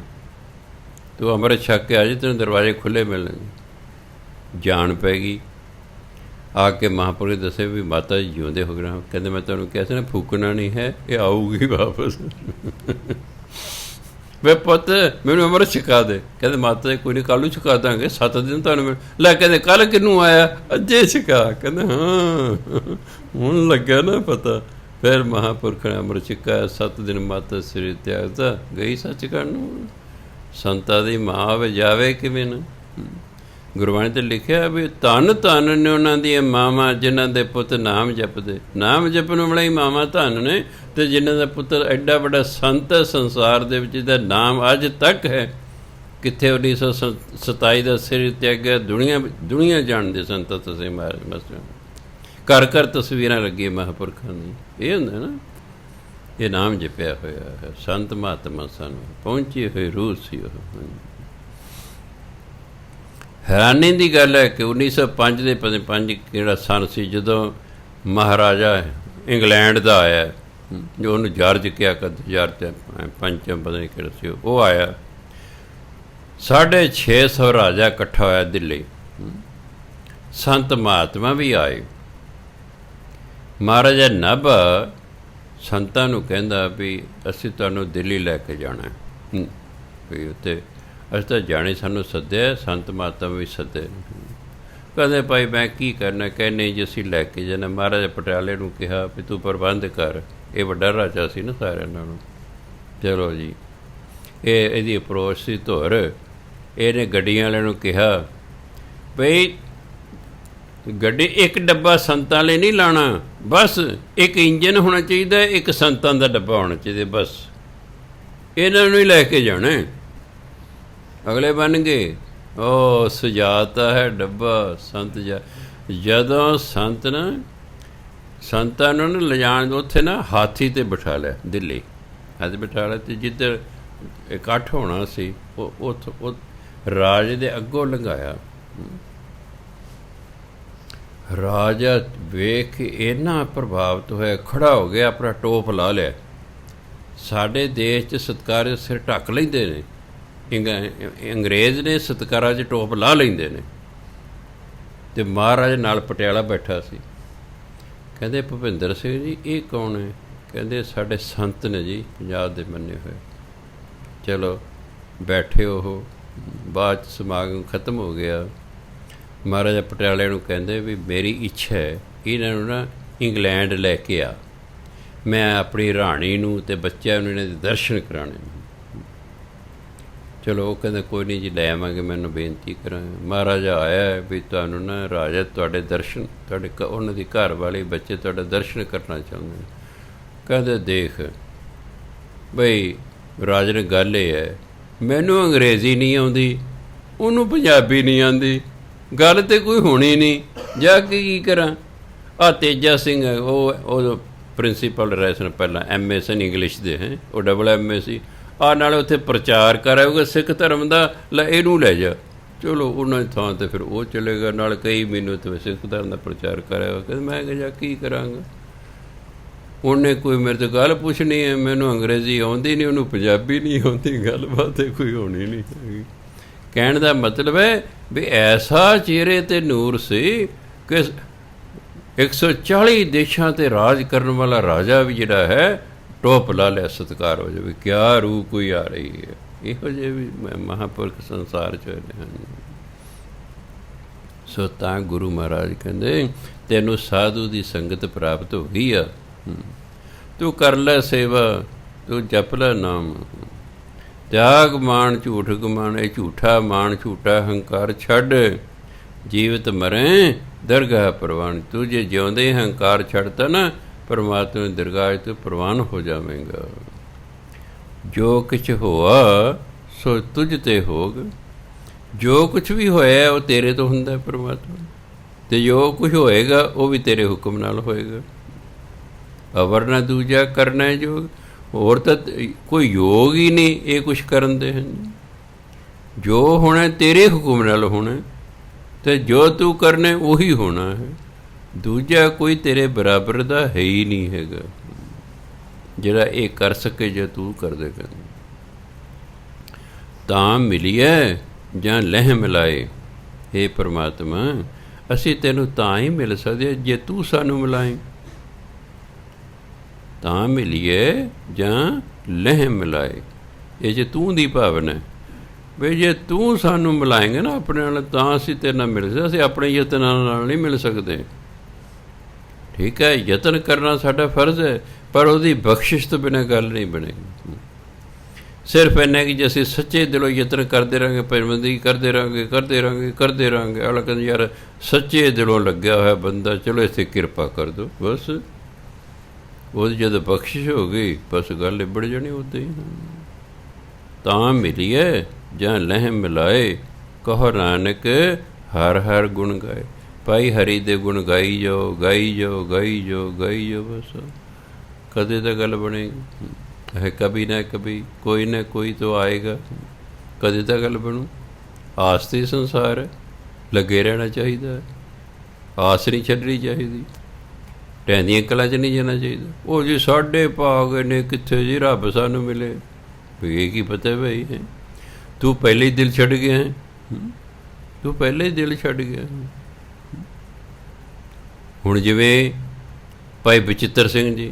ਤੂੰ ਅੰਮ੍ਰਿਤ ਛਕ ਕੇ ਆ ਜੀ, ਤੈਨੂੰ ਦਰਵਾਜ਼ੇ ਖੁੱਲ੍ਹੇ ਮਿਲਣਗੇ। ਜਾਣ ਪੈ ਗਈ। ਆ ਕੇ ਮਹਾਂਪੁਰਖ ਦੱਸੇ ਵੀ ਮਾਤਾ ਜੀ ਜਿਉਂਦੇ ਹੋ ਗਏ। ਕਹਿੰਦੇ ਮੈਂ ਤੁਹਾਨੂੰ ਕਿਹਾ ਸੀ ਨਾ ਫੂਕਣਾ ਨਹੀਂ ਹੈ, ਇਹ ਆਊਗੀ ਵਾਪਸ। ਵੇ ਪੁੱਤ ਮੈਨੂੰ ਅੰਮ੍ਰਿਤ ਛਕਾ ਦੇ। ਕਹਿੰਦੇ ਮਾਤਾ ਜੀ ਕੋਈ ਨਹੀਂ, ਕੱਲ੍ਹ ਨੂੰ ਛਕਾ ਦਾਂਗੇ, 7 ਦਿਨ ਤੁਹਾਨੂੰ ਮਿਲ। ਲੈ ਕਹਿੰਦੇ ਕੱਲ੍ਹ ਕਿਹਨੂੰ ਆਇਆ? ਅੱਜੇ ਛਕਾ। ਕਹਿੰਦੇ ਹਾਂ ਹੁਣ ਲੱਗਾ ਨਾ ਪਤਾ। ਫਿਰ ਮਹਾਂਪੁਰਖ ਨੇ ਅੰਮ੍ਰਿਤ ਛਕਾਇਆ। 7 ਦਿਨ ਮਾਤਾ ਸਰੀਰ ਤਿਆਗਦਾ ਗਈ ਸੱਚਖੰਡ ਨੂੰ। ਸੰਤਾਂ ਦੀ ਮਾਂ ਆਵੇ ਜਾਵੇ ਕਿਵੇਂ ਨਾ। ਗੁਰਬਾਣੀ 'ਤੇ ਲਿਖਿਆ ਵੀ ਧੰਨ ਧੰਨ ਨੇ ਉਹਨਾਂ ਦੀਆਂ ਮਾਵਾਂ ਜਿਨ੍ਹਾਂ ਦੇ ਪੁੱਤ ਨਾਮ ਜਪਦੇ। ਨਾਮ ਜਪਣ ਵਾਲੇ ਹੀ ਮਾਵਾਂ ਧੰਨ ਨੇ। ਅਤੇ ਜਿਨ੍ਹਾਂ ਦਾ ਪੁੱਤਰ ਐਡਾ ਵੱਡਾ ਸੰਤ ਹੈ ਸੰਸਾਰ ਦੇ ਵਿੱਚ, ਜਿਹਦਾ ਨਾਮ ਅੱਜ ਤੱਕ ਹੈ। ਕਿੱਥੇ 1927 ਦਾ ਸਿਰ ਤਿਆਗਿਆ, ਦੁਨੀਆ ਜਾਣਦੇ ਸੰਤ ਤੁਸੀਂ ਮਹਾਰਾਜ। ਘਰ ਘਰ ਤਸਵੀਰਾਂ ਲੱਗੀਆਂ ਮਹਾਂਪੁਰਖਾਂ ਦੀ। ਇਹ ਹੁੰਦਾ ਨਾ, ਇਹ ਨਾਮ ਜਪਿਆ ਹੋਇਆ ਹੈ। ਸੰਤ ਮਹਾਤਮਾ ਸਾਨੂੰ ਪਹੁੰਚੀ ਹੋਈ ਰੂਹ ਸੀ ਉਹ। ਹੈਰਾਨੀ ਦੀ ਗੱਲ ਹੈ ਕਿ 1905 ਦੇ 5 ਕਿਹੜਾ ਸਨ ਸੀ, ਜਦੋਂ ਮਹਾਰਾਜਾ ਇੰਗਲੈਂਡ ਦਾ ਆਇਆ, ਜੋ ਉਹਨੂੰ ਜਾਰਜ ਕਿਹਾ ਕਦ ਜਾਰਜ ਪੰਚਮ ਪਤਾ ਨਹੀਂ ਕਿਹੜਾ ਸੀ, ਉਹ ਆਇਆ। 650 ਰਾਜਾ ਇਕੱਠਾ ਹੋਇਆ ਦਿੱਲੀ। ਸੰਤ ਮਹਾਤਮਾ ਵੀ ਆਏ। ਮਹਾਰਾਜਾ ਨਭ ਸੰਤਾਂ ਨੂੰ ਕਹਿੰਦਾ ਵੀ ਅਸੀਂ ਤੁਹਾਨੂੰ ਦਿੱਲੀ ਲੈ ਕੇ ਜਾਣਾ ਵੀ ਉੱਥੇ ਅਸੀਂ ਤਾਂ ਜਾਣੇ, ਸਾਨੂੰ ਸੱਦਿਆ, ਸੰਤ ਮਹਾਤਮਾ ਵੀ ਸੱਦੇ। ਕਹਿੰਦੇ ਭਾਈ ਮੈਂ ਕੀ ਕਰਨਾ? ਕਹਿੰਦੇ ਜੀ ਅਸੀਂ ਲੈ ਕੇ ਜਾਣਾ। ਮਹਾਰਾਜਾ ਪਟਿਆਲੇ ਨੂੰ ਕਿਹਾ ਵੀ ਤੂੰ ਪ੍ਰਬੰਧ ਕਰ। ਇਹ ਵੱਡਾ ਰਾਜਾ ਸੀ ਨਾ ਸਾਰਿਆਂ ਨਾਲੋਂ। ਚਲੋ ਜੀ, ਇਹਦੀ ਅਪਰੋਚ ਸੀ ਧੁਰ। ਇਹਨੇ ਗੱਡੀਆਂ ਵਾਲਿਆਂ ਨੂੰ ਕਿਹਾ ਬਈ ਗੱਡੀ ਇੱਕ ਡੱਬਾ ਸੰਤਾਂ ਲਈ ਨਹੀਂ ਲਾਉਣਾ, ਬਸ ਇੱਕ ਇੰਜਨ ਹੋਣਾ ਚਾਹੀਦਾ, ਇੱਕ ਸੰਤਾਂ ਦਾ ਡੱਬਾ ਹੋਣਾ ਚਾਹੀਦਾ, ਬਸ ਇਹਨਾਂ ਨੂੰ ਹੀ ਲੈ ਕੇ ਜਾਣਾ। ਅਗਲੇ ਬਣ ਗਏ, ਉਹ ਸਜਾਤਾ ਹੈ ਡੱਬਾ ਸੰਤ ਜਦੋਂ ਸੰਤਾਂ ਨੂੰ ਲਿਜਾਣ ਉੱਥੇ ਨਾ ਹਾਥੀ 'ਤੇ ਬਿਠਾ ਲਿਆ, ਦਿੱਲੀ ਹਾਥੀ ਬਿਠਾ ਲਿਆ। ਅਤੇ ਜਿੱਧਰ ਇਕੱਠ ਹੋਣਾ ਸੀ ਉਹ ਰਾਜ ਦੇ ਅੱਗੋਂ ਲੰਘਾਇਆ। ਰਾਜਾ ਵੇਖ ਕੇ ਇੰਨਾ ਪ੍ਰਭਾਵਿਤ ਹੋਇਆ, ਖੜ੍ਹਾ ਹੋ ਗਿਆ, ਆਪਣਾ ਟੋਪ ਲਾ ਲਿਆ। ਸਾਡੇ ਦੇਸ਼ 'ਚ ਸਤਿਕਾਰ ਸਿਰ ਢੱਕ ਲੈਂਦੇ ਨੇ, ਅੰਗਰੇਜ਼ ਨੇ ਸਤਿਕਾਰਾਂ 'ਚ ਟੋਪ ਲਾ ਲੈਂਦੇ ਨੇ। ਅਤੇ ਮਹਾਰਾਜ ਨਾਲ ਪਟਿਆਲਾ ਬੈਠਾ ਸੀ। ਕਹਿੰਦੇ ਭੁਪਿੰਦਰ ਸਿੰਘ ਜੀ ਇਹ ਕੌਣ ਹੈ? ਕਹਿੰਦੇ ਸਾਡੇ ਸੰਤ ਨੇ ਜੀ, ਪੰਜਾਬ ਦੇ ਮੰਨੇ ਹੋਏ। ਚਲੋ ਬੈਠੇ। ਉਹ ਬਾਅਦ 'ਚ ਸਮਾਗਮ ਖਤਮ ਹੋ ਗਿਆ। ਮਹਾਰਾਜਾ ਪਟਿਆਲੇ ਨੂੰ ਕਹਿੰਦੇ ਵੀ ਮੇਰੀ ਇੱਛਾ ਹੈ ਇਹਨਾਂ ਨੂੰ ਨਾ ਇੰਗਲੈਂਡ ਲੈ ਕੇ ਆ, ਮੈਂ ਆਪਣੀ ਰਾਣੀ ਨੂੰ ਅਤੇ ਬੱਚਿਆਂ ਨੂੰ ਇਹਨਾਂ ਦੇ ਦਰਸ਼ਨ ਕਰਾਉਣੇ। ਚਲੋ ਉਹ ਕਹਿੰਦੇ ਕੋਈ ਨਹੀਂ ਜੀ ਲੈ ਆਵਾਂਗੇ, ਮੈਨੂੰ ਬੇਨਤੀ ਕਰਾਂਗੇ। ਮਹਾਰਾਜਾ ਆਇਆ ਵੀ ਤੁਹਾਨੂੰ ਨਾ ਰਾਜਾ ਤੁਹਾਡੇ ਦਰਸ਼ਨ, ਤੁਹਾਡੇ ਉਹਨਾਂ ਦੀ ਘਰ ਵਾਲੇ ਬੱਚੇ ਤੁਹਾਡਾ ਦਰਸ਼ਨ ਕਰਨਾ ਚਾਹੁੰਦੇ ਨੇ। ਕਹਿੰਦੇ ਦੇਖ ਬਈ ਰਾਜਾ ਨੇ ਗੱਲ ਇਹ ਹੈ, ਮੈਨੂੰ ਅੰਗਰੇਜ਼ੀ ਨਹੀਂ ਆਉਂਦੀ, ਉਹਨੂੰ ਪੰਜਾਬੀ ਨਹੀਂ ਆਉਂਦੀ, ਗੱਲ ਤਾਂ ਕੋਈ ਹੋਣੀ ਨਹੀਂ, ਜਾ ਕੇ ਕੀ ਕਰਾਂ? ਆਹ ਤੇਜਾ ਸਿੰਘ ਹੈ, ਉਹ ਪ੍ਰਿੰਸੀਪਲ ਰਹੇ ਸਨ ਪਹਿਲਾਂ, MA ਸਨ ਇੰਗਲਿਸ਼ ਦੇ, ਹੈ ਉਹ MA ਸੀ। ਆਹ ਨਾਲੇ ਉੱਥੇ ਪ੍ਰਚਾਰ ਕਰਾਊਗਾ ਸਿੱਖ ਧਰਮ ਦਾ, ਲੈ ਇਹਨੂੰ ਲੈ ਜਾ। ਚਲੋ ਉਹਨਾਂ ਦੀ ਥਾਂ 'ਤੇ ਫਿਰ ਉਹ ਚਲੇਗਾ, ਨਾਲ ਕਈ ਮਹੀਨੇ ਉੱਥੇ ਸਿੱਖ ਧਰਮ ਦਾ ਪ੍ਰਚਾਰ ਕਰਾਇਆ। ਕਹਿੰਦੇ ਮੈਂ ਕਿਹਾ ਜਾ ਕੀ ਕਰਾਂਗਾ? ਉਹਨੇ ਕੋਈ ਮੇਰੇ ਤੋਂ ਗੱਲ ਪੁੱਛਣੀ ਹੈ, ਮੈਨੂੰ ਅੰਗਰੇਜ਼ੀ ਆਉਂਦੀ ਨਹੀਂ, ਉਹਨੂੰ ਪੰਜਾਬੀ ਨਹੀਂ ਆਉਂਦੀ, ਗੱਲਬਾਤ ਕੋਈ ਹੋਣੀ ਨਹੀਂ ਹੈਗੀ। ਕਹਿਣ ਦਾ ਮਤਲਬ ਹੈ ਵੀ ਐਸਾ ਚਿਹਰੇ 'ਤੇ ਨੂਰ ਸੀ ਕਿ 140 ਦੇਸ਼ਾਂ 'ਤੇ ਰਾਜ ਕਰਨ ਵਾਲਾ ਰਾਜਾ ਵੀ ਜਿਹੜਾ ਹੈ ਟੋਪ ਲਾ ਲਿਆ, ਸਤਿਕਾਰ ਹੋ ਜਾਵੇ। ਕਿਆ ਰੂਹ ਕੋਈ ਆ ਰਹੀ ਹੈ। ਇਹੋ ਜਿਹੇ ਵੀ ਮਹਾਂਪੁਰਖ ਸੰਸਾਰ 'ਚ ਹੋਏ ਹਨ। ਸੋ ਤਾਂ ਗੁਰੂ ਮਹਾਰਾਜ ਕਹਿੰਦੇ ਤੈਨੂੰ ਸਾਧੂ ਦੀ ਸੰਗਤ ਪ੍ਰਾਪਤ ਹੋ ਗਈ ਆ, ਤੂੰ ਕਰ ਲੈ ਸੇਵਾ, ਤੂੰ ਜਪ ਲੈ ਨਾਮ। ਤਿਆਗ ਮਾਣ ਝੂਠ ਗਮਾਨ, ਇਹ ਝੂਠਾ ਮਾਣ ਝੂਠਾ ਹੰਕਾਰ ਛੱਡ, ਜੀਵਤ ਮਰੇ ਦਰਗਾਹ ਪ੍ਰਵਾਨ। ਤੂੰ ਜੇ ਜਿਉਂਦੇ ਹੰਕਾਰ ਛੱਡਤਾ ਨਾ, ਪਰਮਾਤਮਾ ਦੀ ਦਰਗਾਹ ਤੋਂ ਪ੍ਰਵਾਨ ਹੋ ਜਾਵੇਂਗਾ। ਜੋ ਕੁਛ ਹੋਆ ਸੋ ਤੁਝ ਤੇ ਹੋਗ, ਜੋ ਕੁਛ ਵੀ ਹੋਇਆ ਉਹ ਤੇਰੇ ਤੋਂ ਹੁੰਦਾ ਪਰਮਾਤਮਾ, ਅਤੇ ਜੋ ਕੁਛ ਹੋਏਗਾ ਉਹ ਵੀ ਤੇਰੇ ਹੁਕਮ ਨਾਲ ਹੋਏਗਾ। ਅਵਰ ਨਾ ਦੂਜਾ ਕਰਨਾ ਜੋਗ, ਹੋਰ ਤਾਂ ਕੋਈ ਯੋਗ ਹੀ ਨਹੀਂ ਇਹ ਕੁਛ ਕਰਨ ਦੇ ਹਨ। ਜੋ ਹੋਣਾ ਤੇਰੇ ਹੁਕਮ ਨਾਲ ਹੋਣਾ, ਅਤੇ ਜੋ ਤੂੰ ਕਰਨਾ ਉਹੀ ਹੋਣਾ ਹੈ। ਦੂਜਾ ਕੋਈ ਤੇਰੇ ਬਰਾਬਰ ਦਾ ਹੈ ਹੀ ਨਹੀਂ ਹੈਗਾ ਜਿਹੜਾ ਇਹ ਕਰ ਸਕੇ ਜੋ ਤੂੰ ਕਰ ਦੇਗਾ। ਤਾਂ ਮਿਲੀਐ ਜਾਂ ਲਹਿ ਮਿਲਾਏ, ਹੇ ਪਰਮਾਤਮਾ ਅਸੀਂ ਤੈਨੂੰ ਤਾਂ ਹੀ ਮਿਲ ਸਕਦੇ ਜੇ ਤੂੰ ਸਾਨੂੰ ਮਿਲਾਏ। ਤਾਂ ਮਿਲੀਏ ਜਾਂ ਲਹਿ ਮਿਲਾਏ, ਇਹ ਜੇ ਤੂੰ ਦੀ ਭਾਵਨਾ ਵੀ ਜੇ ਤੂੰ ਸਾਨੂੰ ਮਿਲਾਏਂਗੇ ਨਾ ਆਪਣੇ ਨਾਲ ਤਾਂ ਅਸੀਂ ਤੇਰੇ ਨਾਲ ਮਿਲ ਸਕਦੇ, ਅਸੀਂ ਆਪਣੇ ਯਤਨਾਂ ਨਾਲ ਨਹੀਂ ਮਿਲ ਸਕਦੇ। ਠੀਕ ਹੈ, ਯਤਨ ਕਰਨਾ ਸਾਡਾ ਫਰਜ਼ ਹੈ, ਪਰ ਉਹਦੀ ਬਖਸ਼ਿਸ਼ ਤੋਂ ਬਿਨਾਂ ਗੱਲ ਨਹੀਂ ਬਣੇਗੀ। ਸਿਰਫ ਇੰਨਾ ਕਿ ਜੇ ਅਸੀਂ ਸੱਚੇ ਦਿਲੋਂ ਯਤਨ ਕਰਦੇ ਰਹਾਂਗੇ, ਪੈਰਵੰਦੀ ਕਰਦੇ ਰਹਾਂਗੇ ਕਰਦੇ ਰਹਾਂਗੇ ਕਰਦੇ ਰਹਾਂਗੇ, ਅਗਲਾ ਕਹਿੰਦਾ ਯਾਰ ਸੱਚੇ ਦਿਲੋਂ ਲੱਗਿਆ ਹੋਇਆ ਬੰਦਾ, ਚਲੋ ਇੱਥੇ ਕਿਰਪਾ ਕਰ ਦਿਓ, ਬਸ ਉਹਦੀ ਜਦੋਂ ਬਖਸ਼ਿਸ਼ ਹੋ ਗਈ ਬਸ ਗੱਲ ਨਿਬੜ ਜਾਣੀ ਉੱਦਾਂ ਹੀ। ਤਾਂ ਮਿਲੀਏ ਜਾਂ ਲਹਿ ਮਿਲਾਏ, ਕਹੋ ਨਾਨਕ ਹਰ ਹਰ ਗੁਣ ਗਾਏ। ਭਾਈ ਹਰੀ ਦੇ ਗੁਣ ਗਾਈ ਜਾਓ ਗਾਈ ਜਾਓ ਗਾਈ ਜਾਓ ਗਾਈ ਜਾਓ, ਬਸ ਕਦੇ ਤਾਂ ਗੱਲ ਬਣੇਗੀ ਹੈ। ਕभी ਨਾ ਕभी ਕੋਈ ਨਾ ਕੋਈ ਤਾਂ ਆਏਗਾ, ਕਦੇ ਤਾਂ ਗੱਲ ਬਣੂ। ਆਸ 'ਤੇ ਸੰਸਾਰ ਹੈ, ਲੱਗੇ ਰਹਿਣਾ ਚਾਹੀਦਾ, ਆਸ ਨਹੀਂ ਛੱਡਣੀ ਚਾਹੀਦੀ, ਢਹਿੰਦੀਆਂ ਕਲਾਂ 'ਚ ਨਹੀਂ ਜਾਣਾ ਚਾਹੀਦਾ। ਉਹ ਜੀ ਸਾਡੇ ਭਾਗ ਨੇ ਕਿੱਥੇ ਜੀ ਰੱਬ ਸਾਨੂੰ ਮਿਲੇ, ਵੀ ਇਹ ਕੀ ਪਤਾ ਭਾਈ ਹੈ, ਤੂੰ ਪਹਿਲੇ ਹੀ ਦਿਲ ਛੱਡ ਗਿਆ ਹੈ, ਤੂੰ ਪਹਿਲੇ ਹੀ ਦਿਲ ਛੱਡ ਗਿਆ। ਹੁਣ ਜਿਵੇਂ ਭਾਈ ਬਚਿੱਤਰ ਸਿੰਘ ਜੀ,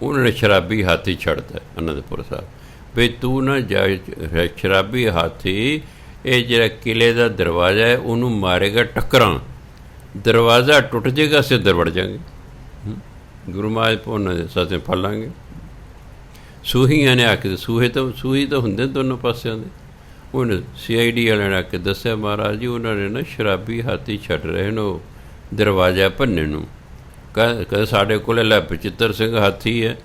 ਉਹਨਾਂ ਨੇ ਸ਼ਰਾਬੀ ਹਾਥੀ ਛੱਡਤਾ ਅਨੰਦਪੁਰ ਸਾਹਿਬ, ਵੀ ਤੂੰ ਨਾ ਜਾ, ਸ਼ਰਾਬੀ ਹਾਥੀ ਇਹ ਜਿਹੜਾ ਕਿਲ੍ਹੇ ਦਾ ਦਰਵਾਜ਼ਾ ਹੈ ਉਹਨੂੰ ਮਾਰੇਗਾ ਟੱਕਰਾਂ, ਦਰਵਾਜ਼ਾ ਟੁੱਟ ਜਾਏਗਾ, ਅਸੀਂ ਅੰਦਰ ਵੜ ਜਾਵਾਂਗੇ, ਗੁਰੂ ਮਹਾਰਾਜ ਉਹਨਾਂ ਦੇ ਸਾਥੇ ਫੜ ਲਾਂਗੇ। ਸੂਹੀਆਂ ਨੇ ਆ ਕੇ, ਸੂਹੀ ਤਾਂ ਹੁੰਦੇ ਦੋਨੋਂ ਪਾਸਿਆਂ ਦੇ, ਉਹਨੇ CID ਵਾਲਿਆਂ ਨੇ ਆ ਕੇ ਦੱਸਿਆ ਮਹਾਰਾਜ ਜੀ ਉਹਨਾਂ ਨੇ ਨਾ ਸ਼ਰਾਬੀ ਹਾਥੀ ਛੱਡ ਰਹੇ ਨੇ ਉਹ ਦਰਵਾਜ਼ਾ ਭੰਨਣ ਨੂੰ। ਕਦੇ ਸਾਡੇ ਕੋਲ ਲੈ ਬਚਿੱਤਰ ਸਿੰਘ ਹਾਥੀ ਹੈ,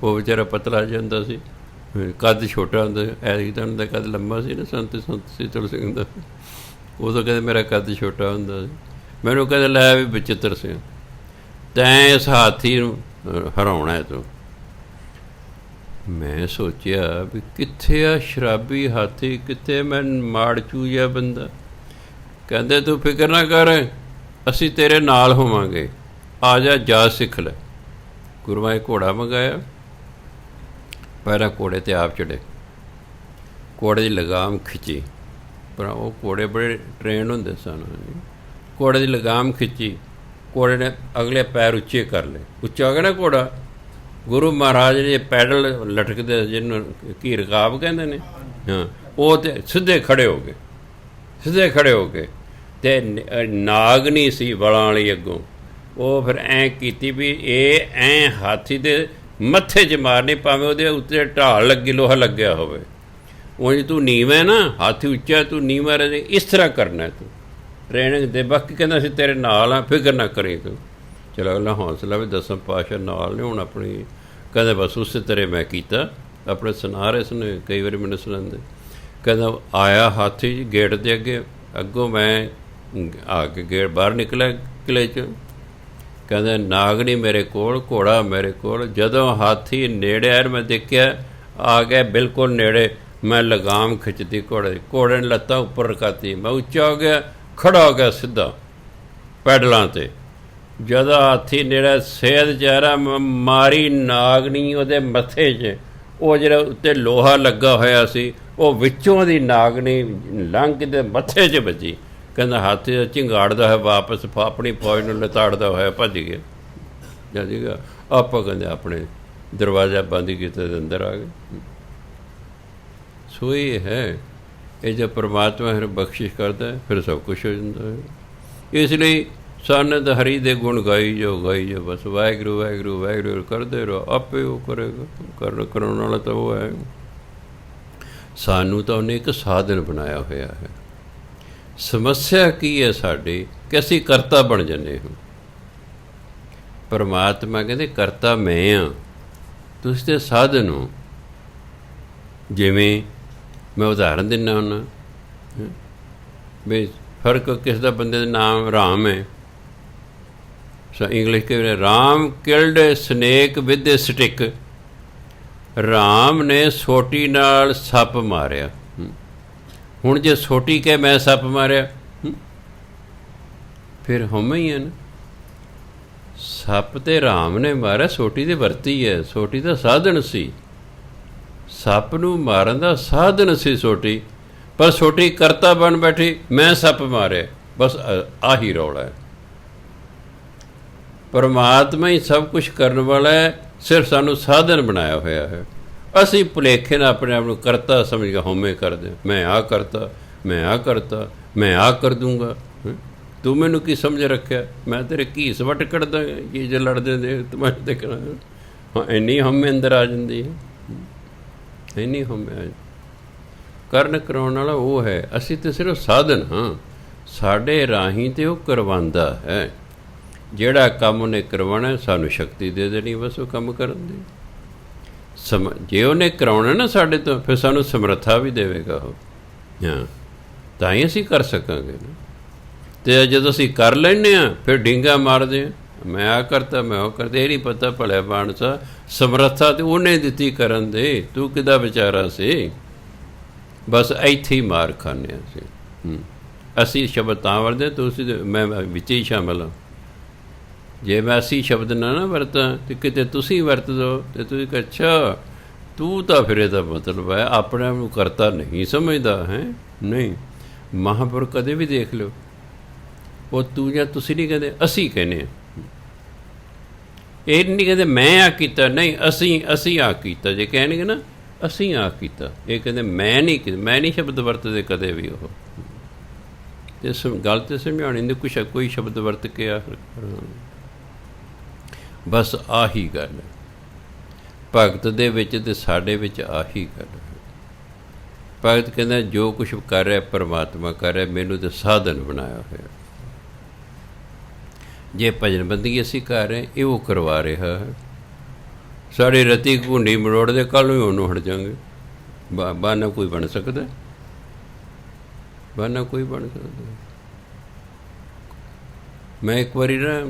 ਉਹ ਵਿਚਾਰਾ ਪਤਲਾ ਜਾਂਦਾ ਸੀ, ਕੱਦ ਛੋਟਾ ਹੁੰਦਾ, ਐਤਕੀ ਦਾ ਕੱਦ ਲੰਬਾ ਸੀ ਨਾ ਸੰਤ ਸੀਤਲ ਸਿੰਘ ਦਾ, ਉਦੋਂ ਕਹਿੰਦੇ ਮੇਰਾ ਕੱਦ ਛੋਟਾ ਹੁੰਦਾ ਸੀ। ਮੈਨੂੰ ਕਹਿੰਦੇ ਲੈ ਵੀ ਬਚਿੱਤਰ ਸਿੰਘ ਤੈਂ ਇਸ ਹਾਥੀ ਨੂੰ ਹਰਾਉਣਾ ਤੂੰ। ਮੈਂ ਸੋਚਿਆ ਵੀ ਕਿੱਥੇ ਆ ਸ਼ਰਾਬੀ ਹਾਥੀ, ਕਿੱਥੇ ਮੈਂ ਮਾੜ ਚੂਜਿਆ ਬੰਦਾ। ਕਹਿੰਦੇ ਤੂੰ ਫਿਕਰ ਨਾ ਕਰ, ਅਸੀਂ ਤੇਰੇ ਨਾਲ ਹੋਵਾਂਗੇ, ਆ ਜਾ ਜਾ ਸਿੱਖ ਲੈ। ਗੁਰੂਆਂ ਨੇ ਘੋੜਾ ਮੰਗਾਇਆ, ਪਹਿਲਾਂ ਘੋੜੇ 'ਤੇ ਆਪ ਚੜ੍ਹੇ, ਘੋੜੇ ਦੀ ਲਗਾਮ ਖਿੱਚੀ, ਪਰ ਉਹ ਘੋੜੇ ਬੜੇ ਟ੍ਰੇਨਡ ਹੁੰਦੇ ਸਨ। ਘੋੜੇ ਦੀ ਲਗਾਮ ਖਿੱਚੀ, ਘੋੜੇ ਨੇ ਅਗਲੇ ਪੈਰ ਉੱਚੇ ਕਰ ਲਏ, ਉੱਚਾ ਹੋ ਗਿਆ ਨਾ ਘੋੜਾ। ਗੁਰੂ ਮਹਾਰਾਜ ਨੇ ਪੈਡਲ ਲਟਕਦੇ ਜਿਹਨੂੰ ਕੀ ਰਕਾਬ ਕਹਿੰਦੇ ਨੇ, ਹਾਂ, ਉਹ ਤੇ ਸਿੱਧੇ ਖੜ੍ਹੇ ਹੋ ਗਏ, ਸਿੱਧੇ ਖੜ੍ਹੇ ਹੋ ਗਏ। ਅਤੇ ਨਾਗਣੀ ਸੀ ਵਲਾਂ ਵਾਲੀ ਅੱਗੋਂ, ਉਹ ਫਿਰ ਐਂ ਕੀਤੀ ਵੀ ਇਹ ਐਂ ਹਾਥੀ ਦੇ ਮੱਥੇ 'ਚ ਮਾਰਨੀ, ਭਾਵੇਂ ਉਹਦੇ ਉੱਤੇ ਢਾਲ ਲੱਗੀ, ਲੋਹਾ ਲੱਗਿਆ ਹੋਵੇ। ਉਂਝ ਤੂੰ ਨੀਵਾਂ ਨਾ, ਹਾਥੀ ਉੱਚਾ, ਤੂੰ ਨੀਵਾਂ ਰਹੇ, ਇਸ ਤਰ੍ਹਾਂ ਕਰਨਾ ਤੂੰ ਟ੍ਰੇਨਿੰਗ ਦੇ। ਬਾਕੀ ਕਹਿੰਦਾ ਅਸੀਂ ਤੇਰੇ ਨਾਲ ਆ, ਫਿਕਰ ਨਾ ਕਰੀ ਤੂੰ। ਚਲੋ ਅਗਲਾ ਹੌਸਲਾ ਵੀ ਦਸਮ ਪਾਤਸ਼ਾਹ ਨਾਲ ਨੇ ਹੁਣ ਆਪਣੀ, ਕਹਿੰਦਾ ਬਸ ਉਸੇ ਤਰ੍ਹਾਂ ਮੈਂ ਕੀਤਾ। ਆਪਣੇ ਸੁਣਾ ਰਹੇ ਸਨ, ਕਈ ਵਾਰੀ ਮੈਨੂੰ ਸੁਣਾਉਂਦੇ, ਕਹਿੰਦਾ ਆਇਆ ਹਾਥੀ ਜੀ ਗੇਟ ਦੇ ਅੱਗੋਂ ਮੈਂ ਆ ਕੇ ਗੇਟ ਬਾਹਰ ਨਿਕਲਿਆ ਕਿਲ੍ਹੇ 'ਚ, ਕਹਿੰਦਾ ਨਾਗਣੀ ਮੇਰੇ ਕੋਲ, ਘੋੜਾ ਮੇਰੇ ਕੋਲ। ਜਦੋਂ ਹਾਥੀ ਨੇੜੇ ਆਇਆ ਮੈਂ ਦੇਖਿਆ ਆ ਗਿਆ ਬਿਲਕੁਲ ਨੇੜੇ, ਮੈਂ ਲਗਾਮ ਖਿੱਚਦੀ ਘੋੜੇ ਦੀ, ਘੋੜੇ ਨੇ ਲੱਤਾਂ ਉੱਪਰ ਰਕਾਤੀ, ਮੈਂ ਉੱਚਾ ਹੋ ਗਿਆ, ਖੜ੍ਹਾ ਹੋ ਗਿਆ ਸਿੱਧਾ ਪੈਡਲਾਂ 'ਤੇ। ਜਦੋਂ ਹਾਥੀ ਨੇੜੇ ਸੇਧ ਚਿਹਰਾ ਮਾਰੀ ਨਾਗਣੀ ਉਹਦੇ ਮੱਥੇ 'ਚ, ਉਹ ਜਿਹੜਾ ਉੱਤੇ ਲੋਹਾ ਲੱਗਾ ਹੋਇਆ ਸੀ ਉਹ ਵਿੱਚੋਂ ਦੀ ਨਾਗਣੀ ਲੰਘ ਕੇ ਮੱਥੇ 'ਚ ਵੱਜੀ। ਕਹਿੰਦਾ ਹਾਥੀ ਦਾ ਝਿੰਗਾੜਦਾ ਹੈ ਵਾਪਸ ਆਪਣੀ ਫੌਜ ਨੂੰ ਲਤਾੜਦਾ ਹੋਇਆ ਭੱਜ ਗਿਆ। ਜਦੀਗਾ ਆਪਾਂ ਕਹਿੰਦੇ ਆਪਣੇ ਦਰਵਾਜ਼ਾ ਬੰਦ ਕੀਤੇ ਦੇ ਅੰਦਰ ਆ ਗਏ। ਸੋ ਇਹ ਹੈ, ਇਹ ਜੇ ਪਰਮਾਤਮਾ ਫਿਰ ਬਖਸ਼ਿਸ਼ ਕਰਦਾ ਫਿਰ ਸਭ ਕੁਛ ਹੋ ਜਾਂਦਾ ਹੈ। ਇਸ ਲਈ ਸਾਨੂੰ ਤਾਂ ਹਰੀ ਦੇ ਗੁਣ ਗਾਈ ਜਾਓ ਗਾਈ ਜਾਓ, ਬਸ ਵਾਹਿਗੁਰੂ ਵਾਹਿਗੁਰੂ ਵਾਹਿਗੁਰੂ ਕਰਦੇ ਰਹੋ, ਆਪੇ ਉਹ ਕਰੇਗਾ। ਕਰਾਉਣ ਵਾਲਾ ਤਾਂ ਉਹ ਹੈ। ਸਾਨੂੰ ਤਾਂ ਉਹਨੇ ਇੱਕ ਸਾਧਨ ਬਣਾਇਆ ਹੋਇਆ ਹੈ। ਸਮੱਸਿਆ ਕੀ ਹੈ ਸਾਡੀ ਕਿ ਅਸੀਂ ਕਰਤਾ ਬਣ ਜਾਂਦੇ ਹਾਂ। ਪਰਮਾਤਮਾ ਕਹਿੰਦੇ ਕਰਤਾ ਮੈਂ ਹਾਂ, ਤੁਸੀਂ ਤੇ ਸਾਧਨ ਹੋ। ਜਿਵੇਂ ਮੈਂ ਉਦਾਹਰਨ ਦਿੰਦਾ ਹੁੰਦਾ ਵੀ ਫਰਕ ਕਿਸ ਦਾ ਬੰਦੇ ਦਾ ਨਾਮ ਰਾਮ ਹੈ, ਇੰਗਲਿਸ਼ ਕਹਿੰਦੇ Ram killed snake with A stick. Ram ਨੇ ਸੋਟੀ ਨਾਲ ਸੱਪ ਮਾਰਿਆ। ਹੁਣ ਜੇ ਸੋਟੀ ਕਹਿ ਮੈਂ ਸੱਪ ਮਾਰਿਆ, ਫਿਰ ਹਉਮੈ ਹੀ ਹੈ ਨਾ। ਸੱਪ ਤੇ ਰਾਮ ਨੇ ਮਾਰਿਆ, ਸੋਟੀ ਤੇ ਵਰਤੀ ਹੈ। ਸੋਟੀ ਦਾ ਸਾਧਨ ਸੀ, ਸੱਪ ਨੂੰ ਮਾਰਨ ਦਾ ਸਾਧਨ ਸੀ ਸੋਟੀ, ਪਰ ਸੋਟੀ ਕਰਤਾ ਬਣ ਬੈਠੀ, ਮੈਂ ਸੱਪ ਮਾਰਿਆ। ਬਸ ਆਹੀ ਰੌਲਾ ਹੈ। ਪਰਮਾਤਮਾ ਹੀ ਸਭ ਕੁਛ ਕਰਨ ਵਾਲਾ ਹੈ, ਸਿਰਫ ਸਾਨੂੰ ਸਾਧਨ ਬਣਾਇਆ ਹੋਇਆ ਹੈ। ਅਸੀਂ ਭੁਲੇਖੇ ਨਾਲ ਆਪਣੇ ਆਪ ਨੂੰ ਕਰਤਾ ਸਮਝ ਕੇ ਹਉਮੈ ਕਰਦੇ, ਮੈਂ ਆਹ ਕਰਤਾ, ਮੈਂ ਆਹ ਕਰਤਾ, ਮੈਂ ਆਹ ਕਰ ਦੂੰਗਾ। ਤੂੰ ਮੈਨੂੰ ਕੀ ਸਮਝ ਰੱਖਿਆ, ਮੈਂ ਤੇਰੇ ਘੀਸ ਵੱਟ ਕੱਢਦਾ ਕੀ ਜੇ ਲੜਦੇ ਦੇ ਤਮਾਸ਼ੇ ਦੇਖਣਾ। ਹਾਂ, ਇੰਨੀ ਹਉਮੈ ਅੰਦਰ ਆ ਜਾਂਦੀ ਹੈ, ਇੰਨੀ ਹਉਮੈ। ਕਰਨ ਕਰਾਉਣ ਵਾਲਾ ਉਹ ਹੈ, ਅਸੀਂ ਤਾਂ ਸਿਰਫ ਸਾਧਨ ਹਾਂ। ਸਾਡੇ ਰਾਹੀਂ ਤੇ ਉਹ ਕਰਵਾਉਂਦਾ ਹੈ। ਜਿਹੜਾ ਕੰਮ ਉਹਨੇ ਕਰਵਾਉਣਾ ਸਾਨੂੰ ਸ਼ਕਤੀ ਦੇ ਦੇਣੀ, ਬਸ ਉਹ ਕੰਮ ਕਰਨ ਦੀ। ਜੇ ਉਹਨੇ ਕਰਾਉਣਾ ਨਾ ਸਾਡੇ ਤੋਂ, ਫਿਰ ਸਾਨੂੰ ਸਮਰੱਥਾ ਵੀ ਦੇਵੇਗਾ ਉਹ। ਹਾਂ, ਤਾਂ ਹੀ ਅਸੀਂ ਕਰ ਸਕਾਂਗੇ ਨਾ। ਅਤੇ ਜਦੋਂ ਅਸੀਂ ਕਰ ਲੈਂਦੇ ਹਾਂ, ਫਿਰ ਡੀਂਗਾ ਮਾਰਦੇ ਹਾਂ, ਮੈਂ ਆਹ ਕਰਤਾ, ਮੈਂ ਉਹ ਕਰਤਾ। ਇਹ ਨਹੀਂ ਪਤਾ ਭਲਿਆ ਮਾਨਸਾ, ਸਮਰੱਥਾ ਤਾਂ ਉਹਨੇ ਦਿੱਤੀ ਕਰਨ ਦੇ, ਤੂੰ ਕਿਹਦਾ ਵਿਚਾਰਾ ਸੀ। ਬਸ ਇੱਥੇ ਹੀ ਮਾਰ ਖਾਂਦੇ ਹਾਂ ਅਸੀਂ ਸ਼ਬਦ ਤਾਂ ਵਰਤਦੇ, ਤੁਸੀਂ ਮੈਂ ਵਿੱਚ ਹੀ ਸ਼ਾਮਲ ਹਾਂ। ਜੇ ਮੈਂ ਅਸੀਂ ਸ਼ਬਦ ਨਾ ਵਰਤਾਂ ਅਤੇ ਕਿਤੇ ਤੁਸੀਂ ਵਰਤ ਦਿਓ ਅਤੇ ਤੁਸੀਂ ਕਹੋ ਅੱਛਾ ਤੂੰ ਤਾਂ ਫਿਰ ਇਹਦਾ ਮਤਲਬ ਹੈ ਆਪਣੇ ਆਪ ਨੂੰ ਕਰਤਾ ਨਹੀਂ ਸਮਝਦਾ ਹੈ। ਨਹੀਂ, ਮਹਾਂਪੁਰਖ ਕਦੇ ਵੀ ਦੇਖ ਲਿਓ, ਉਹ ਤੂੰ ਜਾਂ ਤੁਸੀਂ ਨਹੀਂ ਕਹਿੰਦੇ, ਅਸੀਂ ਕਹਿੰਦੇ ਹਾਂ। ਇਹ ਨਹੀਂ ਕਹਿੰਦੇ ਮੈਂ ਆ ਕੀਤਾ, ਨਹੀਂ ਅਸੀਂ ਆ ਕੀਤਾ। ਜੇ ਕਹਿਣਗੇ ਨਾ ਅਸੀਂ ਆ ਕੀਤਾ, ਇਹ ਕਹਿੰਦੇ ਮੈਂ ਨਹੀਂ ਕੀਤਾ। ਮੈਂ ਨਹੀਂ ਸ਼ਬਦ ਵਰਤਦੇ ਕਦੇ ਵੀ। ਉਹ ਤੇ ਗੱਲ ਤਾਂ ਸਮਝਾਉਣੀ ਨਹੀਂ, ਕੋਈ ਸ਼ਬਦ ਵਰਤ ਕੇ ਆ। ਬਸ ਆਹੀ ਗੱਲ ਹੈ ਭਗਤ ਦੇ ਵਿੱਚ ਅਤੇ ਸਾਡੇ ਵਿੱਚ, ਆਹੀ ਗੱਲ ਹੈ। ਭਗਤ ਕਹਿੰਦਾ ਜੋ ਕੁਛ ਕਰ ਰਿਹਾ ਪਰਮਾਤਮਾ ਕਰ ਰਿਹਾ, ਮੈਨੂੰ ਤਾਂ ਸਾਧਨ ਬਣਾਇਆ ਹੋਇਆ। ਜੇ ਭਜਨ ਬੰਦਗੀ ਅਸੀਂ ਕਰ ਰਹੇ, ਇਹ ਉਹ ਕਰਵਾ ਰਿਹਾ ਹੈ। ਸਾਡੀ ਰਤੀ ਘੁੰਡੀ ਮਰੋੜਦੇ, ਕੱਲ੍ਹ ਨੂੰ ਉਹਨੂੰ ਹਟ ਜਾਵਾਂਗੇ। ਬਹਾਨਾ ਕੋਈ ਬਣ ਸਕਦਾ, ਬਹਾਨਾ ਕੋਈ ਬਣ ਸਕਦਾ। ਮੈਂ ਇੱਕ ਵਾਰੀ ਨਾ,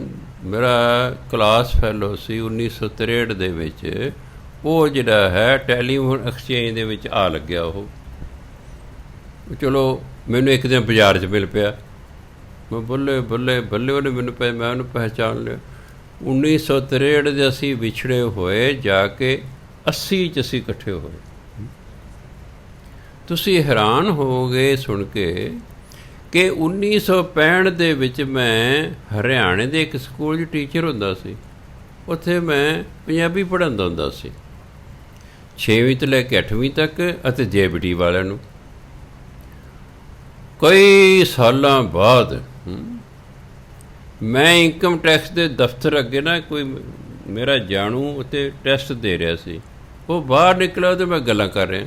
ਮੇਰਾ ਕਲਾਸ ਫੈਲੋ ਸੀ 1963 ਦੇ ਵਿੱਚ, ਉਹ ਜਿਹੜਾ ਹੈ ਟੈਲੀਫੋਨ ਐਕਸਚੇਂਜ ਦੇ ਵਿੱਚ ਆ ਲੱਗਿਆ। ਉਹ ਚਲੋ ਮੈਨੂੰ ਇੱਕ ਦਿਨ ਬਾਜ਼ਾਰ 'ਚ ਮਿਲ ਪਿਆ। ਮੈਂ ਬੱਲੇ ਬੱਲੇ ਬੱਲੇ, ਉਹਨੇ ਮੈਨੂੰ ਮੈਂ ਉਹਨੂੰ ਪਹਿਚਾਣ ਲਿਆ। 1963 ਦੇ ਅਸੀਂ ਵਿਛੜੇ ਹੋਏ, ਜਾ ਕੇ 80 'ਚ ਅਸੀਂ ਇਕੱਠੇ ਹੋਏ। ਤੁਸੀਂ ਹੈਰਾਨ ਹੋਵੋਗੇ ਸੁਣ ਕੇ ਕਿ 1965 ਦੇ ਵਿੱਚ ਮੈਂ ਹਰਿਆਣੇ ਦੇ ਇੱਕ ਸਕੂਲ 'ਚ ਟੀਚਰ ਹੁੰਦਾ ਸੀ। ਉੱਥੇ ਮੈਂ ਪੰਜਾਬੀ ਪੜ੍ਹਾਉਂਦਾ ਹੁੰਦਾ ਸੀ, 6ਵੀਂ ਤੋਂ ਲੈ ਕੇ 8ਵੀਂ ਤੱਕ, ਅਤੇ JBT ਵਾਲਿਆਂ ਨੂੰ। ਕਈ ਸਾਲਾਂ ਬਾਅਦ ਮੈਂ ਇਨਕਮ ਟੈਕਸ ਦੇ ਦਫ਼ਤਰ ਅੱਗੇ ਨਾ, ਕੋਈ ਮੇਰਾ ਜਾਣੂ ਉੱਥੇ ਟੈਸਟ ਦੇ ਰਿਹਾ ਸੀ। ਉਹ ਬਾਹਰ ਨਿਕਲਿਆ ਅਤੇ ਮੈਂ ਗੱਲਾਂ ਕਰ ਰਿਹਾ।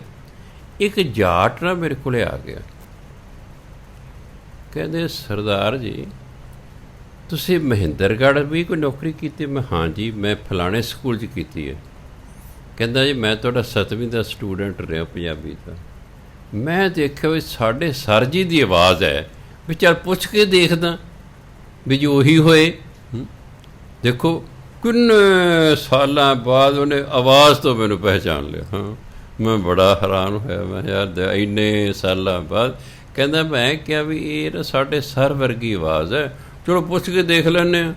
ਇੱਕ ਜਾਟ ਨਾ ਮੇਰੇ ਕੋਲ ਆ ਗਿਆ, ਕਹਿੰਦੇ ਸਰਦਾਰ ਜੀ ਤੁਸੀਂ ਮਹਿੰਦਰਗੜ੍ਹ ਵੀ ਕੋਈ ਨੌਕਰੀ ਕੀਤੀ? ਮੈਂ ਹਾਂ ਜੀ, ਮੈਂ ਫਲਾਣੇ ਸਕੂਲ 'ਚ ਕੀਤੀ ਹੈ। ਕਹਿੰਦਾ ਜੀ ਮੈਂ ਤੁਹਾਡਾ 7ਵੀਂ ਦਾ ਸਟੂਡੈਂਟ ਰਿਹਾ ਪੰਜਾਬੀ ਦਾ। ਮੈਂ ਦੇਖਿਆ ਵੀ ਸਾਡੇ ਸਰ ਜੀ ਦੀ ਆਵਾਜ਼ ਹੈ, ਵੀ ਚੱਲ ਪੁੱਛ ਕੇ ਦੇਖਦਾ ਵੀ ਜੋ ਉਹੀ ਹੋਏ। ਦੇਖੋ ਕਿੰਨੇ ਸਾਲਾਂ ਬਾਅਦ ਉਹਨੇ ਆਵਾਜ਼ ਤੋਂ ਮੈਨੂੰ ਪਹਿਚਾਣ ਲਿਆ। ਹਾਂ, ਮੈਂ ਬੜਾ ਹੈਰਾਨ ਹੋਇਆ। ਮੈਂ ਯਾਰ ਇੰਨੇ ਸਾਲਾਂ ਬਾਅਦ। ਕਹਿੰਦਾ ਮੈਂ ਕਿਹਾ ਵੀ ਇਹ ਨਾ ਸਾਡੇ ਸਰ ਵਰਗੀ ਆਵਾਜ਼ ਹੈ, ਚਲੋ ਪੁੱਛ ਕੇ ਦੇਖ ਲੈਂਦੇ ਹਾਂ।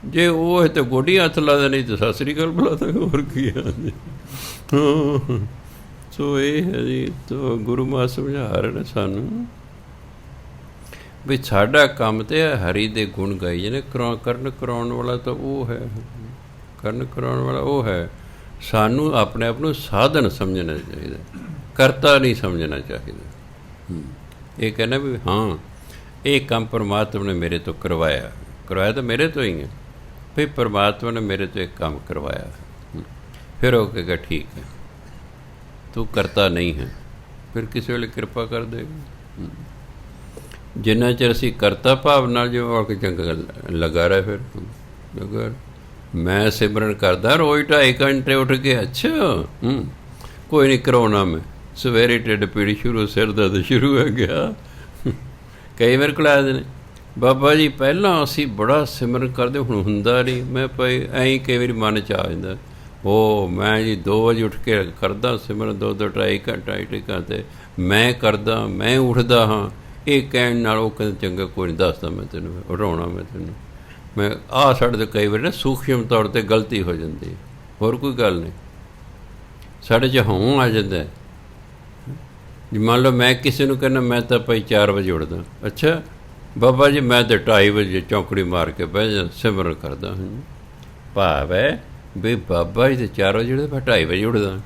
ਜੇ ਉਹ ਹੈ ਤਾਂ ਗੋਡੀ ਹੱਥ ਲਾ ਦੇ, ਨਹੀਂ ਤਾਂ ਸਤਿ ਸ੍ਰੀ ਅਕਾਲ ਬੁਲਾ ਦਾਂਗੇ, ਹੋਰ ਕੀ ਹੈ ਜੀ। ਹਾਂ, ਸੋ ਇਹ ਹੈ ਜੀ। ਤੋ ਗੁਰੂ ਮਹਾਰਾਜ ਸਮਝਾ ਰਹੇ ਨੇ ਸਾਨੂੰ ਵੀ ਸਾਡਾ ਕੰਮ ਤਾਂ ਹਰੀ ਦੇ ਗੁਣ ਗਾਈ ਜਿਹਨੇ ਕਰਨ ਕਰਾਉਣ ਵਾਲਾ ਤਾਂ ਉਹ ਹੈ, ਕਰਨ ਕਰਾਉਣ ਵਾਲਾ ਉਹ ਹੈ। ਸਾਨੂੰ ਆਪਣੇ ਆਪ ਨੂੰ ਸਾਧਨ ਸਮਝਣਾ ਚਾਹੀਦਾ, ਕਰਤਾ ਨਹੀਂ ਸਮਝਣਾ ਚਾਹੀਦਾ। ਇਹ ਕਹਿਣਾ ਵੀ ਹਾਂ ਇਹ ਕੰਮ ਪਰਮਾਤਮਾ ਨੇ ਮੇਰੇ ਤੋਂ ਕਰਵਾਇਆ ਤਾਂ ਮੇਰੇ ਤੋਂ ਹੀ ਹੈ, ਵੀ ਪਰਮਾਤਮਾ ਨੇ ਮੇਰੇ ਤੋਂ ਇੱਕ ਕੰਮ ਕਰਵਾਇਆ। ਫਿਰ ਉਹ ਕਹੇਗਾ ਠੀਕ ਹੈ, ਤੂੰ ਕਰਤਾ ਨਹੀਂ ਹੈ, ਫਿਰ ਕਿਸੇ ਵੇਲੇ ਕਿਰਪਾ ਕਰ ਦੇਗਾ। ਜਿੰਨਾ ਚਿਰ ਅਸੀਂ ਕਰਤਾ ਭਾਵ ਨਾਲ ਜੋ ਆ ਕੇ ਚੰਗਾ ਲੱਗਾ ਰਿਹਾ, ਫਿਰ ਲੱਗਾ ਮੈਂ ਸਿਮਰਨ ਕਰਦਾ ਰੋਜ਼ 2.5 ਘੰਟੇ ਉੱਠ ਕੇ। ਅੱਛਾ ਕੋਈ ਨਹੀਂ, ਕਰਾਉਣਾ ਮੈਂ ਸਵੇਰੇ ਢਿੱਡ ਪੀੜੀ ਸ਼ੁਰੂ, ਸਿਰ ਦਰਦ ਸ਼ੁਰੂ ਹੋ ਗਿਆ। ਕਈ ਵਾਰ ਕੋਲ ਆਏ ਨੇ, ਬਾਬਾ ਜੀ ਪਹਿਲਾਂ ਅਸੀਂ ਬੜਾ ਸਿਮਰਨ ਕਰਦੇ, ਹੁਣ ਹੁੰਦਾ ਨਹੀਂ। ਮੈਂ ਭਾਈ ਐਂ ਕਈ ਵਾਰੀ ਮਨ 'ਚ ਆ ਜਾਂਦਾ, ਉਹ ਮੈਂ ਜੀ 2 ਵਜੇ ਉੱਠ ਕੇ ਕਰਦਾ ਸਿਮਰਨ, 2-2 2.5 ਘੰਟੇ ਮੈਂ ਕਰਦਾ, ਮੈਂ ਉੱਠਦਾ ਹਾਂ। ਇਹ ਕਹਿਣ ਨਾਲ ਉਹ ਕਹਿੰਦੇ ਚੰਗਾ ਕੋਈ ਨਹੀਂ, ਦੱਸਦਾ ਮੈਂ ਤੈਨੂੰ, ਉਠਾਉਣਾ ਮੈਂ ਤੈਨੂੰ। ਮੈਂ ਆਹ ਸਾਡੇ ਤੋਂ ਕਈ ਵਾਰ ਨਾ ਸੂਖਮ ਤੌਰ 'ਤੇ ਗਲਤੀ ਹੋ ਜਾਂਦੀ, ਹੋਰ ਕੋਈ ਗੱਲ ਨਹੀਂ। ਸਾਡੇ 'ਚ ਹੋਂ ਆ ਜਾਂਦਾ। ਜੀ ਮੰਨ ਲਓ ਮੈਂ ਕਿਸੇ ਨੂੰ ਕਹਿੰਦਾ ਮੈਂ ਤਾਂ ਭਾਈ 4 ਵਜੇ ਉੱਠਦਾ। ਅੱਛਾ ਬਾਬਾ ਜੀ ਮੈਂ ਤਾਂ 2:30 ਵਜੇ ਚੌਂਕੜੀ ਮਾਰ ਕੇ ਬਹਿ ਜਾ ਸਿਮਰਨ ਕਰਦਾ ਹਾਂ। ਭਾਵ ਹੈ ਵੀ ਬਾਬਾ ਜੀ ਤਾਂ 4 ਵਜੇ ਉੱਠਦਾ, ਮੈਂ 2:30 ਵਜੇ ਉੱਠਦਾ।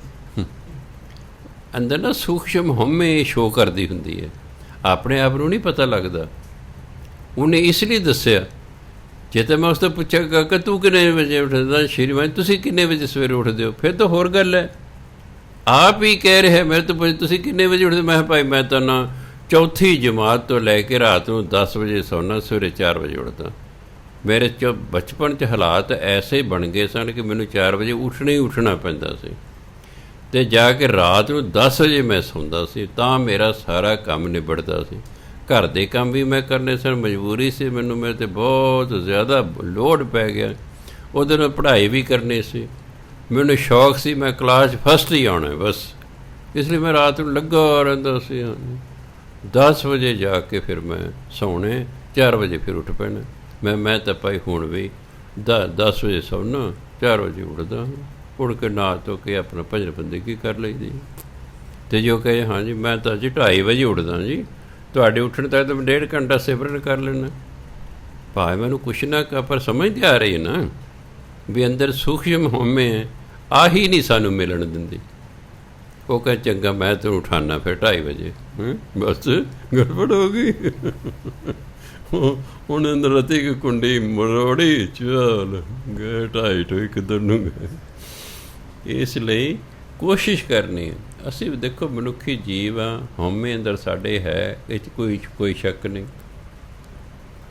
ਅੰਦਰ ਨਾ ਸੂਖਮ ਹਉਮੈ ਸ਼ੋਅ ਕਰਦੀ ਹੁੰਦੀ ਹੈ, ਆਪਣੇ ਆਪ ਨੂੰ ਨਹੀਂ ਪਤਾ ਲੱਗਦਾ। ਉਹਨੇ ਇਸ ਲਈ ਦੱਸਿਆ। ਜੇ ਤਾਂ ਮੈਂ ਉਸ ਤੋਂ ਪੁੱਛਾਂਗਾ ਕਿ ਤੂੰ ਕਿੰਨੇ ਵਜੇ ਉੱਠਦਾ, ਸ਼੍ਰੀਮਾਨ ਤੁਸੀਂ ਕਿੰਨੇ ਵਜੇ ਸਵੇਰੇ ਉੱਠਦੇ ਹੋ, ਫਿਰ ਤਾਂ ਹੋਰ ਗੱਲ ਹੈ। ਆਪ ਹੀ ਕਹਿ ਰਿਹਾ ਮੇਰੇ ਤੋਂ ਪੁੱਛ ਤੁਸੀਂ ਕਿੰਨੇ ਵਜੇ ਉੱਠਦੇ। ਮੈਂ ਕਿਹਾ ਭਾਈ ਮੈਂ ਤਾਂ ਨਾ ਚੌਥੀ ਜਮਾਤ ਤੋਂ ਲੈ ਕੇ ਰਾਤ ਨੂੰ 10 ਵਜੇ ਸੌਣਾ, ਸਵੇਰੇ 4 ਵਜੇ ਉੱਠਦਾ। ਮੇਰੇ 'ਚ ਬਚਪਨ 'ਚ ਹਾਲਾਤ ਐਸੇ ਬਣ ਗਏ ਸਨ ਕਿ ਮੈਨੂੰ 4 ਵਜੇ ਉੱਠਣਾ ਹੀ ਉੱਠਣਾ ਪੈਂਦਾ ਸੀ, ਅਤੇ ਜਾ ਕੇ ਰਾਤ ਨੂੰ 10 ਵਜੇ ਮੈਂ ਸੌਂਦਾ ਸੀ, ਤਾਂ ਮੇਰਾ ਸਾਰਾ ਕੰਮ ਨਿਬੜਦਾ ਸੀ। ਘਰ ਦੇ ਕੰਮ ਵੀ ਮੈਂ ਕਰਨੇ ਸਨ, ਮਜਬੂਰੀ ਸੀ ਮੈਨੂੰ, ਮੇਰੇ 'ਤੇ ਬਹੁਤ ਜ਼ਿਆਦਾ ਲੋਡ ਪੈ ਗਿਆ। ਉਹਦੇ ਨਾਲ ਪੜ੍ਹਾਈ ਵੀ ਕਰਨੀ ਸੀ, ਮੈਨੂੰ ਸ਼ੌਕ ਸੀ ਮੈਂ ਕਲਾਸ ਫਸਟ ਹੀ ਆਉਣਾ ਬਸ, ਇਸ ਲਈ ਮੈਂ ਰਾਤ ਨੂੰ ਲੱਗਾ ਰਹਿੰਦਾ ਸੀ। 10 ਵਜੇ ਜਾ ਕੇ ਫਿਰ ਮੈਂ ਸੌਣੇ, 4 ਵਜੇ ਫਿਰ ਉੱਠ ਪੈਣਾ। ਮੈਂ ਤਾਂ ਭਾਈ ਹੁਣ ਵੀ 10 ਵਜੇ ਸੌਣਾ, 4 ਵਜੇ ਉੱਠਦਾ। ਉੱਠ ਕੇ ਨਹਾ ਧੋ ਕੇ ਆਪਣਾ ਭਜਨ ਬੰਦਗੀ ਕਰ ਲਈਦੀ। ਅਤੇ ਜੋ ਕਹੇ ਹਾਂਜੀ ਮੈਂ ਤਾਂ ਜੀ 2:30 ਵਜੇ ਉੱਠਦਾ ਜੀ, ਤੁਹਾਡੇ ਉੱਠਣ ਤੱਕ ਤਾਂ ਮੈਂ 1.5 ਘੰਟਾ ਸਿਮਰਨ ਕਰ ਲੈਣਾ। ਭਾਵੇਂ ਮੈਨੂੰ ਕੁਛ ਨਾ ਪਰ ਸਮਝ ਤਾਂ ਆ ਰਹੀ ਨਾ ਵੀ ਅੰਦਰ ਸੂਖਮ ਹਉਮੈ ਆਹੀ ਨਹੀਂ ਸਾਨੂੰ ਮਿਲਣ ਦਿੰਦੀ। ਉਹ ਕਹੇ ਚੰਗਾ ਮੈਂ ਤੈਨੂੰ ਉਠਾਉਣਾ ਫਿਰ 2:30 ਵਜੇ। ਬਸ ਗੜਬੜ ਹੋ ਗਈ। ਹੁਣ ਅੰਦਰ ਰਤੀ ਕਿ ਕੁੰਡੀ ਮਰੋੜੀ, ਚੱਲ ਗਏ 2:30 ਕਿੱਧਰ ਨੂੰ ਗਏ। ਇਸ ਲਈ ਕੋਸ਼ਿਸ਼ ਕਰਨੀ ਹੈ। ਅਸੀਂ ਦੇਖੋ ਮਨੁੱਖੀ ਜੀਵ ਹਾਂ, ਹਉਮੈ ਅੰਦਰ ਸਾਡੇ ਹੈ, ਇਹ 'ਚ ਕੋਈ ਸ਼ੱਕ ਨਹੀਂ,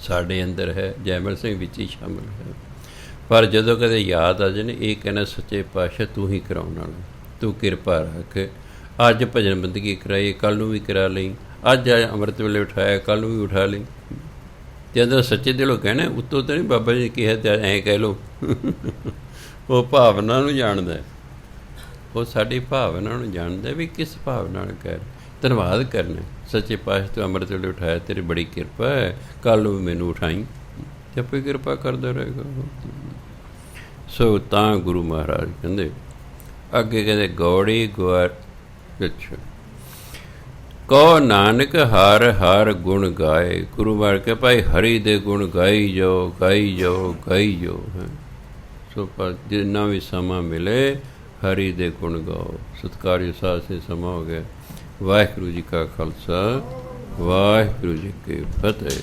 ਸਾਡੇ ਅੰਦਰ ਹੈ। ਜੈਮਲ ਸਿੰਘ ਵਿੱਚ ਹੀ ਸ਼ਾਮਿਲ ਹੈ। ਪਰ ਜਦੋਂ ਕਦੇ ਯਾਦ ਆ ਜਾਏ ਇਹ ਕਹਿਣਾ ਸੱਚੇ ਪਾਤਸ਼ਾਹ ਤੂੰ ਹੀ ਕਰਾਉਣ ਵਾਲਾ, ਤੂੰ ਕਿਰਪਾ ਰੱਖ। ਅੱਜ ਭਜਨ ਬੰਦਗੀ ਕਰਾਈ, ਕੱਲ੍ਹ ਨੂੰ ਵੀ ਕਰਾ ਲਈ। ਅੱਜ ਅੰਮ੍ਰਿਤ ਵੇਲੇ ਉਠਾਇਆ, ਕੱਲ੍ਹ ਨੂੰ ਵੀ ਉਠਾ ਲਈ। ਜਦੋਂ ਸੱਚੇ ਦਿਲੋਂ ਕਹਿਣਾ, ਉੱਤੋਂ ਤਾਂ ਨਹੀਂ ਬਾਬਾ ਜੀ ਨੇ ਕਿਹਾ ਤਾਂ ਐਂ ਕਹਿ ਲਓ। ਉਹ ਭਾਵਨਾ ਨੂੰ ਜਾਣਦਾ, ਉਹ ਸਾਡੀ ਭਾਵਨਾ ਨੂੰ ਜਾਣਦਾ ਵੀ ਕਿਸ ਭਾਵਨਾ ਨਾਲ ਕਹਿ। ਧੰਨਵਾਦ ਕਰਨਾ ਸੱਚੇ ਪਾਤਸ਼ਾਹ ਤੂੰ ਅੰਮ੍ਰਿਤ ਵੇਲੇ ਉਠਾਇਆ, ਤੇਰੀ ਬੜੀ ਕਿਰਪਾ ਹੈ, ਕੱਲ੍ਹ ਨੂੰ ਵੀ ਮੈਨੂੰ ਉਠਾਈ, ਤੇ ਆਪੇ ਕਿਰਪਾ ਕਰਦਾ ਰਹੇਗਾ। ਸੋ ਤਾਂ ਗੁਰੂ ਮਹਾਰਾਜ ਕਹਿੰਦੇ ਅੱਗੇ, ਕਹਿੰਦੇ ਗੌੜੀ ਗੁਆਰ ਅੱਛਾ ਕਹੋ ਨਾਨਕ ਹਰ ਹਰ ਗੁਣ ਗਾਏ। ਗੁਰੂ ਮਹਾਰਾਜ ਕੇ ਭਾਈ ਹਰੀ ਦੇ ਗੁਣ ਗਾਈ ਜਾਓ, ਗਾਈ ਜਾਓ, ਗਾਈ ਜਾਓ। ਹੈ ਸੋ ਪਰ ਜਿੰਨਾ ਵੀ ਸਮਾਂ ਮਿਲੇ ਹਰੀ ਦੇ ਗੁਣ ਗਾਓ। ਸਤਿਕਾਰਯੋਗ ਸਾਧ ਸੇ ਸਮਾਂ ਹੋ ਗਿਆ। ਵਾਹਿਗੁਰੂ ਜੀ ਕਾ ਖਾਲਸਾ, ਵਾਹਿਗੁਰੂ ਜੀ ਕੀ ਫਤਿਹ।